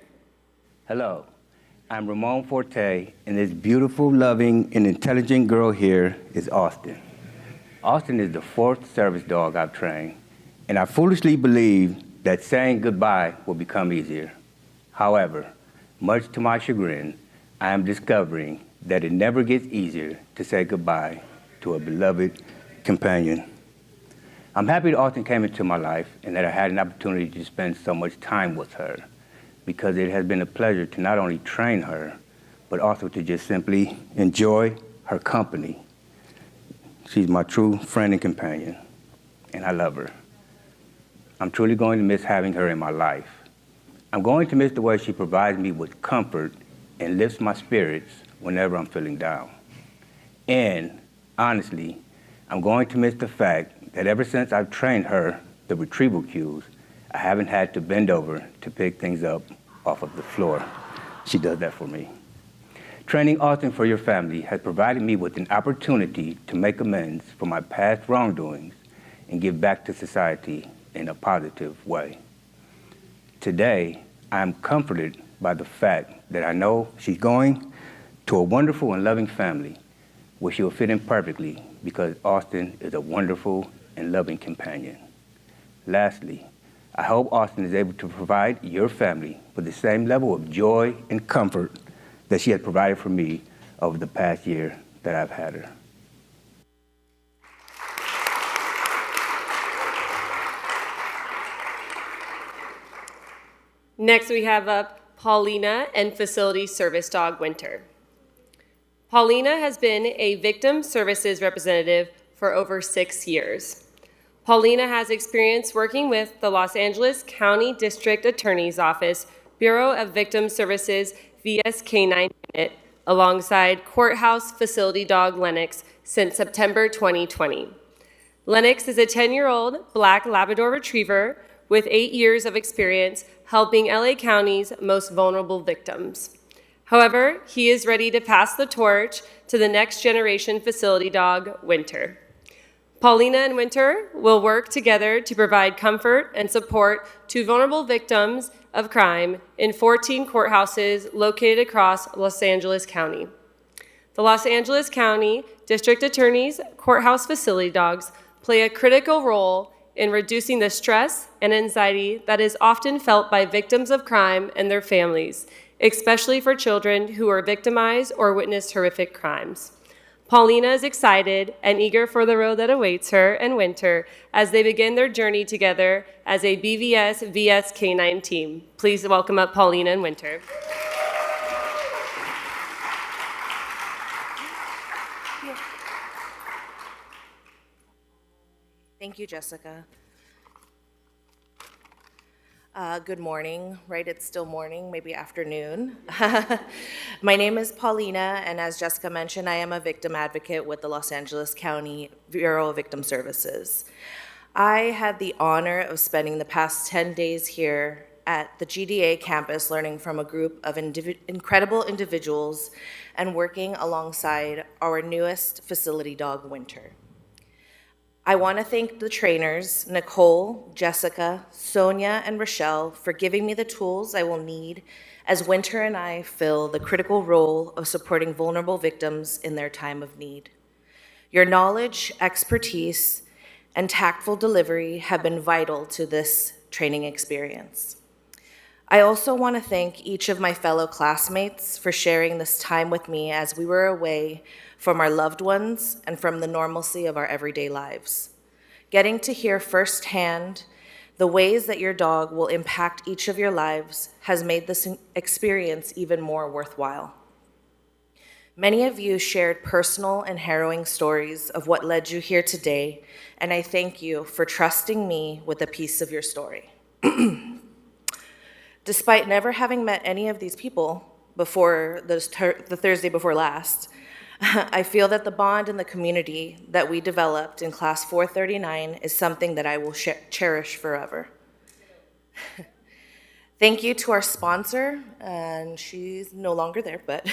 Hello, I'm Ramon Forte, and this beautiful, loving, and intelligent girl here is Austin. Austin is the 4th service dog I've trained, and I foolishly believed that saying goodbye will become easier. However, much to my chagrin, I am discovering that it never gets easier to say goodbye to a beloved companion. I'm happy that Austin came into my life and that I had an opportunity to spend so much time with her, because it has been a pleasure to not only train her, but also to just simply enjoy her company. She's my true friend and companion, and I love her. I'm truly going to miss having her in my life. I'm going to miss the way she provides me with comfort and lifts my spirits whenever I'm feeling down. And honestly, I'm going to miss the fact that ever since I've trained her the retrieval cues, I haven't had to bend over to pick things up off of the floor. She does that for me. Training Austin for your family has provided me with an opportunity to make amends for my past wrongdoings and give back to society in a positive way. Today, I am comforted by the fact that I know she's going to a wonderful and loving family where she will fit in perfectly, because Austin is a wonderful and loving companion. Lastly, I hope Austin is able to provide your family with the same level of joy and comfort that she has provided for me over the past year that I've had her. Next, we have up Paulina and facility service dog Winter. Paulina has been a victim services representative for over 6 years. Paulina has experience working with the Los Angeles County District Attorney's Office, Bureau of Victim Services VS Canine Unit, alongside courthouse facility dog Lennox since September 2020. Lennox is a 10-year-old black Labrador retriever with 8 years of experience helping LA County's most vulnerable victims. However, he is ready to pass the torch to the next generation facility dog, Winter. Paulina and Winter will work together to provide comfort and support to vulnerable victims of crime in 14 courthouses located across Los Angeles County. The Los Angeles County District Attorney's courthouse facility dogs play a critical role in reducing the stress and anxiety that is often felt by victims of crime and their families, especially for children who are victimized or witness horrific crimes. Paulina is excited and eager for the road that awaits her and Winter as they begin their journey together as a BVS VS Canine team. Please welcome up Paulina and Winter. Thank you, Jessica. Good morning, right? It's still morning, maybe afternoon. My name is Paulina, and as Jessica mentioned, I am a victim advocate with the Los Angeles County Bureau of Victim Services. I had the honor of spending the past 10 days here at the GDA campus learning from a group of incredible individuals and working alongside our newest facility dog, Winter. I want to thank the trainers, Nicole, Jessica, Sonia, and Rochelle, for giving me the tools I will need as Winter and I fill the critical role of supporting vulnerable victims in their time of need. Your knowledge, expertise, and tactful delivery have been vital to this training experience. I also want to thank each of my fellow classmates for sharing this time with me as we were away from our loved ones and from the normalcy of our everyday lives. Getting to hear firsthand the ways that your dog will impact each of your lives has made this experience even more worthwhile. Many of you shared personal and harrowing stories of what led you here today, and I thank you for trusting me with a piece of your story. Despite never having met any of these people before the Thursday before last, I feel that the bond in the community that we developed in class 439 is something that I will cherish forever. Thank you to our sponsor, and she's no longer there, but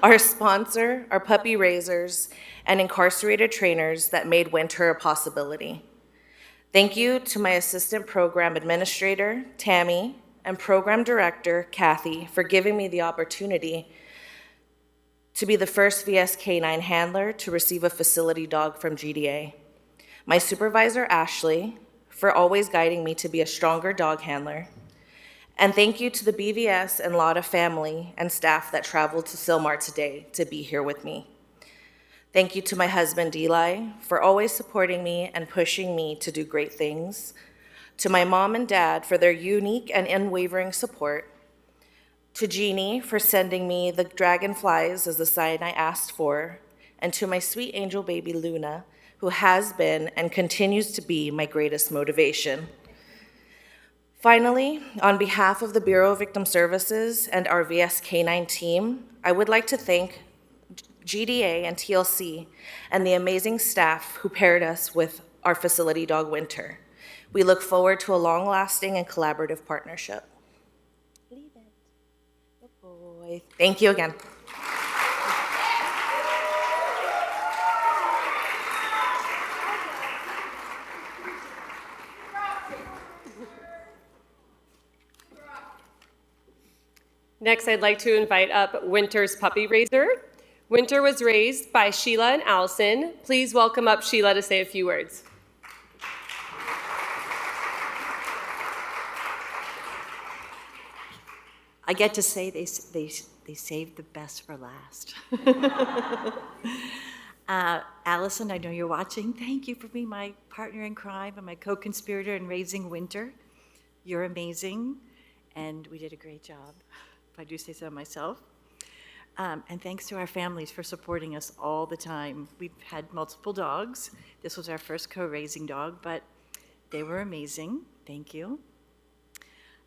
our sponsor, our puppy raisers, and incarcerated trainers that made winter a possibility. Thank you to my assistant program administrator, Tammy, and program director, Kathy, for giving me the opportunity to be the first VS Canine handler to receive a facility dog from GDA. My supervisor, Ashley, for always guiding me to be a stronger dog handler. And thank you to the BVS and Lotta family and staff that traveled to Sylmar today to be here with me. Thank you to my husband, Eli, for always supporting me and pushing me to do great things. To my mom and dad for their unique and unwavering support. To Jeannie for sending me the dragonflies as the sign I asked for. And to my sweet angel baby, Luna, who has been and continues to be my greatest motivation. Finally, on behalf of the Bureau of Victim Services and our VS Canine team, I would like to thank GDA and TLC and the amazing staff who paired us with our facility dog, Winter. We look forward to a long-lasting and collaborative partnership. Leave it. Good boy. Thank you again. Next, I'd like to invite up Winter's puppy raiser. Winter was raised by Sheila and Allison. Please welcome up Sheila to say a few words. I get to say they saved the best for last. Allison, I know you're watching. Thank you for being my partner in crime and my co-conspirator in raising Winter. You're amazing, and we did a great job, if I do say so myself. And thanks to our families for supporting us all the time. We've had multiple dogs. This was our first co-raising dog, but they were amazing. Thank you.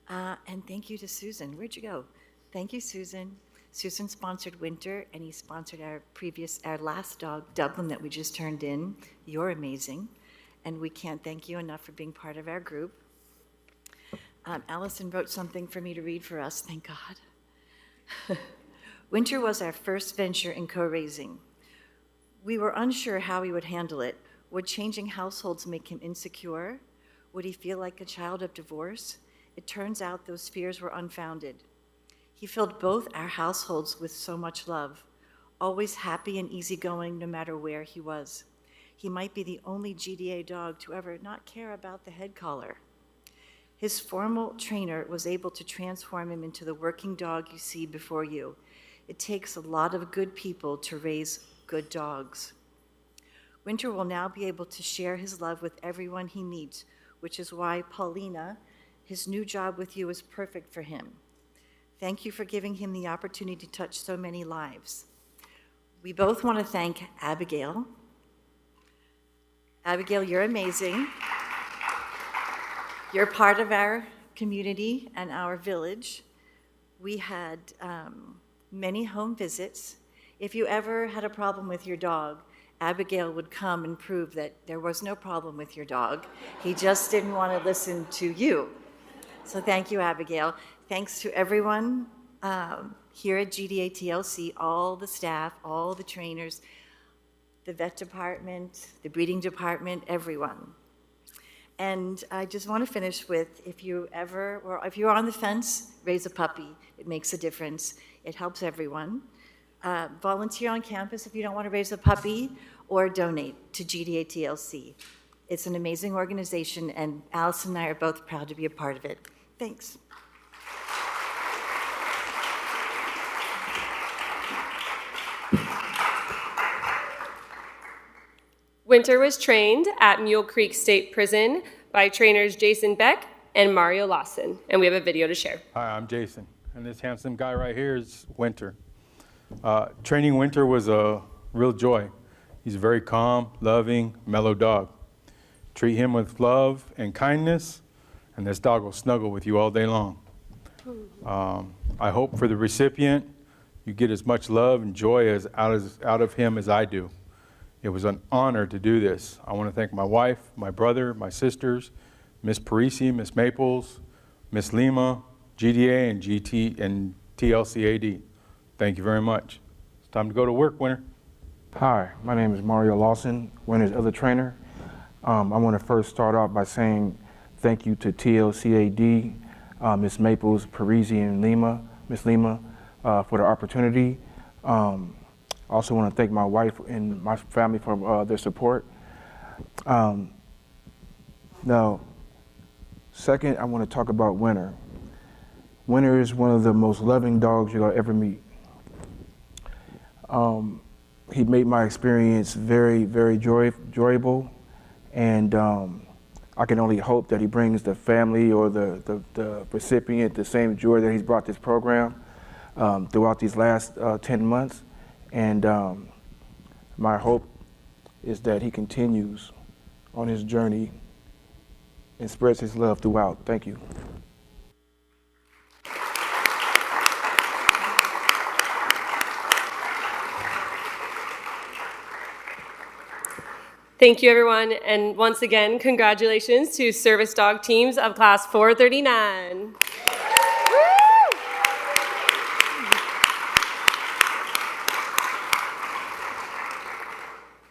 And thank you to Susan. Where'd you go? Thank you, Susan. Susan sponsored Winter, and he sponsored our last dog, Dublin, that we just turned in. You're amazing, and we can't thank you enough for being part of our group. Allison wrote something for me to read for us, thank God. Winter was our first venture in co-raising. We were unsure how he would handle it. Would changing households make him insecure? Would he feel like a child of divorce? It turns out those fears were unfounded. He filled both our households with so much love, always happy and easygoing no matter where he was. He might be the only GDA dog to ever not care about the head collar. His formal trainer was able to transform him into the working dog you see before you. It takes a lot of good people to raise good dogs. Winter will now be able to share his love with everyone he meets, which is why Paulina, his new job with you, is perfect for him. Thank you for giving him the opportunity to touch so many lives. We both want to thank Abigail. Abigail, you're amazing. You're part of our community and our village. We had many home visits. If you ever had a problem with your dog, Abigail would come and prove that there was no problem with your dog. He just didn't want to listen to you. So thank you, Abigail. Thanks to everyone here at GDA TLC, all the staff, all the trainers, the vet department, the breeding department, everyone. And I just want to finish with, if you're on the fence, raise a puppy. It makes a difference. It helps everyone. Volunteer on campus if you don't want to raise a puppy, or donate to GDA TLC. It's an amazing organization, and Allison and I are both proud to be a part of it. Thanks. Winter was trained at Mule Creek State Prison by trainers Jason Beck and Mario Lawson, and we have a video to share. Hi, I'm Jason, and this handsome guy right here is Winter. Training Winter was a real joy. He's a very calm, loving, mellow dog. Treat him with love and kindness, and this dog will snuggle with you all day long. I hope for the recipient, you get as much love and joy out of him as I do. It was an honor to do this. I want to thank my wife, my brother, my sisters, Miss Parisi, Miss Maples, Miss Lima, GDA, and GT and TLCAD. Thank you very much. It's time to go to work, Winter. Hi, my name is Mario Lawson, Winter's other trainer. I want to first start off by saying thank you to TLCAD, Miss Maples, Parisi, and Miss Lima, for the opportunity. I also want to thank my wife and my family for their support. Now, second, I want to talk about Winter. Winter is one of the most loving dogs you'll ever meet. He made my experience very, very enjoyable, and I can only hope that he brings the family or the recipient the same joy that he's brought this program throughout these last 10 months. And my hope is that he continues on his journey and spreads his love throughout. Thank you. Thank you, everyone. And once again, congratulations to service dog teams of Class 439.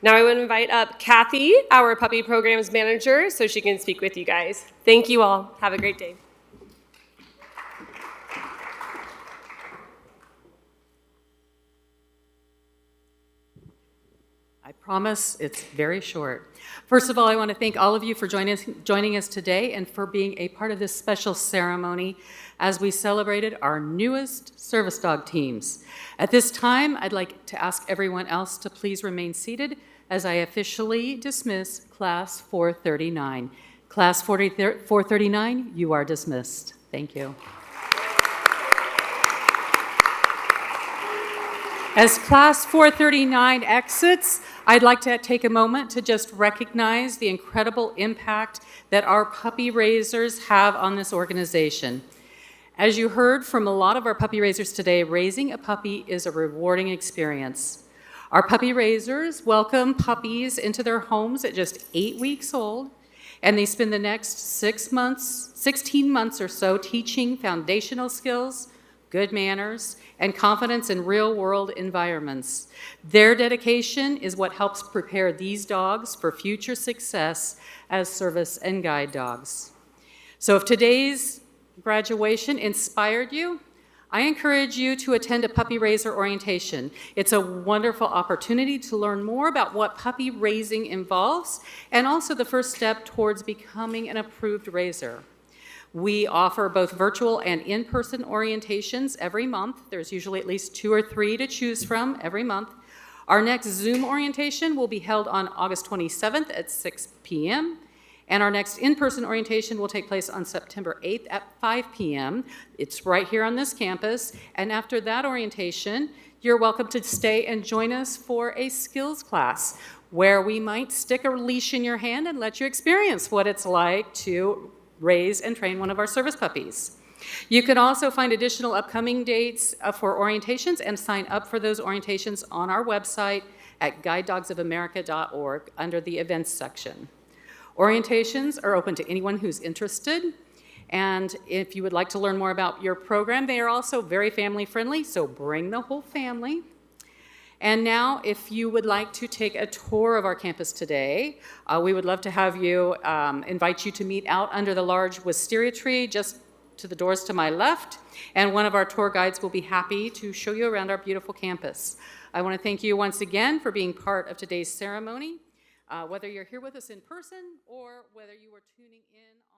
Now I would invite up Kathy, our puppy programs manager, so she can speak with you guys. Thank you all. Have a great day. I promise it's very short. First of all, I want to thank all of you for joining us today and for being a part of this special ceremony as we celebrated our newest service dog teams. At this time, I'd like to ask everyone else to please remain seated as I officially dismiss Class 439. Class 439, you are dismissed. Thank you. As Class 439 exits, I'd like to take a moment to just recognize the incredible impact that our puppy raisers have on this organization. As you heard from a lot of our puppy raisers today, raising a puppy is a rewarding experience. Our puppy raisers welcome puppies into their homes at just 8 weeks old, and they spend the next 16 months or so teaching foundational skills, good manners, and confidence in real-world environments. Their dedication is what helps prepare these dogs for future success as service and guide dogs. So if today's graduation inspired you, I encourage you to attend a puppy raiser orientation. It's a wonderful opportunity to learn more about what puppy raising involves and also the first step towards becoming an approved raiser. We offer both virtual and in-person orientations every month. There's usually at least 2 or 3 to choose from every month. Our next Zoom orientation will be held on August 27th at 6 p.m. And our next in-person orientation will take place on September 8th at 5 p.m. It's right here on this campus. And after that orientation, you're welcome to stay and join us for a skills class where we might stick a leash in your hand and let you experience what it's like to raise and train one of our service puppies. You can also find additional upcoming dates for orientations and sign up for those orientations on our website at guidedogsofamerica.org under the events section. Orientations are open to anyone who's interested, and if you would like to learn more about your program, they are also very family friendly, so bring the whole family. And now, if you would like to take a tour of our campus today, we would love to have you, invite you to meet out under the large wisteria tree just to the doors to my left, and one of our tour guides will be happy to show you around our beautiful campus. I want to thank you once again for being part of today's ceremony, whether you're here with us in person or whether you are tuning in